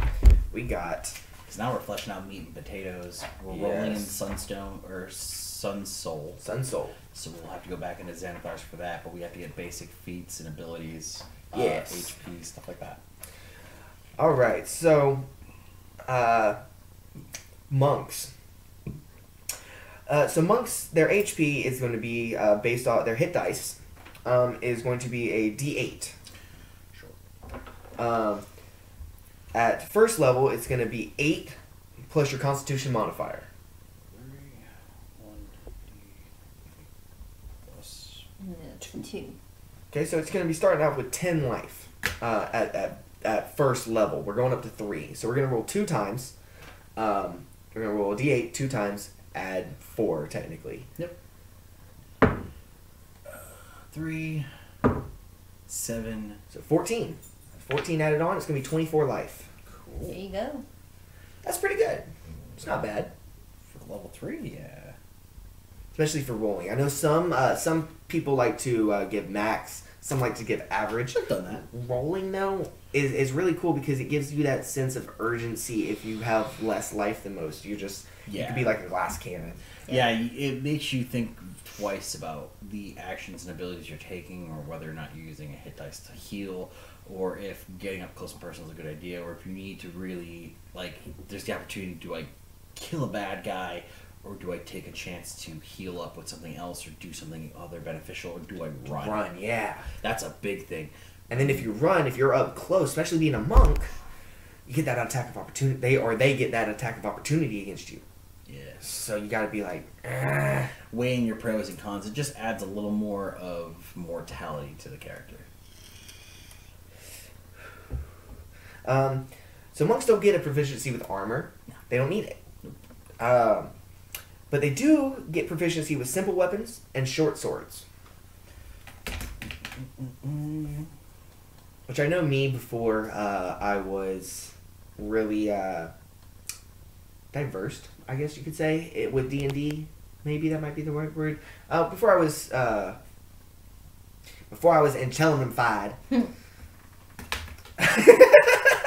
A: We got...
B: Because now we're fleshing out meat and potatoes. We're
A: Yes.
B: rolling in Sunstone or Sun Soul.
A: Sun Soul.
B: So we'll have to go back into Xanathar's for that, but we have to get basic feats and abilities,
A: Yes.
B: HP, stuff like that.
A: Alright, so... monks. So monks, their HP is going to be based on their hit dice. Is going to be a D8.
B: Sure.
A: At first level, it's going to be 8 plus your Constitution modifier.
C: 2.
A: Okay, so it's going to be starting out with 10 life at first level. We're going up to 3. So we're going to roll 2 times. We're going to roll a D8 2 times, add 4 technically.
B: Yep. 3, 7.
A: So 14. 14 added on, it's going to be 24 life.
B: Cool.
C: There you go.
A: That's pretty good. It's not bad.
B: For level 3, yeah.
A: Especially for rolling. I know some people like to give max, some like to give average.
B: I've done that.
A: Rolling, though, is really cool because it gives you that sense of urgency if you have less life than most. You could be like a glass cannon.
B: Yeah, it makes you think twice about the actions and abilities you're taking, or whether or not you're using a hit dice to heal, or if getting up close and personal is a good idea, or if you need to really, there's the opportunity, do I kill a bad guy, or do I take a chance to heal up with something else, or do something other beneficial, or do I run?
A: Run, yeah.
B: That's a big thing.
A: And then if you run, if you're up close, especially being a monk, you get that attack of opportunity. They get that attack of opportunity against you.
B: Yes.
A: So you gotta be like,
B: weighing your pros and cons, it just adds a little more of mortality to the character.
A: So monks don't get a proficiency with armor. They don't need it. But they do get proficiency with simple weapons and short swords. Which I know me before I was really diverse, I guess you could say, with D&D. Maybe that might be the right word. Before I was intelligentified.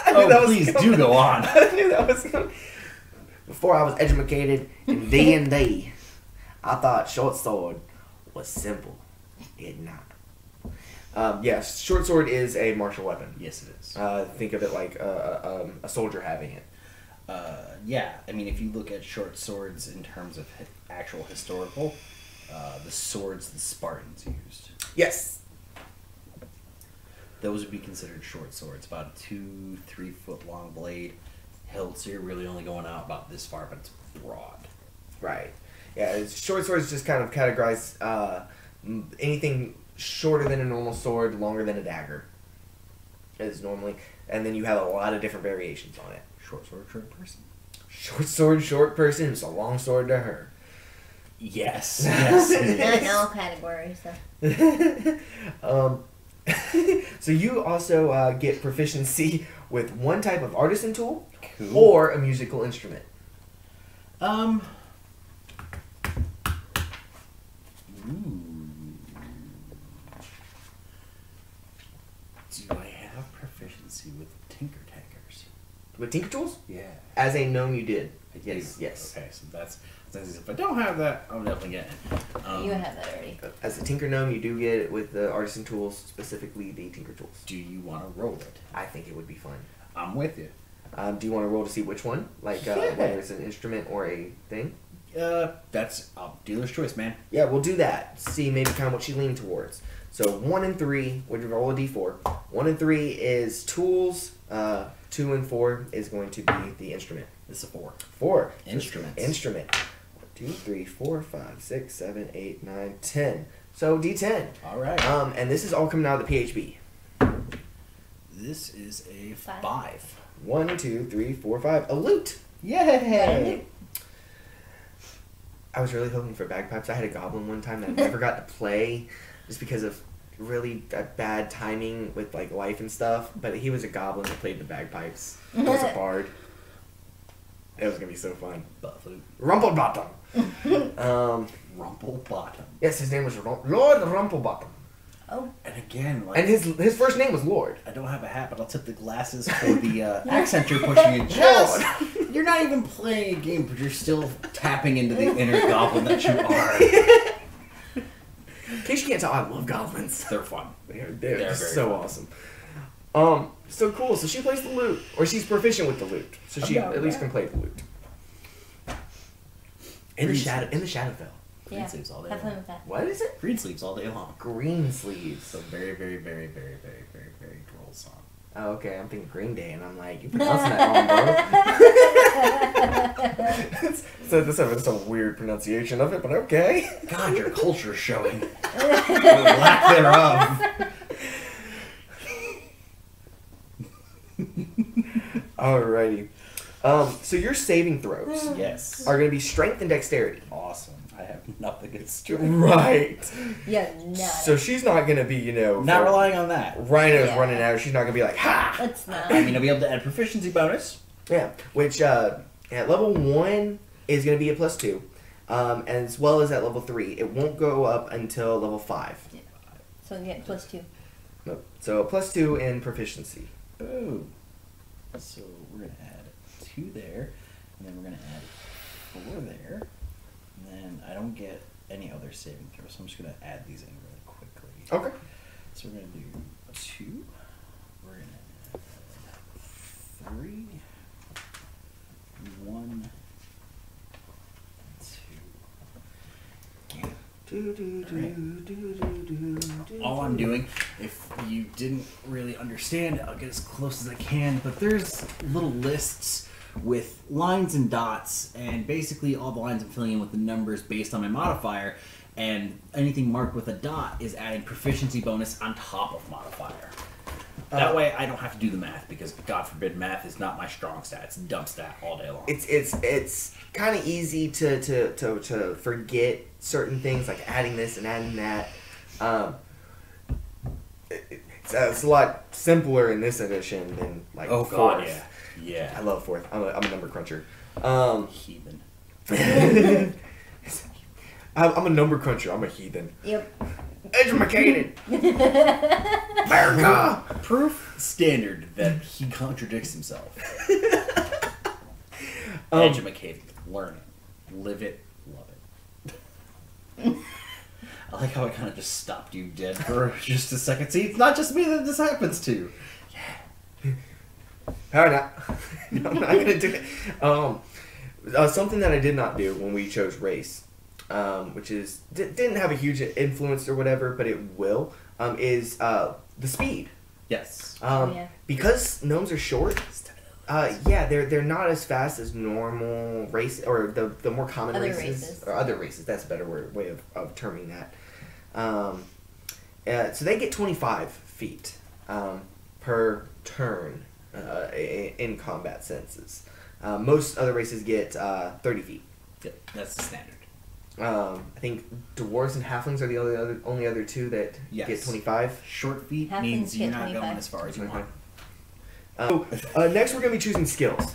B: Oh, please do go on.
A: I knew that was coming. Before I was educated in D&D, I thought short sword was simple. It not. Yes, short sword is a martial weapon.
B: Yes, it is.
A: Think of it like a soldier having it.
B: Yeah, I mean, if you look at short swords in terms of actual historical, the swords the Spartans used,
A: Yes.
B: those would be considered short swords. About a 2-3 foot long blade, hilt, so you're really only going out about this far, but it's broad.
A: Right. Yeah, short swords just kind of categorize anything shorter than a normal sword, longer than a dagger. Is normally, and then you have a lot of different variations on it.
B: Short sword, short person.
A: Short sword, short person. It's a long sword to her.
B: Yes. Yes. It
C: Not in
B: is.
C: all categories, though.
A: So you also get proficiency with one type of artisan tool
B: Cool.
A: or a musical instrument.
B: Ooh. Do I have proficiency with tinker tankers?
A: With tinker tools?
B: Yeah.
A: As a gnome, you did.
B: I
A: Yes,
B: do.
A: yes.
B: Okay, so that's if I don't have that, I'm definitely getting it.
C: You have that already.
A: As a tinker gnome, you do get it with the artisan tools, specifically the tinker tools.
B: Do you want to roll it?
A: I think it would be fun.
B: I'm with you.
A: Do you want to roll to see which one? Like
B: Yeah.
A: whether it's an instrument or a thing?
B: That's dealer's choice, man.
A: Yeah, we'll do that. See maybe kind of what she leaned towards. So 1 and 3 would roll a d4. 1 and 3 is tools. 2 and 4 is going to be the instrument.
B: This is a 4.
A: 4
B: Instruments.
A: Instrument. 1, 2, 3, 4, 5, 6, 7, 8, 9, 10. So d10.
B: All right.
A: And this is all coming out of the PHB.
B: This is a
C: 5.
B: 5.
A: 1, 2, 3, 4, 5. A lute.
B: Yay!
A: I was really hoping for bagpipes. I had a goblin one time that I never got to play just because of really bad timing with like life and stuff. But he was a goblin that played the bagpipes. He was a bard. It was gonna be so fun.
B: Butt flute.
A: Rumplebottom.
B: Rumple bottom.
A: Yes, his name was Lord Rumplebottom,
C: Oh,
B: And again, like,
A: and his first name was Lord.
B: I don't have a hat, but I'll tip the glasses for the accent you're pushing in. Just, you're not even playing a game, but you're still tapping into the inner goblin that you are.
A: In case you can't tell, I love goblins.
B: They're fun.
A: They're
B: They're very
A: so
B: fun.
A: awesome. So cool. So she plays the lute, or she's proficient with the lute, so she
B: Yeah,
A: at least
B: yeah.
A: can play the lute. In the Shadowfell.
B: Green
C: yeah.
B: sleeves all day
C: Have fun
B: long.
C: with that.
A: What is it?
B: Green sleeves all day long.
A: Green sleeves.
B: So very, very, very, very, very, very, very droll song.
A: Oh, okay. I'm thinking Green Day, and I'm like, you pronouncing that wrong, bro. So this is a weird pronunciation of it, but okay.
B: God, your culture's showing. The lack thereof.
A: Alrighty. So your saving throws
B: Yes.
A: are going to be strength and dexterity.
B: Awesome. I have nothing against strength.
A: Right.
C: Yeah, no.
A: So she's not going to be,
B: Not relying on that.
A: Rhino's
C: Yeah.
A: running at her. She's not going to be like, ha!
C: Let's not.
B: I mean, I'll be able to add proficiency bonus.
A: Yeah. Which at level 1 is going to be a +2. As well as at level 3. It won't go up until level 5.
C: So get +2.
A: Nope. So a +2 in proficiency.
B: Boom. So we're going to add 2 there, and then we're going to add 4 there. And then I don't get any other saving throws, so I'm just going to add these in really quickly.
A: Okay.
B: So we're going to do 2. We're going to add 3. 1. 2. All I'm doing, if you didn't really understand, I'll get as close as I can, but there's little lists with lines and dots, and basically all the lines I'm filling in with the numbers based on my modifier, and anything marked with a dot is adding proficiency bonus on top of modifier. That way I don't have to do the math, because God forbid math is not my strong stat. It's dump stat all day long.
A: It's kind of easy to forget certain things, like adding this and adding that. It's a lot simpler in this edition than like
B: Oh
A: fourth.
B: God, yeah. Yeah.
A: I love fourth. I'm a number cruncher.
B: Heathen.
A: I'm a number cruncher. I'm a heathen.
C: Yep.
A: Educated. America.
B: Proof standard that he contradicts himself.
A: Um,
B: Educated. Learn it. Live it. Love it. I like how I kind of just stopped you dead for just a second. See, it's not just me that this happens to.
A: All right, no, I'm not gonna do it. Something that I did not do when we chose race, which is didn't have a huge influence or whatever, but it will, is the speed.
B: Yes.
C: Yeah.
A: Because gnomes are short. They're not as fast as normal race or the more common
C: Other
A: races,
C: races.
A: or other races. That's a better way of terming that. So they get 25 feet per turn in combat senses. Most other races get 30 feet.
B: Yep, that's the standard.
A: I think dwarves and halflings are the only other two that
B: Yes.
A: get 25.
B: Short feet
C: Halflings
B: means you're
C: get
B: not
C: 25.
B: going as far as you
A: Okay.
B: want.
A: Next, we're going to be choosing skills.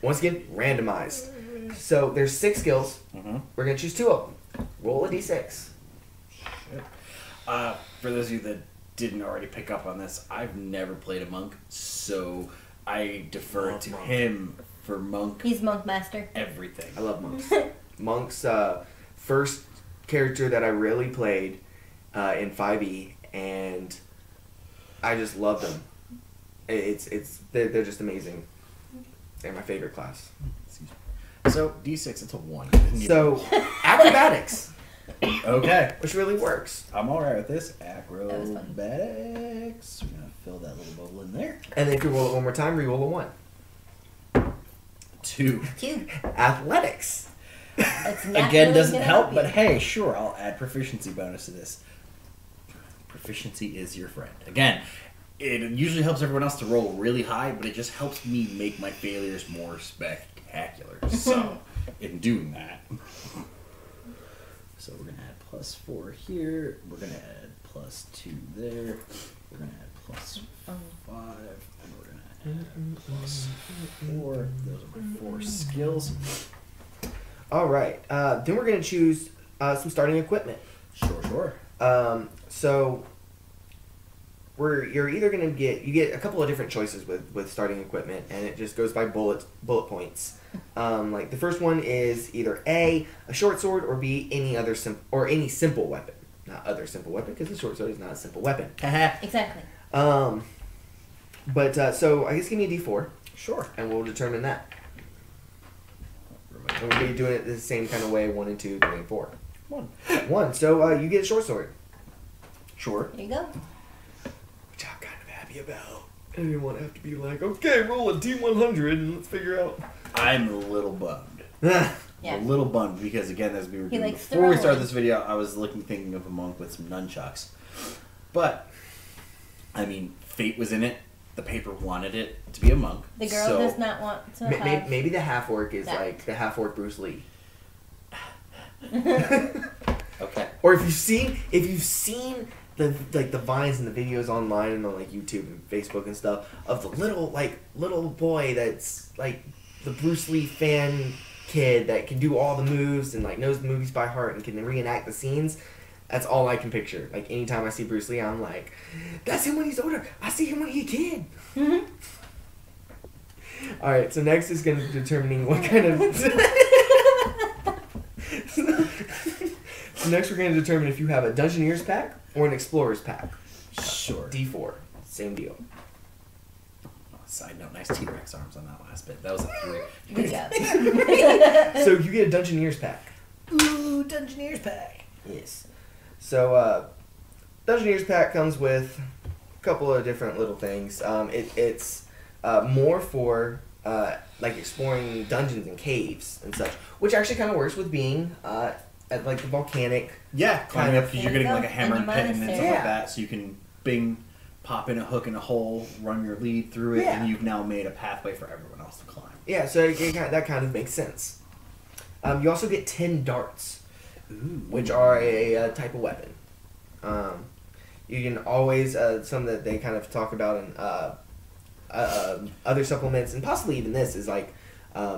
A: Once again, randomized. So there's 6 skills.
B: Mm-hmm.
A: We're going to choose 2 of them. Roll a d6.
B: For those of you that didn't already pick up on this, I've never played a monk, so I defer
A: Love
B: to
A: monk.
B: him for monk
C: He's monk master.
B: everything.
A: I love monks. Monks, first character that I really played in 5e, and I just love them. They're just amazing. They're my favorite class.
B: Excuse me. So D6, it's a 1.
A: So acrobatics,
B: okay,
A: which really works.
B: I'm alright with this.
C: was fun.
B: Acrobatics. We're gonna fill that little bubble in there.
A: And then if you roll it one more time, re-roll a 1.
B: 2.
C: 2.
A: Athletics.
C: That's not
B: Again,
C: really
B: doesn't
C: gonna
B: help,
C: you.
B: but hey, sure, I'll add proficiency bonus to this. Proficiency is your friend. Again, it usually helps everyone else to roll really high, but it just helps me make my failures more spectacular. So, in doing that, so we're gonna add +4 here. We're gonna add +2 there. We're gonna add +5, and we're gonna add +4. Those are my 4 skills.
A: All right. Then we're going to choose some starting equipment.
B: Sure.
A: So you're either going to get a couple of different choices with starting equipment, and it just goes by bullet points. Like the first one is either A, a short sword, or B, any simple weapon. Not other simple weapon, because the short sword is not a simple weapon.
C: Exactly.
A: But so I guess give me a D4,
B: Sure.
A: and we'll determine that. And we'll be doing it the same kind of way, 1 and 2, 3 and 4. 1. So you get a short sword.
B: Sure.
C: There you go.
A: Which I'm kind of happy about. I didn't want to have to be like, okay, roll a D100 and let's figure out.
B: I'm a little bummed.
C: Yeah.
B: A little bummed because again, as we were
C: He
B: doing
C: likes
B: before we
C: throwing.
B: started this video, I was thinking of a monk with some nunchucks. But I mean, fate was in it. The paper wanted it to be a monk.
C: The girl
B: so
C: does not want to have...
A: Maybe the half orc is
C: that.
A: like the half orc Bruce Lee.
B: Okay.
A: Or if you've seen the vines and the videos online and on like YouTube and Facebook and stuff of the little boy that's like the Bruce Lee fan kid that can do all the moves and like knows the movies by heart and can reenact the scenes. That's all I can picture. Like anytime I see Bruce Lee, I'm like, that's him when he's older. I see him when he's a kid.
C: Mhm.
A: All right. So next is going to determining what kind of. So next we're going to determine if you have a Dungeoneer's pack or an Explorer's pack.
B: Sure.
A: D4. Same deal.
B: Side note, nice T-Rex arms on that last bit. That was a 3.
C: Good job.
A: So you get a Dungeoneer's pack.
B: Ooh, Dungeoneer's pack.
A: Yes. So Dungeoneer's pack comes with a couple of different little things. It's more for like exploring dungeons and caves and such, which actually kind of works with being at like the volcanic.
B: Yeah, climbing up because you're
C: There you
B: getting
C: go.
B: like a hammer and
C: And your
B: pit and stuff
C: monastery.
B: like that, so you can pop in a hook in a hole, run your lead through it,
A: Yeah.
B: and you've now made a pathway for everyone else to climb.
A: Yeah, so that kind of makes sense. You also get 10 darts, which are a type of weapon. You can always, some that they kind of talk about in other supplements, and possibly even this, is like,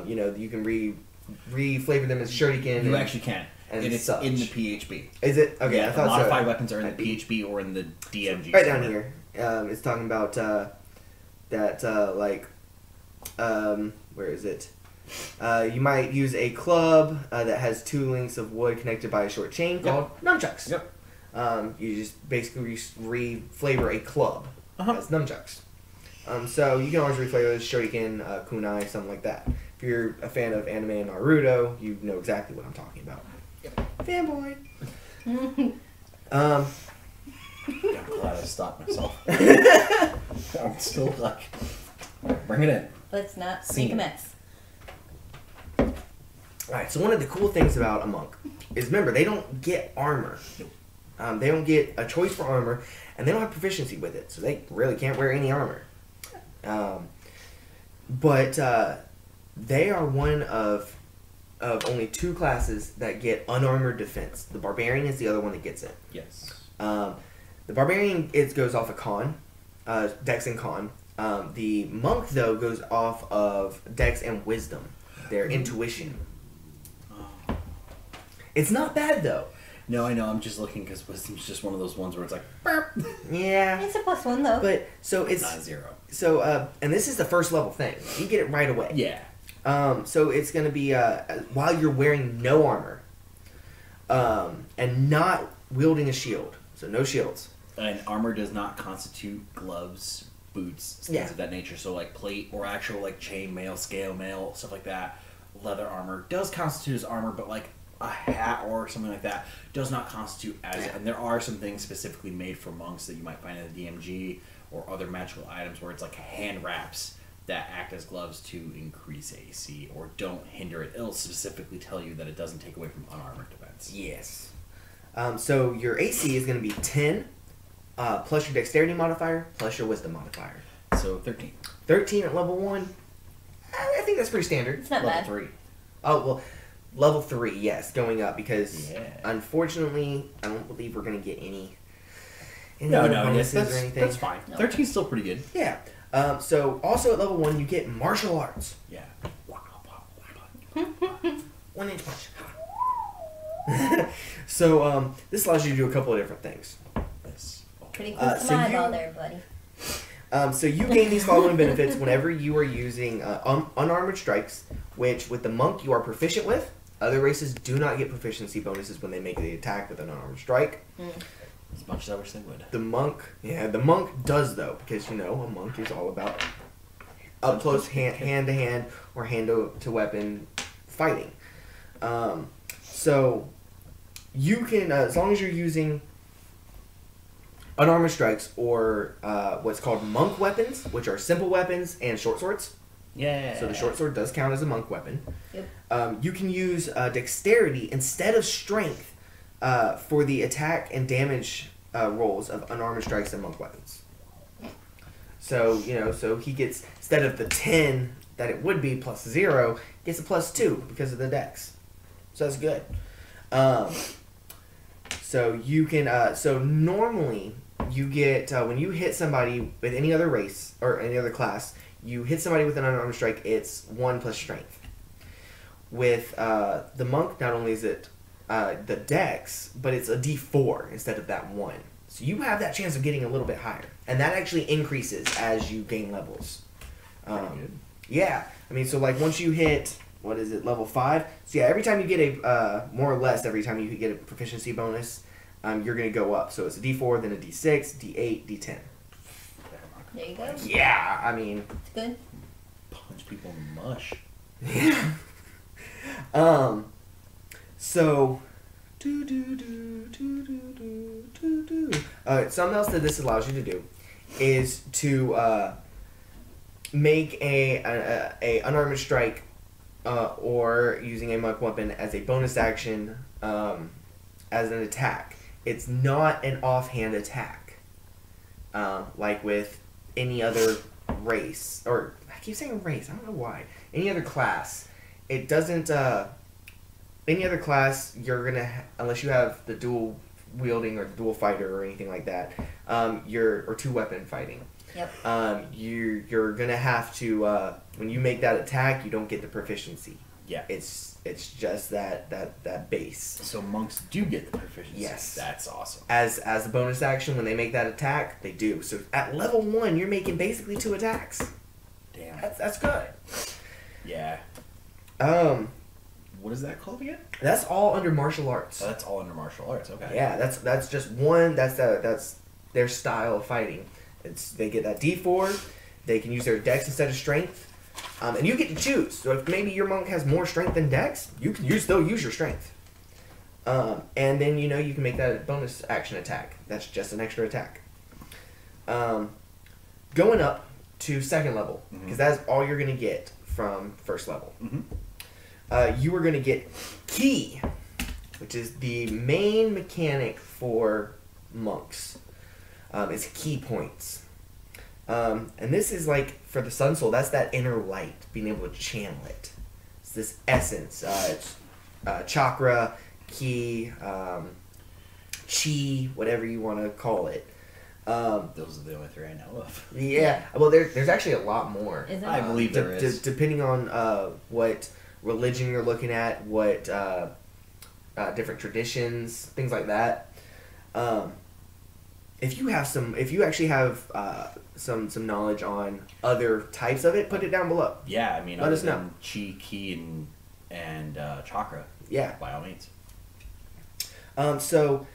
A: you can re-flavor them as shuriken.
B: You
A: and,
B: actually can.
A: and
B: And it's
A: such.
B: in the PHB.
A: Is it? Okay,
B: Yeah,
A: I
B: the
A: thought
B: modified
A: so.
B: weapons are in the PHB or in the DMG.
A: Right down
B: somewhere.
A: here. It's talking about where is it? You might use a club that has 2 links of wood connected by a short chain called nunchucks.
B: Yep.
A: You just basically re-flavor a club as nunchucks. So you can always replay those Shoryuken, Kunai, something like that. If you're a fan of anime and Naruto, you know exactly what I'm talking about. Fanboy.
B: I'm glad I stopped myself. I'm still like, bring it in.
C: Let's not
B: Scene.
C: make a mess.
A: Alright, so one of the cool things about a monk is, remember, they don't get armor. They don't get a choice for armor, and they don't have proficiency with it, so they really can't wear any armor. But they are one of only 2 classes that get unarmored defense. The Barbarian is the other one that gets it.
B: Yes.
A: The Barbarian, it goes off of Con, Dex and Con. The Monk, though, goes off of Dex and Wisdom, their intuition. It's not bad, though.
B: No, I know. I'm just looking because Wisdom's just one of those ones where it's like, burp.
A: Yeah.
C: It's a +1 though.
A: But, so it's...
B: Not 0.
A: So, and this is the first level thing. You get it right away.
B: Yeah.
A: So it's going to be, while you're wearing no armor, and not wielding a shield. So no shields.
B: And armor does not constitute gloves, boots, things of that nature. So like plate or actual like chain mail, scale mail, stuff like that. Leather armor does constitute as armor, but like a hat or something like that does not constitute as it. And there are some things specifically made for monks that you might find in the DMG or other magical items where it's like hand wraps that act as gloves to increase AC or don't hinder it. It'll specifically tell you that it doesn't take away from unarmored defense.
A: Yes. So your AC is going to be 10, plus your dexterity modifier, plus your wisdom modifier.
B: So 13.
A: 13 at level 1. I think that's pretty standard.
C: It's not
B: Level
C: bad.
B: 3.
A: Oh, well, level 3, yes, going up, because
B: Yeah.
A: unfortunately, I don't believe we're going to get any
B: No,
A: other
B: yes,
A: bonuses
B: that's,
A: or anything.
B: that's fine.
C: No.
B: 13 is still pretty good.
A: Yeah. So also at level 1, you get martial arts.
B: Yeah.
A: 1 inch punch. So this allows you to do a couple of different things.
B: Yes.
C: Pretty close to
A: so
C: my
A: you-
C: eyeball there, buddy.
A: So you gain these following benefits whenever you are using unarmored strikes, which with the monk you are proficient with. Other races do not get proficiency bonuses when they make the attack with an unarmored strike.
B: As much as I wish they would.
A: The monk does though, because a monk is all about up close hand to hand or hand to weapon fighting. So you can, as long as you're using unarmored strikes or what's called monk weapons, which are simple weapons and short swords.
B: Yeah.
A: So the short sword does count as a monk weapon.
C: Yep.
A: You can use dexterity instead of strength for the attack and damage rolls of unarmored strikes and monk weapons. So so he gets, instead of the 10 that it would be plus 0, gets a plus 2 because of the dex. So that's good. So you can. So normally you get when you hit somebody with any other race or any other class, you hit somebody with an unarmed strike. It's 1 plus strength. With the monk, not only is it the dex, but it's a D4 instead of that 1. So you have that chance of getting a little bit higher, and that actually increases as you gain levels.
B: Good.
A: Yeah, I mean, so like once you hit, what is it, level 5? So yeah, every time you get a, more or less, every time you get a proficiency bonus, you're going to go up. So it's a D4, then a D6, D8, D10.
C: There you go.
A: Yeah, I mean.
C: It's good.
B: Punch people in the mush.
A: Yeah. So. Something else that this allows you to do is to make a unarmored strike or using a monk weapon as a bonus action as an attack. It's not an offhand attack like with any other race, or I keep saying race, I don't know why. Any other class, it doesn't. Any other class, you're gonna unless you have the dual wielding or the dual fighter or anything like that, or 2-weapon fighting.
C: Yep.
A: You're gonna have to when you make that attack, you don't get the proficiency.
B: Yeah.
A: It's just that base.
B: So monks do get the proficiency.
A: Yes.
B: That's awesome.
A: As a bonus action, when they make that attack, they do. So at level 1, you're making basically 2 attacks.
B: Damn.
A: That's good.
B: Yeah. What is that called again?
A: That's all under martial arts.
B: Oh, that's all under martial arts. Okay.
A: Yeah, that's just one. That's their style of fighting. They get that D4, They can use their dex instead of strength. And you get to choose. So if maybe your monk has more strength than dex, you can still use your strength. And then, you know, you can make that a bonus action attack. That's just an extra attack. Going up to second level, because that's all you're going to get from first level. You are going to get Ki, which is the main mechanic for monks. It's Ki points. And this is like, for the Sun Soul, that's that inner light, being able to channel it. It's this essence. It's chakra, Ki, chi, whatever you want to call it.
B: Those are the only 3 I know of.
A: Yeah. Well, there's actually a lot more.
C: Is there
B: I believe there is.
A: Depending on what religion you're looking at, what different traditions, things like that. If you actually have some knowledge on other types of it, put it down below.
B: Yeah, I mean,
A: Let us know.
B: Chi, Ki, and chakra.
A: Yeah.
B: By all means.
A: So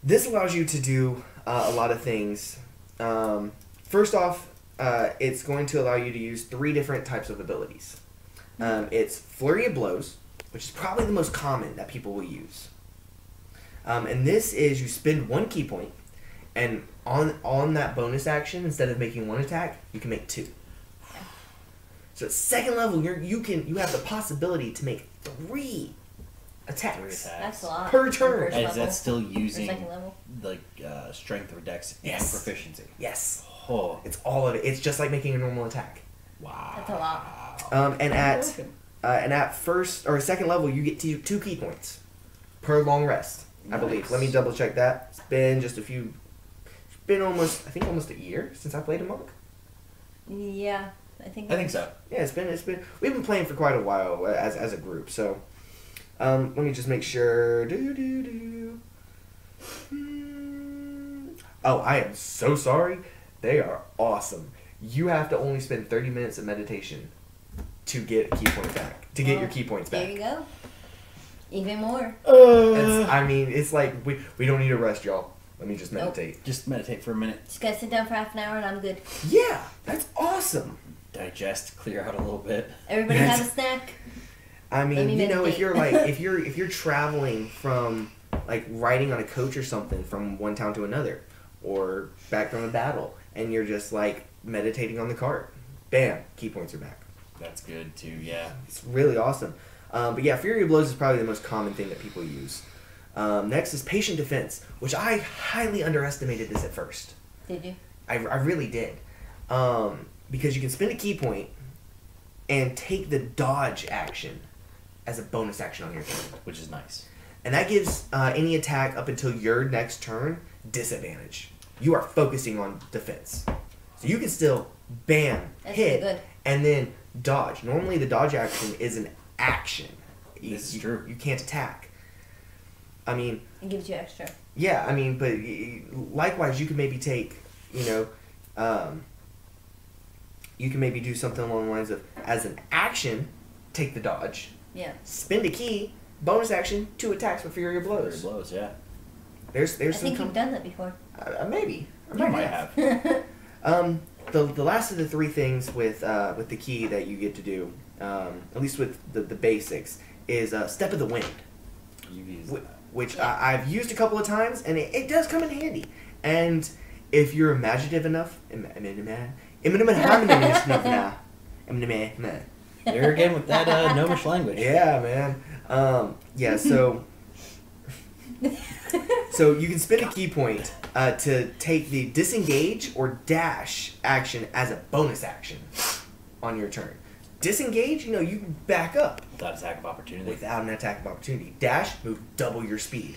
A: this allows you to do a lot of things. First off, it's going to allow you to use 3 different types of abilities. It's Flurry of Blows, which is probably the most common that people will use. And this is you spend 1 key point, and on that bonus action, instead of making 1 attack, you can make 2. So at second level, you have the possibility to make 3 attacks.
C: That's a lot.
A: Per turn.
B: And is that still
C: For
B: using
C: second level.
B: like strength or dex
A: Yes.
B: and proficiency?
A: Yes.
B: Oh,
A: It's all of it. It's just like making a normal attack.
B: wow.
C: That's a lot.
A: And at first or second level, you get 2 key points per long rest. I believe.
B: Nice.
A: Let me double check that. It's been just It's been almost a year since I played a monk.
C: Yeah, I think
B: so.
A: Yeah, it's been. We've been playing for quite a while as a group. So, let me just make sure. Oh, I am so sorry. They are awesome. You have to only spend 30 minutes of meditation to get a key point back. To get your key points back.
C: There you go. Even more.
A: It's like we don't need a rest, y'all. Let me just meditate.
B: Just meditate for a minute.
C: Just gotta sit down for half an hour and I'm good.
A: Yeah, that's awesome.
B: Digest, clear out a little bit.
C: Everybody have a snack.
A: I
C: Let
A: mean,
C: me
A: you know, if
C: meditate.
A: you're like if you're traveling from like riding on a coach or something from one town to another, or back from a battle, and you're just like meditating on the cart, bam, key points are back.
B: That's good too. Yeah.
A: It's really awesome. But yeah, Fury of Blows is probably the most common thing that people use. Next is Patient Defense, which I highly underestimated this at first.
C: Did you?
A: I really did. Because you can spend a key point and take the dodge action as a bonus action on your turn.
B: Which is nice.
A: And that gives any attack up until your next turn disadvantage. You are focusing on defense. So you can still, bam,
C: That's
A: hit,
C: pretty good.
A: and then dodge. Normally the dodge action is an action.
B: This is true.
A: You can't attack. I mean,
C: It gives you extra.
A: yeah, I mean, but likewise, you could maybe take, you can maybe do something along the lines of, as an action, take the dodge,
C: Yeah.
A: spend a key, bonus action, 2 attacks with Fury of Blows.
B: Fury blows, yeah.
A: There's
C: I
A: some
C: think you've done that before.
A: maybe.
B: You might have.
A: The last of the 3 things with the key that you get to do, at least with the basics, is Step of the Wind.
B: You've used that.
A: Which I've used a couple of times, and it does come in handy. And if you're imaginative enough,
B: There again with that gnomish language.
A: yeah, man. Yeah, so you can spend a key point to take the disengage or dash action as a bonus action on your turn. Disengage, you can back up.
B: Without attack of opportunity.
A: Without an attack of opportunity. Dash, move double your speed.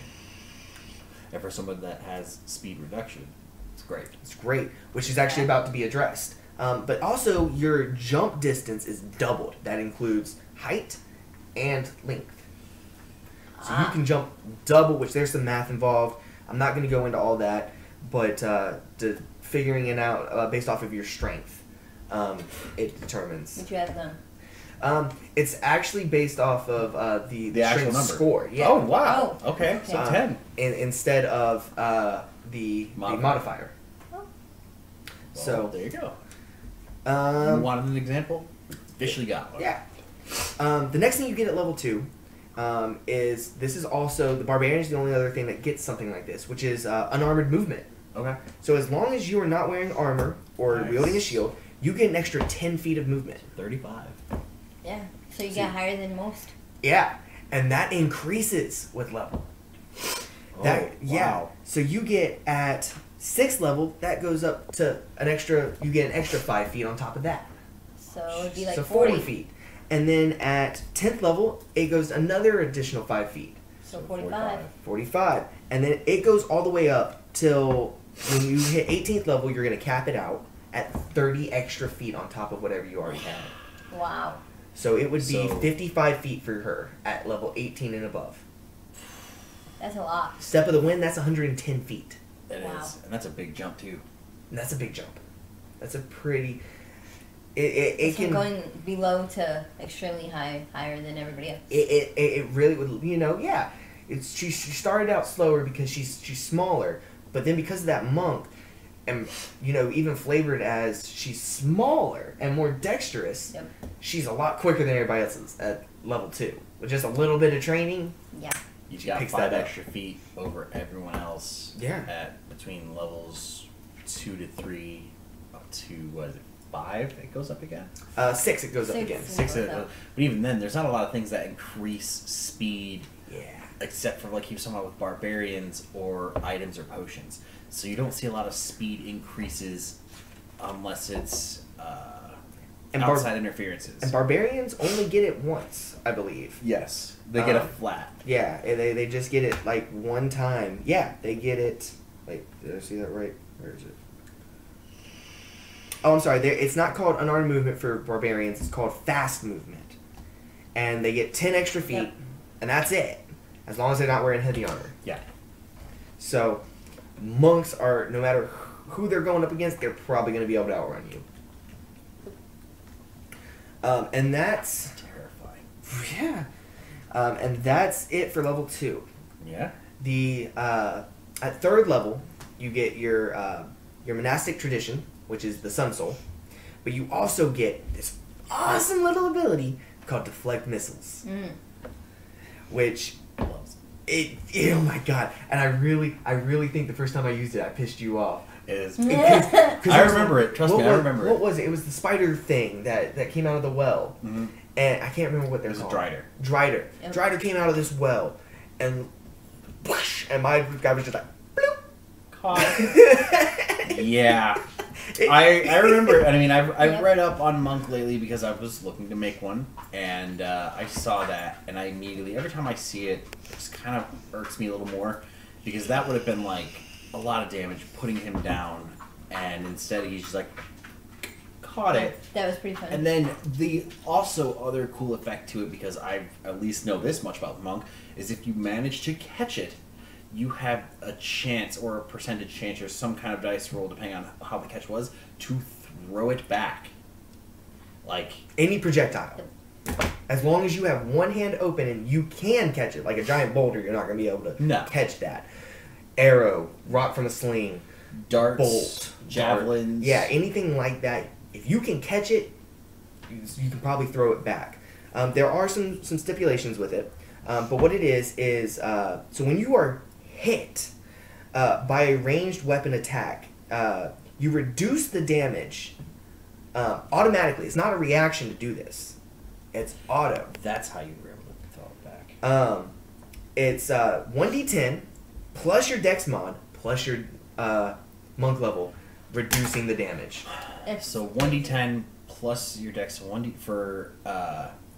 B: And for someone that has speed reduction, it's great.
A: It's great, which is actually about to be addressed. But also, your jump distance is doubled. That includes height and length. So you can jump double, which there's some math involved. I'm not going to go into all that, but figuring it out based off of your strength, it determines.
C: What you have done.
A: It's actually based off of the
B: actual
A: strength
B: number.
A: score. Yeah.
B: Oh, wow.
C: Oh,
B: Okay, so 10.
A: Instead of the
B: Modifier.
A: modifier.
C: Oh.
B: Well,
A: So
B: there you go. You wanted an example? Officially got one.
A: Yeah. The next thing you get at level 2 is this is also the barbarian is the only other thing that gets something like this, which is unarmored movement.
B: Okay.
A: So as long as you are not wearing armor or
B: Nice.
A: wielding a shield, you get an extra 10 feet of movement.
B: 35.
C: Yeah. So you get higher than most.
A: Yeah, and that increases with level.
B: Wow.
A: So you get at 6th level, that goes up to you get an extra 5 feet on top of that.
C: So it'd be like
A: So
C: 40
A: feet. And then at 10th level, it goes another additional 5 feet.
C: So 45.
A: 45. And then it goes all the way up till when you hit 18th level, you're going to cap it out at 30 extra feet on top of whatever you already had.
C: Wow.
A: So it would be
B: So-
A: 55 feet for her at level 18 and above.
C: That's a lot.
A: Step of the Wind, that's 110 feet.
B: It is.
C: Wow.
B: And that's a big jump, too.
A: And that's a big jump. That's a pretty... It
C: It's from
A: can...
C: going below to extremely higher than everybody else.
A: It really would, yeah. She started out slower because she's smaller, but then because of that monk, and even flavored as she's smaller and more dexterous,
C: Yep.
A: she's a lot quicker than everybody else at level 2. With just a little bit of training,
C: Yeah.
B: You got
A: picks
B: 5
A: that up.
B: extra feet over everyone else.
A: Yeah.
B: At between levels 2 to 3 up to, what is it, 5? It goes up again?
A: 6 it goes up
C: 6.
A: again.
B: 6.
C: goes up.
B: But even then, there's not a lot of things that increase speed.
A: Yeah.
B: Except for like you were talking about with barbarians or items or potions. So you don't see a lot of speed increases unless it's
A: And
B: outside interferences.
A: And barbarians only get it once, I believe.
B: yes, they get a flat.
A: Yeah, they just get it like one time. Yeah, they get it. Wait, did I see that right? Where is it? Oh, I'm sorry. It's not called unarmed movement for barbarians. It's called fast movement, and they get 10 extra feet,
C: Yep.
A: and that's it. As long as they're not wearing heavy armor.
B: Yeah.
A: So, monks are, no matter who they're going up against, they're probably going to be able to outrun you. And that's...
B: Terrifying.
A: Yeah. And that's it for level 2.
B: Yeah.
A: At 3rd level, you get your monastic tradition, which is the Sun Soul, but you also get this awesome little ability called deflect missiles, which oh my god! And I really think the first time I used it, I pissed you off.
B: It is.
A: I
B: remember it. Trust me, I remember it.
A: What was it? It was the spider thing that came out of the well,
B: Mm-hmm.
A: and I can't remember what they're
B: It was a
A: called.
B: Drider.
A: Drider.
C: Yep.
A: Drider came out of this well, and whoosh, and my guy was just like, bloop.
B: Yeah. I remember it. I mean, I've
C: Yep.
B: read up on Monk lately because I was looking to make one, and I saw that, and I immediately, every time I see it, it just kind of irks me a little more, because that would have been like a lot of damage putting him down, and instead he's just like, caught it.
C: That was pretty fun.
B: And then the also other cool effect to it, because I at least know this much about Monk, is if you manage to catch it, you have a chance or a percentage chance or some kind of dice roll, depending on how the catch was, to throw it back. Like,
A: Any projectile. As long as you have one hand open and you can catch it, like a giant boulder, you're not going to be able to
B: No.
A: catch that. Arrow, rock from a sling,
B: darts,
A: bolt,
B: javelins.
A: dart. Yeah, anything like that. If you can catch it, you can probably throw it back. There are some stipulations with it, but what it is so when you are hit by a ranged weapon attack, you reduce the damage automatically. It's not a reaction to do this. It's auto.
B: That's how you were able to throw it back.
A: It's 1d10 plus your dex mod plus your monk level, reducing the damage.
B: So 1d10 plus your dex. 1d for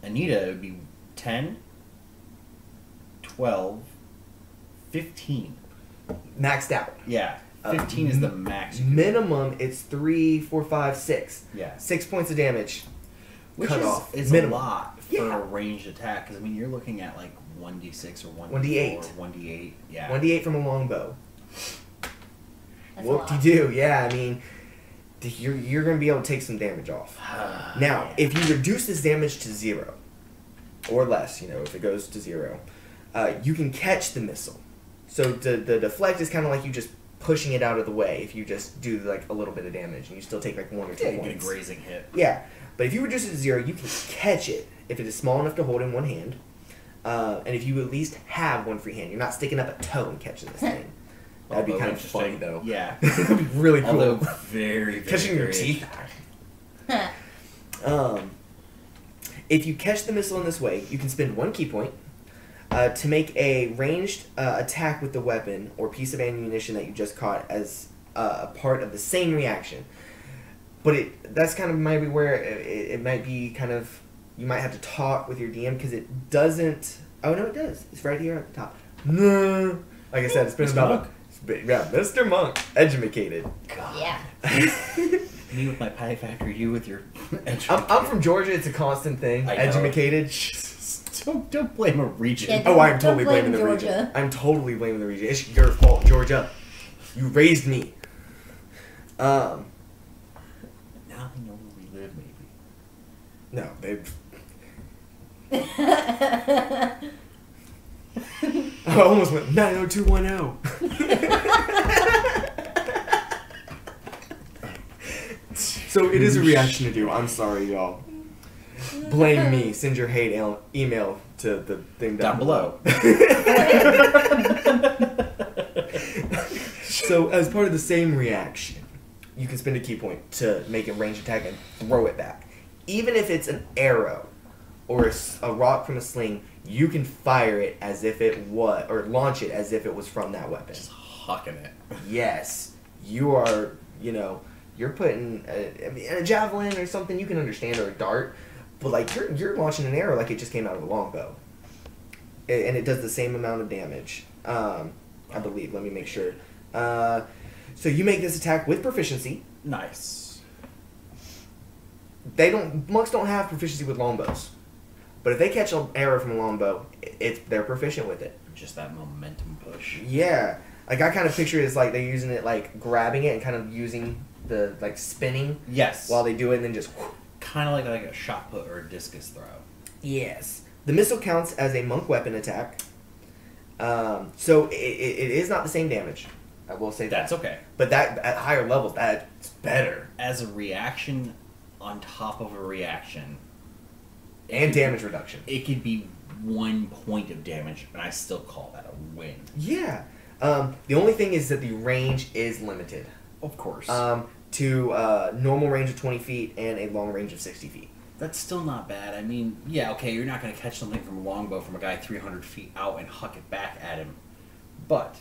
B: Anita, it would be 10, 12, 15.
A: Maxed out.
B: Yeah, 15 is the max. You can-
A: Minimum, it's 3, 4, 5, 6.
B: Yeah.
A: 6 points of damage.
B: Which
A: cut
B: is,
A: off.
B: is a
A: Minimum.
B: lot for
A: Yeah.
B: a ranged attack, because I mean you're looking at like 1d6 or
A: 1d8.
B: 1d8. Yeah.
A: 1d8 from a longbow.
C: That's a
A: Whoop
C: lot.
A: de do. Yeah, I mean, you're going to be able to take some damage off. Now, if you reduce this damage to 0 or less, if it goes to 0, you can catch the missile. So the deflect is kind of like you just pushing it out of the way if you just do like a little bit of damage and you still take like 1 or 2
B: Yeah, you get a
A: points.
B: grazing hit.
A: Yeah, but if you reduce it to 0, you can catch it if it is small enough to hold in one hand, and if you at least have one free hand. You're not sticking up a toe and catching this thing. That'd be
B: Although
A: kind of funny
B: interesting.
A: though.
B: Yeah.
A: That'd be really cool.
B: Although very, very
A: Catching your
B: very
A: teeth. If you catch the missile in this way, you can spend 1 key point to make a ranged attack with the weapon or piece of ammunition that you just caught as a part of the same reaction. But that's kind of maybe where it might be kind of, you might have to talk with your DM because it doesn't. Oh no, it does. It's right here at the top. No, like I said, it's been
B: Mr.
A: about
B: Monk.
A: yeah, Mr. Monk, educated.
B: God.
C: Yeah.
B: Me with my pie factory, you with your.
A: I'm from Georgia. It's a constant thing.
B: I know.
A: Educated.
B: Don't blame a region.
C: Yeah,
A: Oh, I'm
C: Don't
A: totally
C: blame
A: blaming the region.
C: Georgia.
A: I'm totally blaming the region. It's your fault, Georgia. You raised me.
B: Now I know where we live, maybe.
A: No, babe. I almost went 90210. So it is a reaction to do. I'm sorry, y'all. Blame me. Send your hate email to the thing down below. So as part of the same reaction, you can spend a key point to make a ranged attack and throw it back. Even if it's an arrow or a rock from a sling, you can fire it as if it was, or launch it as if it was from that weapon.
B: Just hucking it.
A: Yes, you are, you're putting a javelin or something you can understand, or a dart, but like you're launching an arrow like it just came out of a longbow. And it does the same amount of damage, I believe. Let me make sure. So you make this attack with proficiency.
B: Nice.
A: Monks don't have proficiency with longbows, but if they catch an arrow from a longbow, they're proficient with it.
B: Just that momentum push.
A: Yeah, like I kind of picture it as like they're using it, like grabbing it and kind of using the like spinning.
B: Yes.
A: While they do it, and then just.
B: Kind of like a shot put or a discus throw.
A: Yes. The missile counts as a monk weapon attack. So it is not the same damage. I will say
B: That's
A: that.
B: okay.
A: But that at higher levels, that's better.
B: As a reaction on top of a reaction.
A: And damage reduction.
B: It could be 1 point of damage, and I still call that a win.
A: Yeah. The only thing is that the range is limited.
B: Of course.
A: To normal range of 20 feet and a long range of 60 feet.
B: That's still not bad. I mean, yeah, okay, you're not going to catch something from a longbow from a guy 300 feet out and huck it back at him. But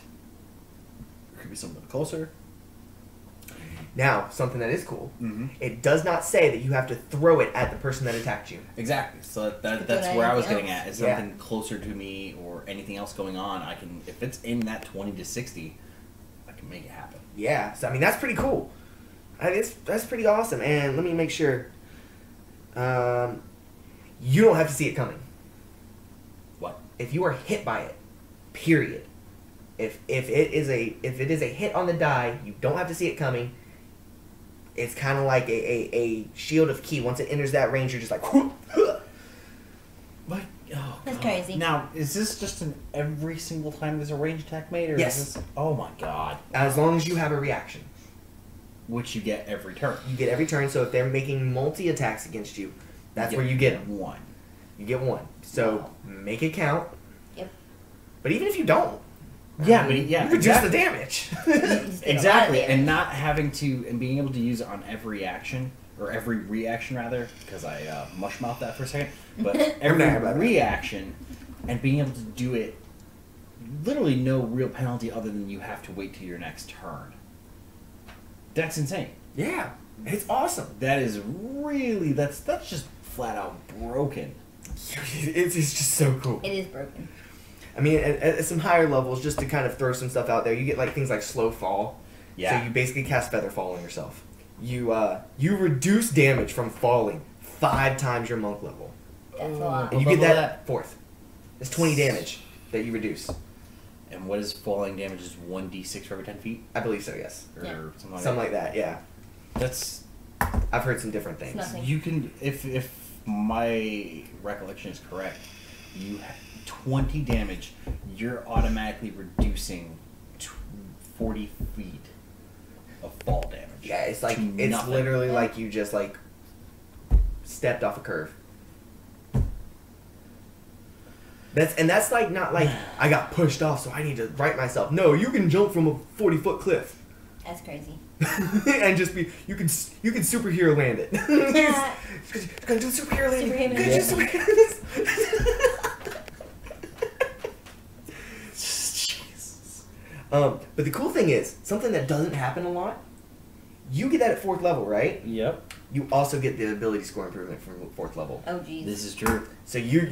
B: there could be something closer.
A: Now, something that is cool.
B: Mm-hmm.
A: It does not say that you have to throw it at the person that attacked you.
B: Exactly. So that's
C: But
B: where I was
C: anything
B: getting at. Is
A: Yeah.
B: something closer to me or anything else going on, I can, if it's in that 20 to 60, I can make it happen.
A: Yeah, so I mean that's pretty cool. That's pretty awesome. And let me make sure. You don't have to see it coming.
B: What?
A: If you are hit by it, period. If it is a hit on the die, you don't have to see it coming. It's kind of like a shield of ki. Once it enters that range, you're just like.
B: What? Oh,
C: That's
B: God.
C: crazy.
B: Now, is this just an every single time there's a range attack made? Or
A: Yes.
B: Is this, oh my God.
A: As long as you have a reaction,
B: Which you get every turn.
A: you get every turn. So if they're making multi attacks against you, that's where you get them.
B: one.
A: You get one. So make it count.
C: Yep.
A: But even if you don't,
B: Yeah, but yeah,
A: you reduce
B: exactly.
A: the damage.
B: Exactly, and not having to, and being able to use it on every action, or every reaction rather, because I mushmouthed that for a second, but every reaction, and being able to do it, literally no real penalty other than you have to wait till your next turn. That's insane.
A: Yeah, it's awesome.
B: That is really, that's just flat out broken.
A: It's just so cool.
C: It is broken.
A: I mean, at some higher levels, just to kind of throw some stuff out there, you get like things like slow fall.
B: Yeah.
A: So you basically cast feather fall on yourself. You reduce damage from falling 5 times your monk level,
C: That's a lot.
A: and you get that fourth. It's 20 damage that you reduce.
B: And what is falling damage is 1d6 for every 10 feet?
A: I believe so. Yes.
B: Or
C: Yeah.
B: something like
A: Something
B: that.
A: like that. Yeah.
B: That's...
A: I've heard some different things.
C: It's nothing.
B: You can, if my recollection is correct, you have 20 damage, you're automatically reducing 40 feet of fall damage.
A: Yeah, it's like
B: To
A: it's
B: nothing.
A: literally like you just like stepped off a curve. That's like not like I got pushed off, so I need to right myself. No, you can jump from a 40-foot cliff
C: That's crazy.
A: and just be you can superhero land it.
C: Yeah.
A: Gonna do superhero landing.
C: Superhero
A: Gonna do superhero. But the cool thing is something that doesn't happen a lot. You get that at 4th level, right?
D: Yep.
A: You also get the ability score improvement from 4th level.
C: Oh jeez.
B: This is true.
A: So you're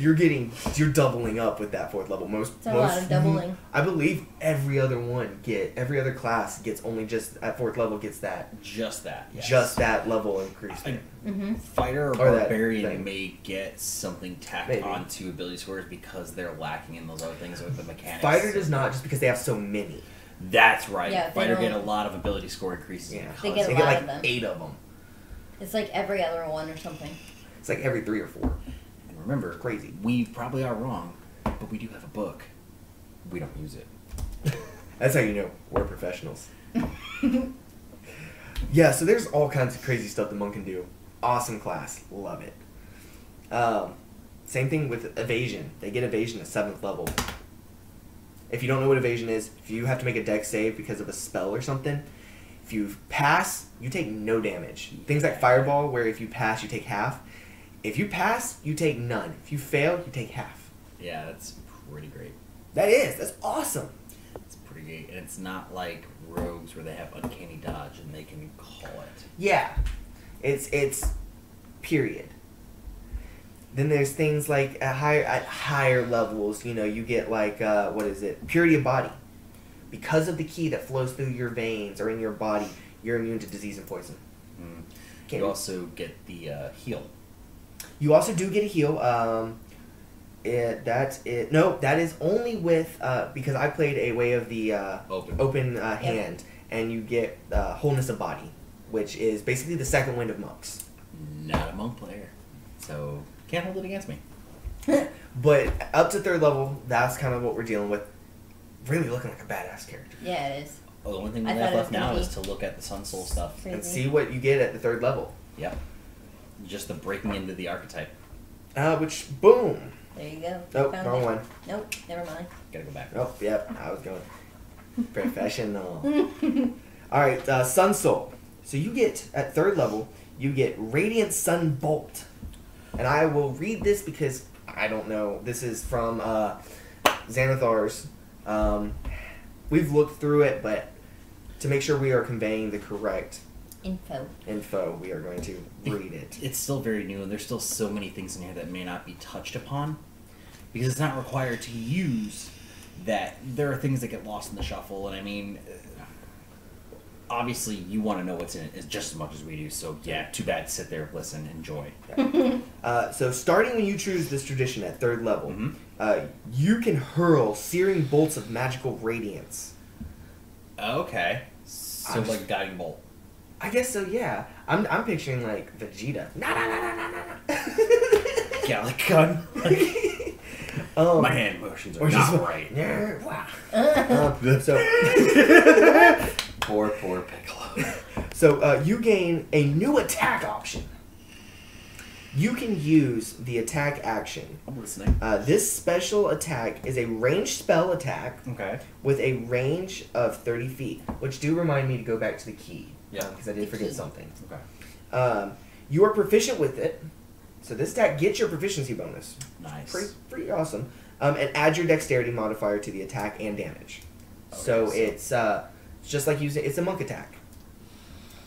A: doubling up with that 4th level.
C: It's a lot of doubling.
A: I believe every other class gets only just at 4th level gets that.
B: Just that. Yes.
A: Just that level increase.
C: Mm-hmm.
B: Fighter or
A: Or that
B: barbarian
A: thing.
B: may get something tacked
A: Maybe.
B: onto ability scores because they're lacking in those other things with the mechanics.
A: Fighter does not, just because they have so many.
B: That's right.
C: Yeah, they
B: Fighter get a
C: don't-
B: lot of ability score increases.
A: Yeah,
C: They get a
A: they
C: lot
A: get
C: of
A: like
C: them.
A: 8 of them.
C: It's like every other one or something.
A: It's like every 3 or 4.
B: And remember,
A: Crazy.
B: we probably are wrong, but we do have a book. We don't use it.
A: That's how you know we're professionals. Yeah, so there's all kinds of crazy stuff the monk can do. Awesome class, love it. Same thing with evasion. They get evasion at 7th level. If you don't know what evasion is, if you have to make a dex save because of a spell or something, if you pass, you take no damage. Things like fireball, where if you pass, you take half. If you pass, you take none. If you fail, you take half.
B: Yeah, that's pretty great.
A: That's awesome.
B: It's pretty great. And it's not like rogues where they have uncanny dodge and they can call it.
A: Yeah, it's period. Then there's things like at higher levels, you get like purity of body. Because of the ki that flows through your veins or in your body, you're immune to disease and poison.
B: You also get the heal.
A: You also do get a heal. That is only with because I played a way of the open hand, and you get wholeness of body, which is basically the second wind of monks.
B: Not a monk player, so can't hold it against me.
A: But up to 3rd level, that's kind of what we're dealing with. Really looking like a badass character.
C: Yeah, it is.
B: Oh, the only thing we
C: I
B: have
C: thought it
B: left
C: was gonna
B: now
C: be
B: is to look at the Sun Soul stuff.
C: crazy.
A: And see what you get at the 3rd level.
B: Yep. Just the breaking into the archetype.
A: Which, boom.
C: There you go.
A: Nope,
C: Found
A: wrong
C: it.
A: one.
C: Nope, never mind.
B: Gotta go back.
A: Oh, yep, I was going professional. Alright, Sun Soul. So you get, at 3rd level, you get Radiant Sun Bolt. And I will read this because I don't know. This is from Xanathar's. We've looked through it, but to make sure we are conveying the correct info, we are going to read it.
B: It's still very new, and there's still so many things in here that may not be touched upon, because it's not required to use that. There are things that get lost in the shuffle, and I mean, obviously you want to know what's in it just as much as we do, so yeah, too bad, sit there, listen, enjoy.
A: So starting when you choose this tradition at 3rd level, you can hurl searing bolts of magical radiance.
B: Okay. So like Guiding Bolt.
A: I guess so, yeah. I'm picturing like Vegeta.
B: Gallic Gun. My hand motions are not right.
A: So
B: Poor Piccolo.
A: So you gain a new attack option. You can use the attack action.
B: I'm listening.
A: This special attack is a ranged spell attack
B: Okay.
A: with a range of 30 feet, which do remind me to go back to the key.
B: Yeah.
A: Because I did forget something.
B: Okay.
A: You are proficient with it, so this attack gets your proficiency bonus.
B: Nice.
A: Pretty awesome. And add your dexterity modifier to the attack and damage.
B: Okay,
A: So it's just like using it's a monk attack.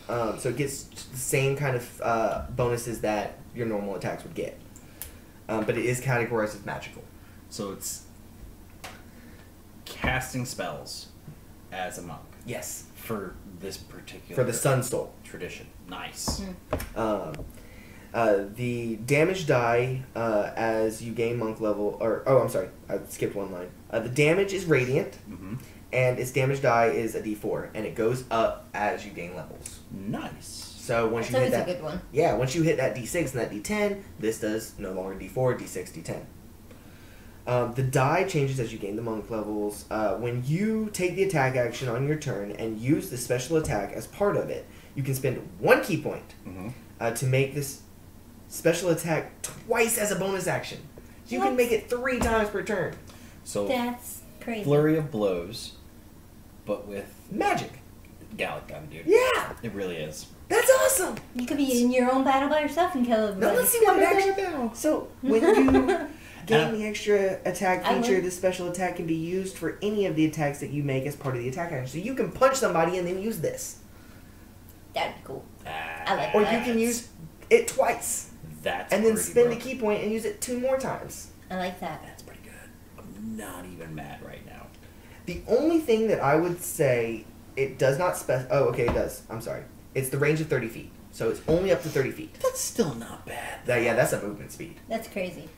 A: So it gets the same kind of bonuses that your normal attacks would get. But it is categorized as magical.
B: So it's casting spells as a monk
A: Yes.
B: for this particular
A: For the Sun Soul.
B: tradition. Nice.
A: The damage die as you gain monk level, I'm sorry, I skipped one line. The damage is radiant,
B: Mm-hmm.
A: and its damage die is a d4, and it goes up as you gain levels.
B: Nice.
A: So once
C: That's
A: you hit
C: always
A: that,
C: a good one.
A: yeah, once you hit that d6 and that d10, this does no longer d4, d6, d10. The die changes as you gain the monk levels. When you take the attack action on your turn and use the special attack as part of it, you can spend 1 key point to make this special attack twice as a bonus action. You can make it 3 times per turn.
D: So
C: That's crazy.
D: flurry of blows, but with
A: Magic.
D: Gallic gun, dude.
A: Yeah,
D: It really is.
A: that's awesome.
C: You could be in your own battle by yourself and kill everybody.
A: Now let's see what it actually. So when you gain the extra attack
C: I
A: feature,
C: would-
A: the special attack can be used for any of the attacks that you make as part of the attack action. So you can punch somebody and then use this,
C: That'd be cool.
D: I
C: like
A: or
C: that.
A: you can use it twice
D: That's
A: and then
D: pretty
A: spend a
D: broken.
A: key point and use it 2 more times.
C: I like that.
D: That's pretty good. I'm not even mad right now.
A: The only thing that I would say it does not oh, okay, it does. I'm sorry. It's the range of 30 feet, so it's only up to 30 feet.
D: That's still not bad.
A: Yeah, that's a movement speed.
C: That's crazy.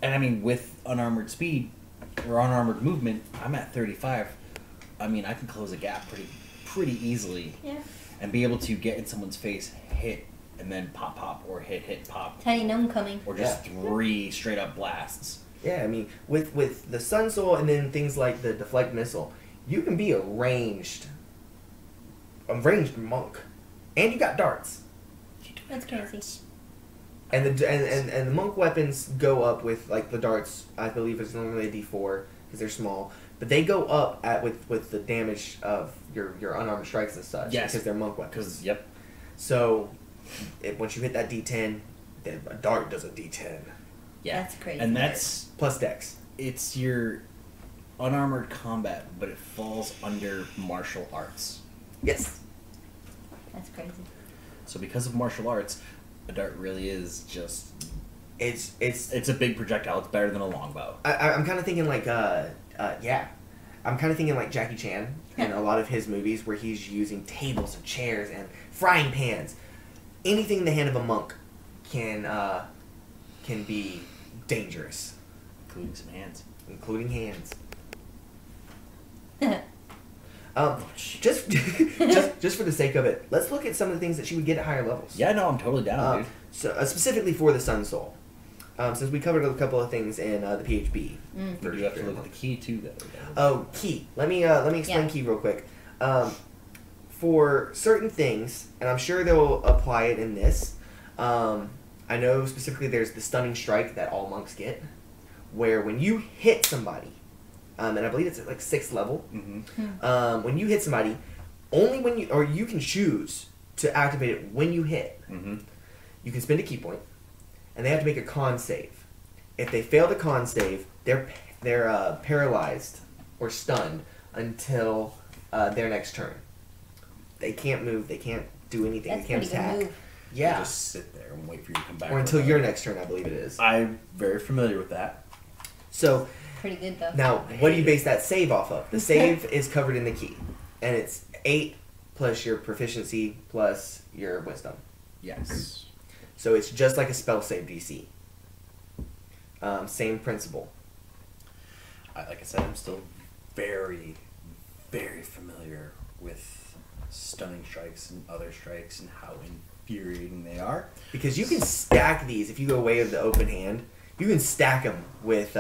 D: And I mean, with unarmored speed or unarmored movement, I'm at 35. I mean, I can close a gap pretty easily
C: Yeah.
D: and be able to get in someone's face, hit, and then pop, or hit, pop,
C: Tiny gnome coming.
D: or just 3 straight up blasts.
A: Yeah, I mean, with the Sun Soul and then things like the deflect missile, you can be a ranged monk, and you got darts.
C: That's crazy.
A: And the monk weapons go up with like the darts. I believe it's normally a D4 because they're small, but they go up with the damage of your unarmed strikes and such.
D: Yes.
A: Because they're monk weapons.
D: Because, yep.
A: So, once you hit that D10, then a dart does a D10
D: Yeah.
C: That's crazy.
D: And that's,
A: plus Dex.
D: it's your unarmored combat, but it falls under martial arts.
A: Yes.
C: That's crazy.
D: So because of martial arts, a dart really is just...
A: It's
D: It's a big projectile. It's better than a longbow.
A: I'm kind of thinking like I'm kind of thinking like Jackie Chan in a lot of his movies where he's using tables and chairs and frying pans. Anything in the hand of a monk can be dangerous,
D: Including some hands.
A: including hands. Just for the sake of it, let's look at some of the things that she would get at higher levels.
D: Yeah, no, I'm totally down, dude.
A: So specifically for the Sun Soul, since we covered a couple of things in the PHB.
D: You do have to look at the key, too, though.
A: Oh, key. Let me explain
C: Yeah.
A: key real quick. For certain things, and I'm sure they'll apply it in this. I know specifically there's the stunning strike that all monks get, where when you hit somebody, and I believe it's at like 6th level.
D: Mm-hmm.
A: When you hit somebody, only or you can choose to activate it when you hit.
D: Mm-hmm.
A: You can spend a key point, and they have to make a con save. If they fail the con save, they're paralyzed or stunned until their next turn. They can't move. They can't do anything.
C: That's
A: they can't
C: pretty good
A: attack.
C: move.
A: Yeah,
B: Just sit there and wait for you to come back.
A: or until your next turn, I believe it is.
B: I'm very familiar with that.
A: So
C: Pretty good though.
A: now, what do you base that save off of? The save is covered in the key, and it's 8 plus your proficiency plus your wisdom.
B: Yes.
A: So it's just like a spell save DC. Same principle.
B: Like I said, I'm still very, very familiar with stunning strikes and other strikes and how infuriating they are.
A: Because you can stack these if you go away with the open hand. You can stack them with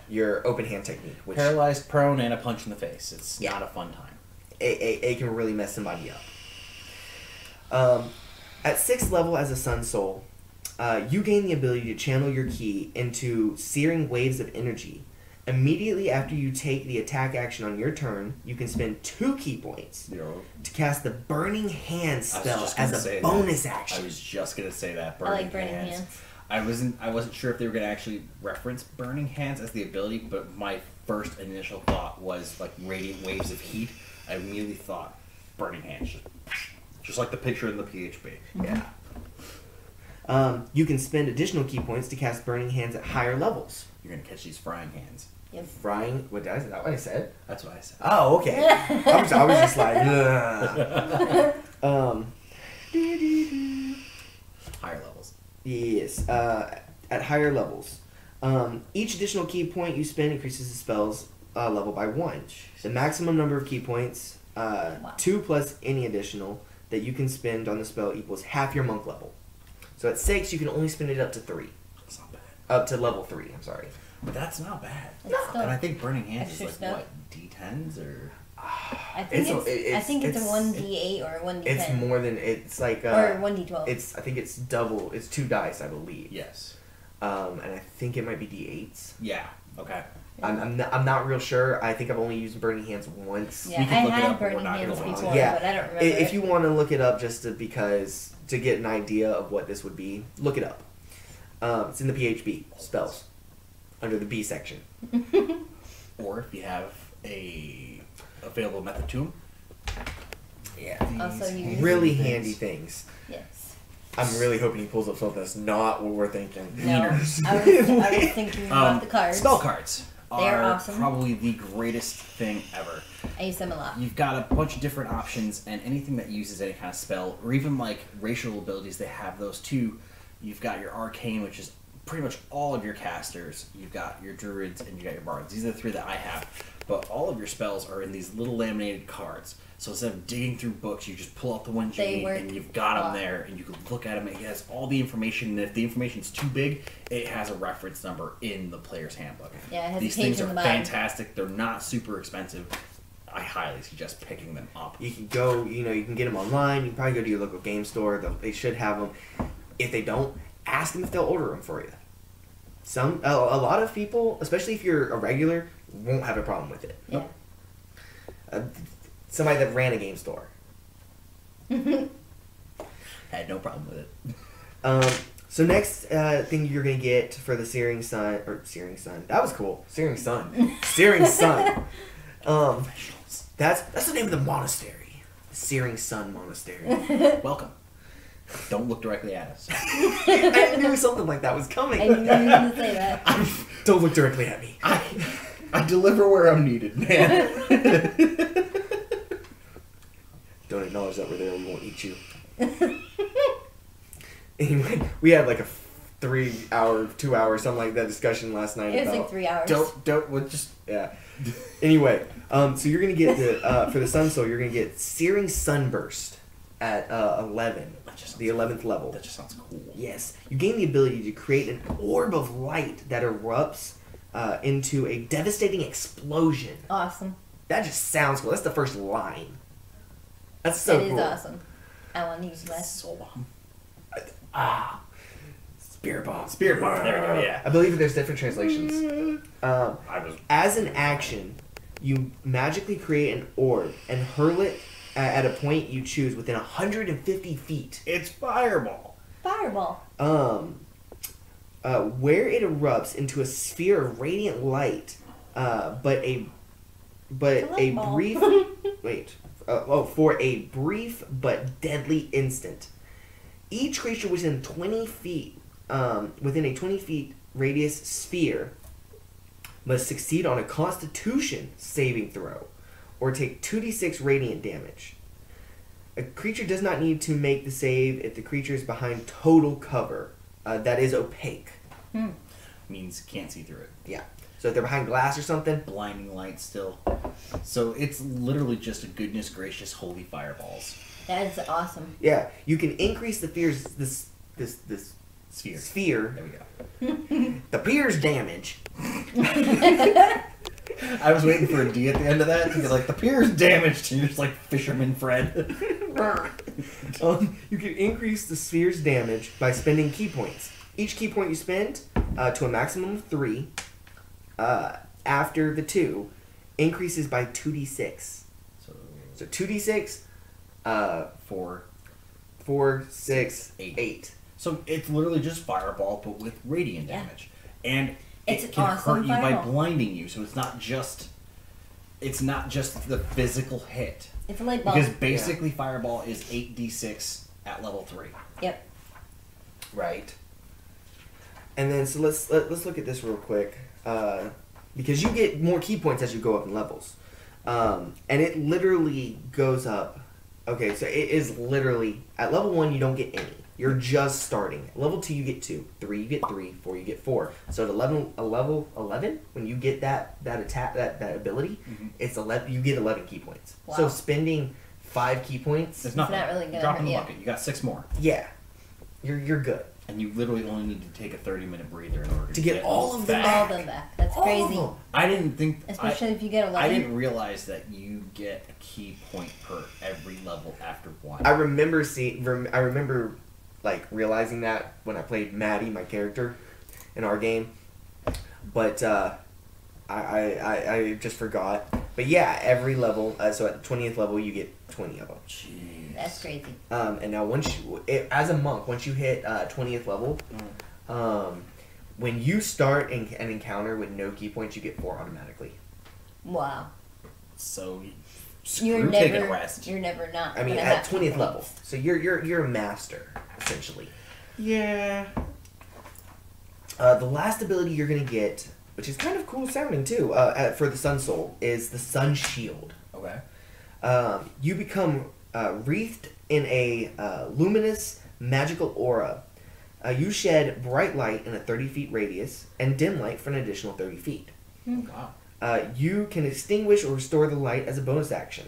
A: your open hand technique, which
D: Paralyzed, prone, and a punch in the face. It's
A: Yeah.
D: not a fun time.
A: it can really mess somebody up. At 6th level as a Sun Soul, you gain the ability to channel your ki into searing waves of energy. Immediately after you take the attack action on your turn, you can spend 2 ki points to cast the Burning Hand spell as a bonus action.
B: I was just gonna say that.
C: I like burning hands.
B: I wasn't sure if they were gonna actually reference Burning Hands as the ability, but my first initial thought was like radiant waves of heat. I immediately thought Burning Hands, just like the picture in the PHB.
A: Yeah. You can spend additional ki points to cast Burning Hands at higher levels.
B: You're gonna catch these frying hands.
C: Yep.
A: Frying, what did I say? Is that what I said?
B: That's what I said.
A: Oh, okay. I was just like, ugh.
B: Higher levels.
A: Yes, at higher levels. Each additional key point you spend increases the spell's level by 1. The maximum number of key points, 2 plus any additional, that you can spend on the spell equals half your monk level. So at 6, you can only spend it up to 3.
B: That's not bad.
A: Up to level 3, I'm sorry.
B: But that's not bad.
C: It's still,
B: And I think Burning Hands is
C: extra
B: like
C: stuff.
B: what, D10s or?
C: I think I think it's a 1d8 or a 1d10.
A: It's more than it's like
C: or 1d12.
A: I think it's double. It's 2 dice, I believe.
B: Yes.
A: And I think it might be D8s.
B: Yeah. Okay.
A: I'm not real sure. I think I've only used Burning Hands once.
C: Yeah,
B: We
C: I
B: can look it
C: had
B: up, but we're
C: Burning
B: not
C: Hands
B: gonna
C: before,
A: Yeah.
C: but I don't remember.
A: If you want to look it up just to get an idea of what this would be, look it up. It's in the PHB spells under the B section.
B: Or if you have a available method to them.
A: Yeah.
C: Also use
A: Really
B: things.
A: handy things.
C: Yes.
A: I'm really hoping he pulls up something that's not what we're thinking.
C: No, I was thinking about the cards.
B: Spell cards
C: They're
B: are
C: awesome.
B: probably the greatest thing ever.
C: I use them a lot.
B: You've got a bunch of different options, and anything that uses any kind of spell, or even like racial abilities, they have those too. You've got your arcane, which is pretty much all of your casters. You've got your druids, and you got your bards. These are the 3 that I have. But all of your spells are in these little laminated cards. So instead of digging through books, you just pull out the ones you
C: They
B: need,
C: work
B: and you've got
C: a
B: them
C: lot.
B: there, and you can look at them. It has all the information, and if the information's too big, it has a reference number in the player's handbook.
C: Yeah, it has a
B: These
C: page
B: things
C: in
B: are
C: the bottom.
B: fantastic. They're not super expensive. I highly suggest picking them up.
A: You can go, you can get them online. You can probably go to your local game store. They should have them. If they don't, ask them if they'll order them for you. A lot of people, especially if you're a regular, won't have a problem with it.
C: Yeah.
A: Somebody that ran a game store.
B: Had no problem with it.
A: So next thing you're gonna get for the Searing Sun, that was cool. Searing Sun. That's the name of the monastery. Searing Sun Monastery.
B: Welcome. Don't look directly at us.
A: I knew something like that was coming.
C: I knew you were going to say that.
A: Don't look directly at me.
B: I deliver where I'm needed, man.
A: Don't acknowledge that we're there. We won't eat you. Anyway, we had like a 3-hour, 2-hour, something like that discussion last night.
C: It was
A: about,
C: like 3 hours.
B: We'll just.
A: Yeah. Anyway, so you're gonna get for the Sun Soul, you're gonna get Searing Sunburst at 11, the 11th level.
B: That just sounds cool.
A: Yes, you gain the ability to create an orb of light that erupts into a devastating explosion.
C: Awesome.
A: That just sounds cool. That's the first line. That's so
C: It
A: cool.
C: is awesome. I want to use that.
B: Soul bomb.
A: Spirit bomb.
B: Spirit bomb. There we go. Yeah.
A: I believe that there's different translations.
B: I was.
A: As an action, you magically create an orb and hurl it at a point you choose within 150 feet.
B: It's fireball.
C: Fireball.
A: Where it erupts into a sphere of radiant light, but a
C: light ball.
A: brief for a brief but deadly instant. Each creature within 20 feet, within a 20 feet radius sphere, must succeed on a Constitution saving throw, or take 2d6 radiant damage. A creature does not need to make the save if the creature is behind total cover that is opaque.
B: Means can't see through it.
A: Yeah. So if they're behind glass or something,
B: Blinding light still. So it's literally just a goodness gracious holy fireballs.
C: That is awesome.
A: yeah, you can increase the fear's this
B: Sphere.
A: sphere,
B: There we go.
A: the fear's damage.
B: I was waiting for a D at the end of that because like the pier's damaged and you're just like Fisherman Fred.
A: You can increase the sphere's damage by spending key points. Each key point you spend to a maximum of 3 after the 2 increases by 2d6. So 2d6, 4, 6, 8.
B: So it's literally just fireball but with radiant
C: Yeah.
B: damage. And
C: It's
B: it can
C: awesome
B: hurt you by
C: fireball.
B: blinding you, so it's not just the physical hit.
C: It's a light bulb.
B: Because basically fireball is 8d6 at level 3.
C: Yep.
A: Right. And then so let's look at this real quick, because you get more key points as you go up in levels, and it literally goes up. Okay, so it is literally at level 1 you don't get any. You're just starting. At level 2 you get 2, 3 you get 3, 4 you get 4. So at level 11 when you get that attack that ability, it's 11. You get 11 key points.
C: Wow.
A: So spending 5 key points,
B: It's nothing.
C: not really gonna
B: Drop in
C: hurt
B: the
C: you.
B: bucket. You got 6 more.
A: yeah, you're good.
B: And you literally only need to take a 30-minute breather in order
A: To get all of them
C: All
A: back.
C: of them back. That's
A: All of
C: crazy.
A: them.
B: I didn't think...
C: Especially if you get 11.
B: I didn't realize that you get a key point per every level after 1.
A: I remember like realizing that when I played Maddie, my character, in our game, but I just forgot. But yeah, every level. So at the 20th level, you get 20 of them.
B: Jeez.
C: That's crazy.
A: And now as a monk, once you hit 20th level, when you start an encounter with no key points, you get 4 automatically.
C: Wow.
B: So
C: You're
B: taking a
C: never.
B: rest.
C: You're never not.
A: I mean,
C: gonna
A: at
C: have
A: 20th
C: key
A: level.
C: points.
A: So you're a master essentially.
B: Yeah.
A: The last ability you're gonna get, which is kind of cool sounding too, for the Sun Soul, is the Sun Shield.
B: Okay.
A: You become wreathed in a luminous magical aura. You shed bright light in a 30 feet radius and dim light for an additional 30 feet.
B: Wow.
A: You can extinguish or restore the light as a bonus action.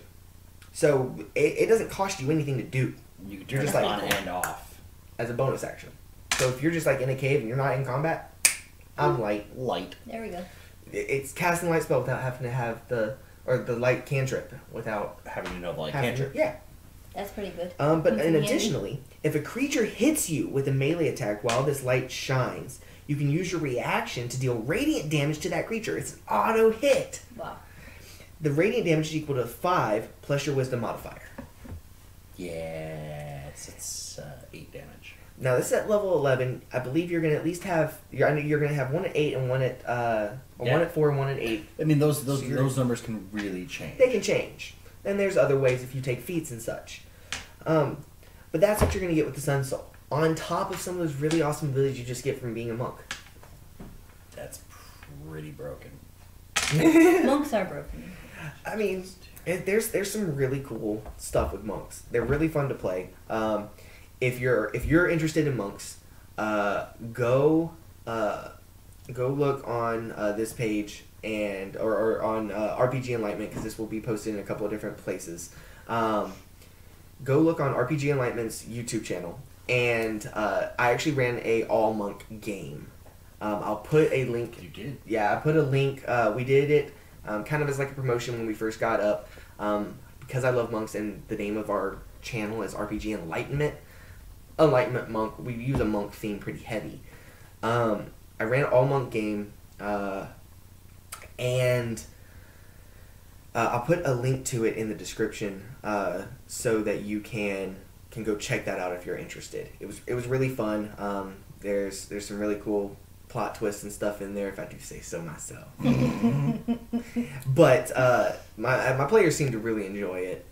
A: So it doesn't cost you anything to do
B: You can
A: You're
B: turn
A: just
B: it
A: like-
B: on and off.
A: as a bonus action. So if you're just like in a cave and you're not in combat, I'm light.
B: Light.
C: There we go.
A: It's casting light spell without having to have the light cantrip without
B: Having to know the light
A: having
B: cantrip.
A: Yeah.
C: That's pretty good.
A: But
C: Comes in
A: and
C: handy.
A: additionally, if a creature hits you with a melee attack while this light shines, you can use your reaction to deal radiant damage to that creature. It's an auto hit.
C: Wow.
A: The radiant damage is equal to 5 plus your wisdom modifier.
B: Yeah. It's 8 damage.
A: Now this is at level 11. I believe you're gonna at least have you're gonna have one at 8 and one at
B: Yeah.
A: one at 4 and one at 8.
B: I mean, those
A: So you're-
B: those numbers can really change.
A: They can change. And there's other ways if you take feats and such. But that's what you're going to get with the Sun Soul. On top of some of those really awesome abilities you just get from being a monk.
B: That's pretty broken.
C: Monks are broken.
A: I mean, there's some really cool stuff with monks. They're really fun to play. If you're interested in monks, go look on this page or on RPG Enlightenment, because this will be posted in a couple of different places. Go look on RPG Enlightenment's YouTube channel, and I actually ran a all monk game. I'll put a link.
B: You did.
A: Yeah, I put a link. We did it kind of as like a promotion when we first got up, because I love monks, and the name of our channel is RPG Enlightenment. Enlightenment monk. We use a monk theme pretty heavy. I ran an all monk game. And I'll put a link to it in the description so that you can go check that out if you're interested. It was really fun. There's some really cool plot twists and stuff in there, if I do say so myself. But my players seem to really enjoy it.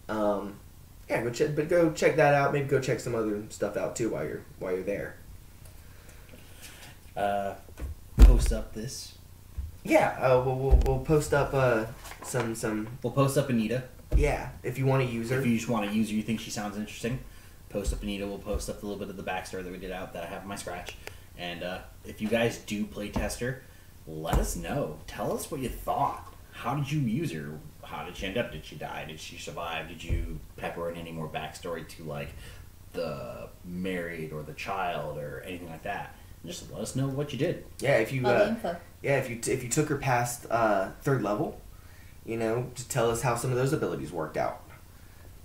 A: Yeah, go check that out. Maybe go check some other stuff out too while you're there.
D: Post up this.
A: Yeah, we'll post up some
D: We'll post up Anita.
A: yeah, if you want to use her.
D: If you just want to use her, you think she sounds interesting, post up Anita. We'll post up a little bit of the backstory that we did out that I have in my scratch. And if you guys do play test her, let us know. Tell us what you thought. How did you use her? How did she end up? Did she die? Did she survive? Did you pepper in any more backstory to like the married or the child or anything like that? Just let us know what you did.
A: Yeah, if you
C: All the info.
A: yeah, if you took her past 3rd level, to tell us how some of those abilities worked out.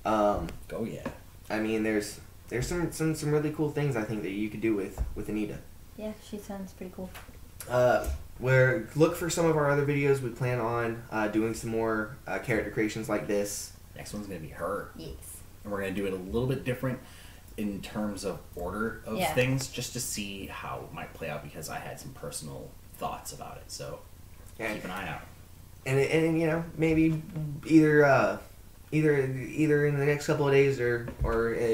D: Oh yeah.
A: I mean, there's some really cool things I think that you could do with Anita.
C: Yeah, she sounds pretty cool.
A: Look for some of our other videos. We plan on doing some more character creations like this.
D: Next one's gonna be her,
C: Yes.
D: and we're gonna do it a little bit different in terms of order of
C: Yeah.
D: things, just to see how it might play out, because I had some personal thoughts about it. So
A: Yeah.
D: keep an eye out.
A: And maybe either in the next couple of days or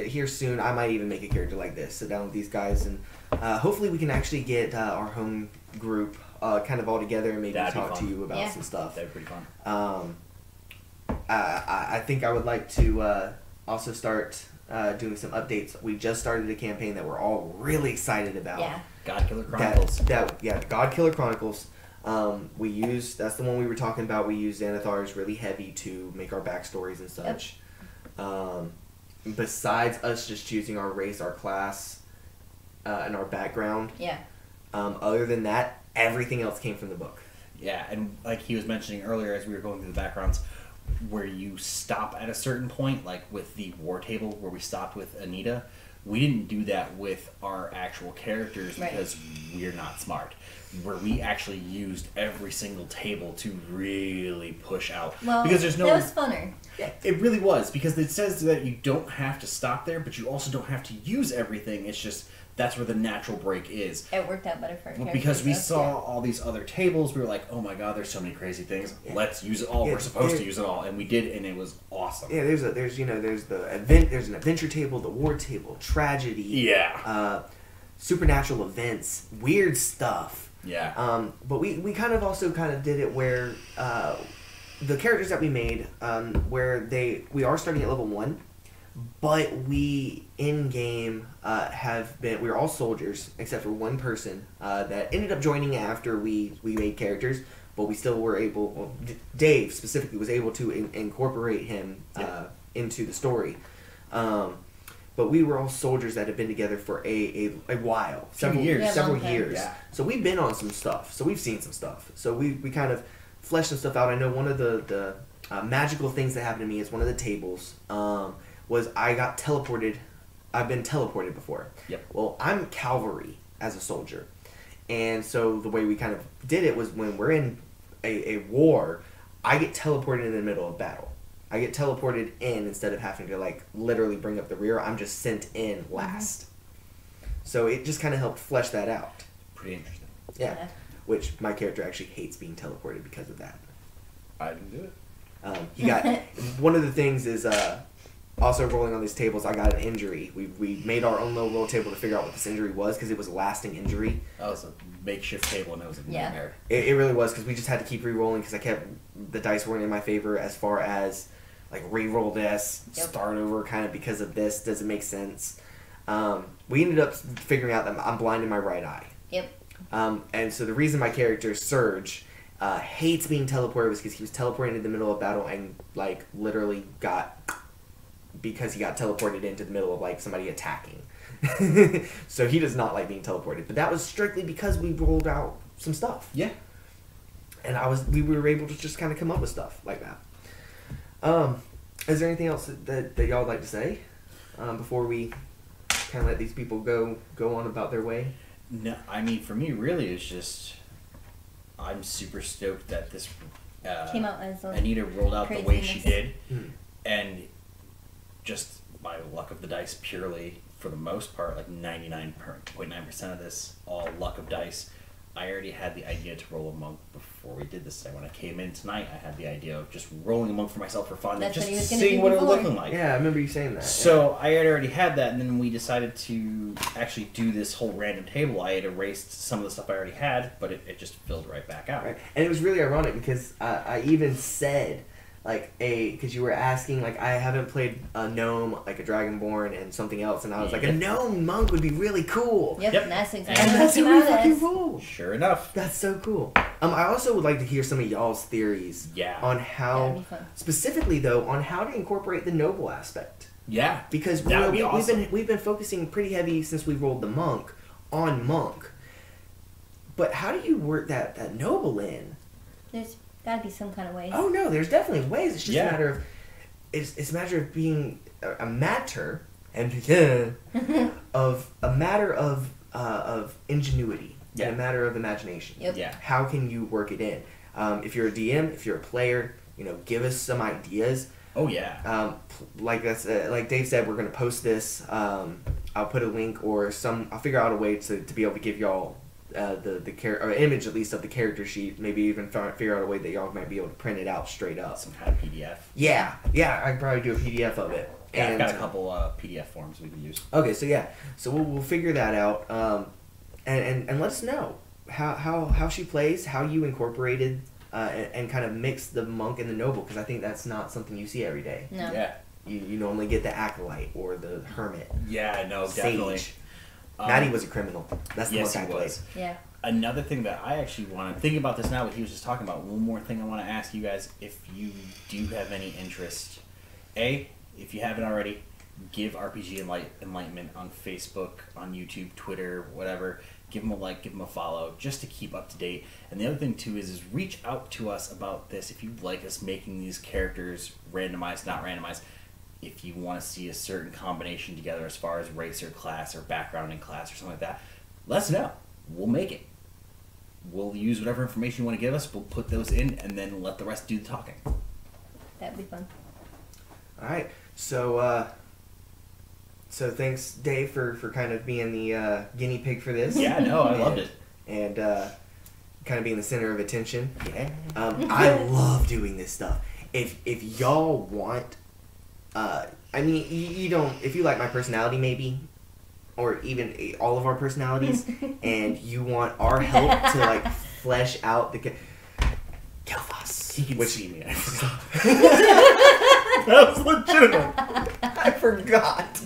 A: here soon, I might even make a character like this. Sit down with these guys, and hopefully we can actually get our home group kind of all together and maybe
D: That'd be
A: talk to
D: fun.
A: you about
C: Yeah.
A: some stuff.
D: That'd be pretty fun.
A: I think I would like to also start doing some updates. We just started a campaign that we're all really excited about.
C: Yeah.
D: Godkiller Chronicles.
A: God Killer Chronicles. That's the one we were talking about. We used Xanathars really heavy to make our backstories and such. Besides us just choosing our race, our class, and our background.
C: Yeah.
A: Other than that, everything else came from the book.
D: Yeah, and like he was mentioning earlier as we were going through the backgrounds, where you stop at a certain point, like with the war table where we stopped with Anita, we didn't do that with our actual characters because we're not smart. Where we actually used every single table to really push out.
C: Well,
D: because there's no.
C: that was funner.
D: It really was, because it says that you don't have to stop there, but you also don't have to use everything. It's just that's where the natural break is.
C: It worked out better for our characters.
D: Because we
C: though.
D: saw all these other tables, we were like, oh my god, there's so many crazy things. Let's use it all. We're supposed to use it all, and we did, and it was awesome.
A: Yeah, there's an adventure table, the war table, tragedy.
D: Yeah.
A: Supernatural events, weird stuff.
D: Yeah.
A: But we kind of also kind of did it where the characters that we made, where we are starting at level 1, but we in game we're all soldiers except for one person that ended up joining after we made characters, but we still were able. Well, Dave specifically was able to incorporate him into the story. But we were all soldiers that had been together for a while, several years.
D: Yeah.
A: So we've been on some stuff. So we've seen some stuff. So we kind of fleshed some stuff out. I know one of the magical things that happened to me is one of the tables was I got teleported. I've been teleported before.
D: Yep.
A: Well, I'm cavalry as a soldier. And so the way we kind of did it was when we're in a war, I get teleported in the middle of battle. I get teleported in instead of having to like literally bring up the rear. I'm just sent in last. So it just kind of helped flesh that out.
D: Pretty interesting.
A: Yeah. Which my character actually hates being teleported because of that.
D: I didn't do it.
A: He got one of the things is also rolling on these tables. I got an injury. We made our own little roll table to figure out what this injury was because it was a lasting injury.
D: That was a makeshift table, and it was a nightmare.
A: It really was because we just had to keep re-rolling because the dice weren't in my favor as far as like re-roll this, start over kind of because of this. Does it make sense? We ended up figuring out that I'm blind in my right eye.
C: Yep.
A: And so the reason my character Surge hates being teleported was because he was teleported in the middle of battle and like literally because he got teleported into the middle of like somebody attacking. So he does not like being teleported. But that was strictly because we rolled out some stuff.
D: Yeah.
A: And we were able to just kind of come up with stuff like that. Is there anything else that y'all would like to say before we kind of let these people go on about their way?
D: No, I mean, for me, really, it's just I'm super stoked that this
C: came out as
D: Anita rolled out the way she did, and just by luck of the dice, purely for the most part, like 99.9% of this, all luck of dice. I already had the idea to roll a monk before we did this. When I came in tonight, I had the idea of just rolling a monk for myself for fun and just seeing what it was looking like.
A: Yeah, I remember you saying that.
D: So I had already had that, and then we decided to actually do this whole random table. I had erased some of the stuff I already had, but it just filled right back out.
A: Right. And it was really ironic because I even said, because you were asking, I haven't played a gnome, like a dragonborn and something else, and I was like, a gnome monk would be really cool.
C: Yep. And that's exactly
A: and that's really fucking cool.
D: Sure enough.
A: That's so cool. I also would like to hear some of y'all's theories on how, specifically though, on how to incorporate the noble aspect.
D: Yeah.
A: Because we've been focusing pretty heavy since we rolled the monk on monk. But how do you work that noble in?
C: There's gotta be some kind of ways.
A: Oh no, there's definitely ways. It's just a matter of it's a matter of being a matter of ingenuity and a matter of imagination.
C: Yep.
D: Yeah.
A: How can you work it in? If you're a DM, if you're a player, give us some ideas.
D: Oh yeah.
A: Like Dave said, we're gonna post this. I'll put a link or I'll figure out a way to be able to give y'all or image at least of the character sheet. Maybe even figure out a way that y'all might be able to print it out straight up.
D: Some kind of PDF.
A: Yeah, I could probably do a PDF of it.
D: Yeah, I've got a couple PDF forms we can use.
A: Okay, so we'll figure that out, and let us know how she plays, how you incorporated and kind of mixed the monk and the noble, because I think that's not something you see every day.
C: No.
D: Yeah.
A: You normally get the acolyte or the hermit.
D: Yeah, no, definitely.
A: Sage. Maddie was a criminal. That's the
D: yes,
A: monk I played.
C: Was. Yeah.
D: Another thing that I actually want to think about this now, what he was just talking about. One more thing I want to ask you guys: if you do have any interest, if you haven't already, give RPG Enlightenment on Facebook, on YouTube, Twitter, whatever. Give them a like, give them a follow, just to keep up to date. And the other thing too is reach out to us about this if you like us making these characters randomized, not randomized. If you want to see a certain combination together as far as race or class or background in class or something like that, let us know. We'll make it. We'll use whatever information you want to give us. We'll put those in and then let the rest do the talking.
C: That'd be fun.
A: All right. So thanks, Dave, for kind of being the guinea pig for this.
D: Yeah, no, I loved it.
A: And kind of being the center of attention.
D: Yeah.
A: I love doing this stuff. If y'all want, I mean, you don't. If you like my personality, maybe, or even all of our personalities, and you want our help to like flesh out the Gelfos.
D: He can see me. I forgot.
A: That was legitimate. I forgot.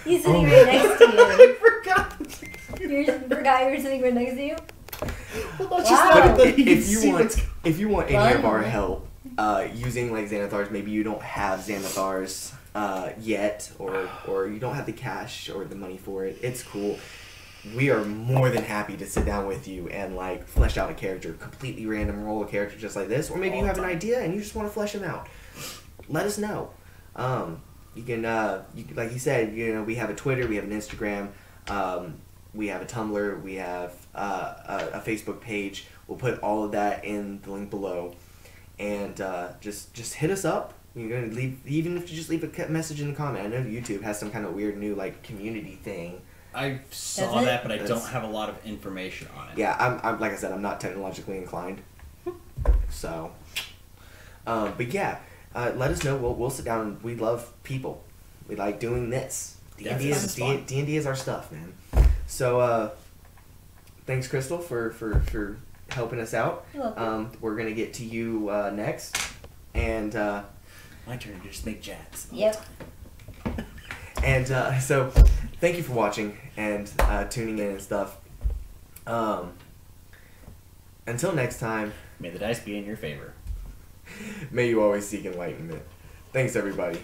C: He's sitting right next to you.
A: I forgot.
C: You forgot you were sitting right next to you?
A: Well,
C: Wow.
A: But if you want any of our
C: Fun.
A: help using like Xanathars, maybe you don't have Xanathars yet, or you don't have the cash or the money for it. It's cool. We are more than happy to sit down with you and like flesh out a character, completely random roll a character just like this, or maybe you have an idea and you just want to flesh them out. Let us know. You can, like you said, you know, we have a Twitter, we have an Instagram, we have a Tumblr, we have a Facebook page. We'll put all of that in the link below, and just hit us up. You're gonna leave, even if you just leave a message in the comment. I know YouTube has some kind of weird new like community thing.
D: I saw
C: Does it?
D: that, but I don't have a lot of information on it.
A: Yeah, I'm like I said, I'm not technologically inclined, so. But yeah, let us know. We'll sit down. We love people. We like doing this.
D: Yeah,
A: D&D
D: it's fun.
A: D&D is our stuff, man. So thanks, Crystal, for helping us out.
C: You're welcome.
A: We're gonna get to you next, and
D: My turn to just make jabs.
C: Yep.
A: and so thank you for watching and tuning in and stuff. Until next time,
D: May the dice be in your favor.
A: may you always seek enlightenment. Thanks, everybody.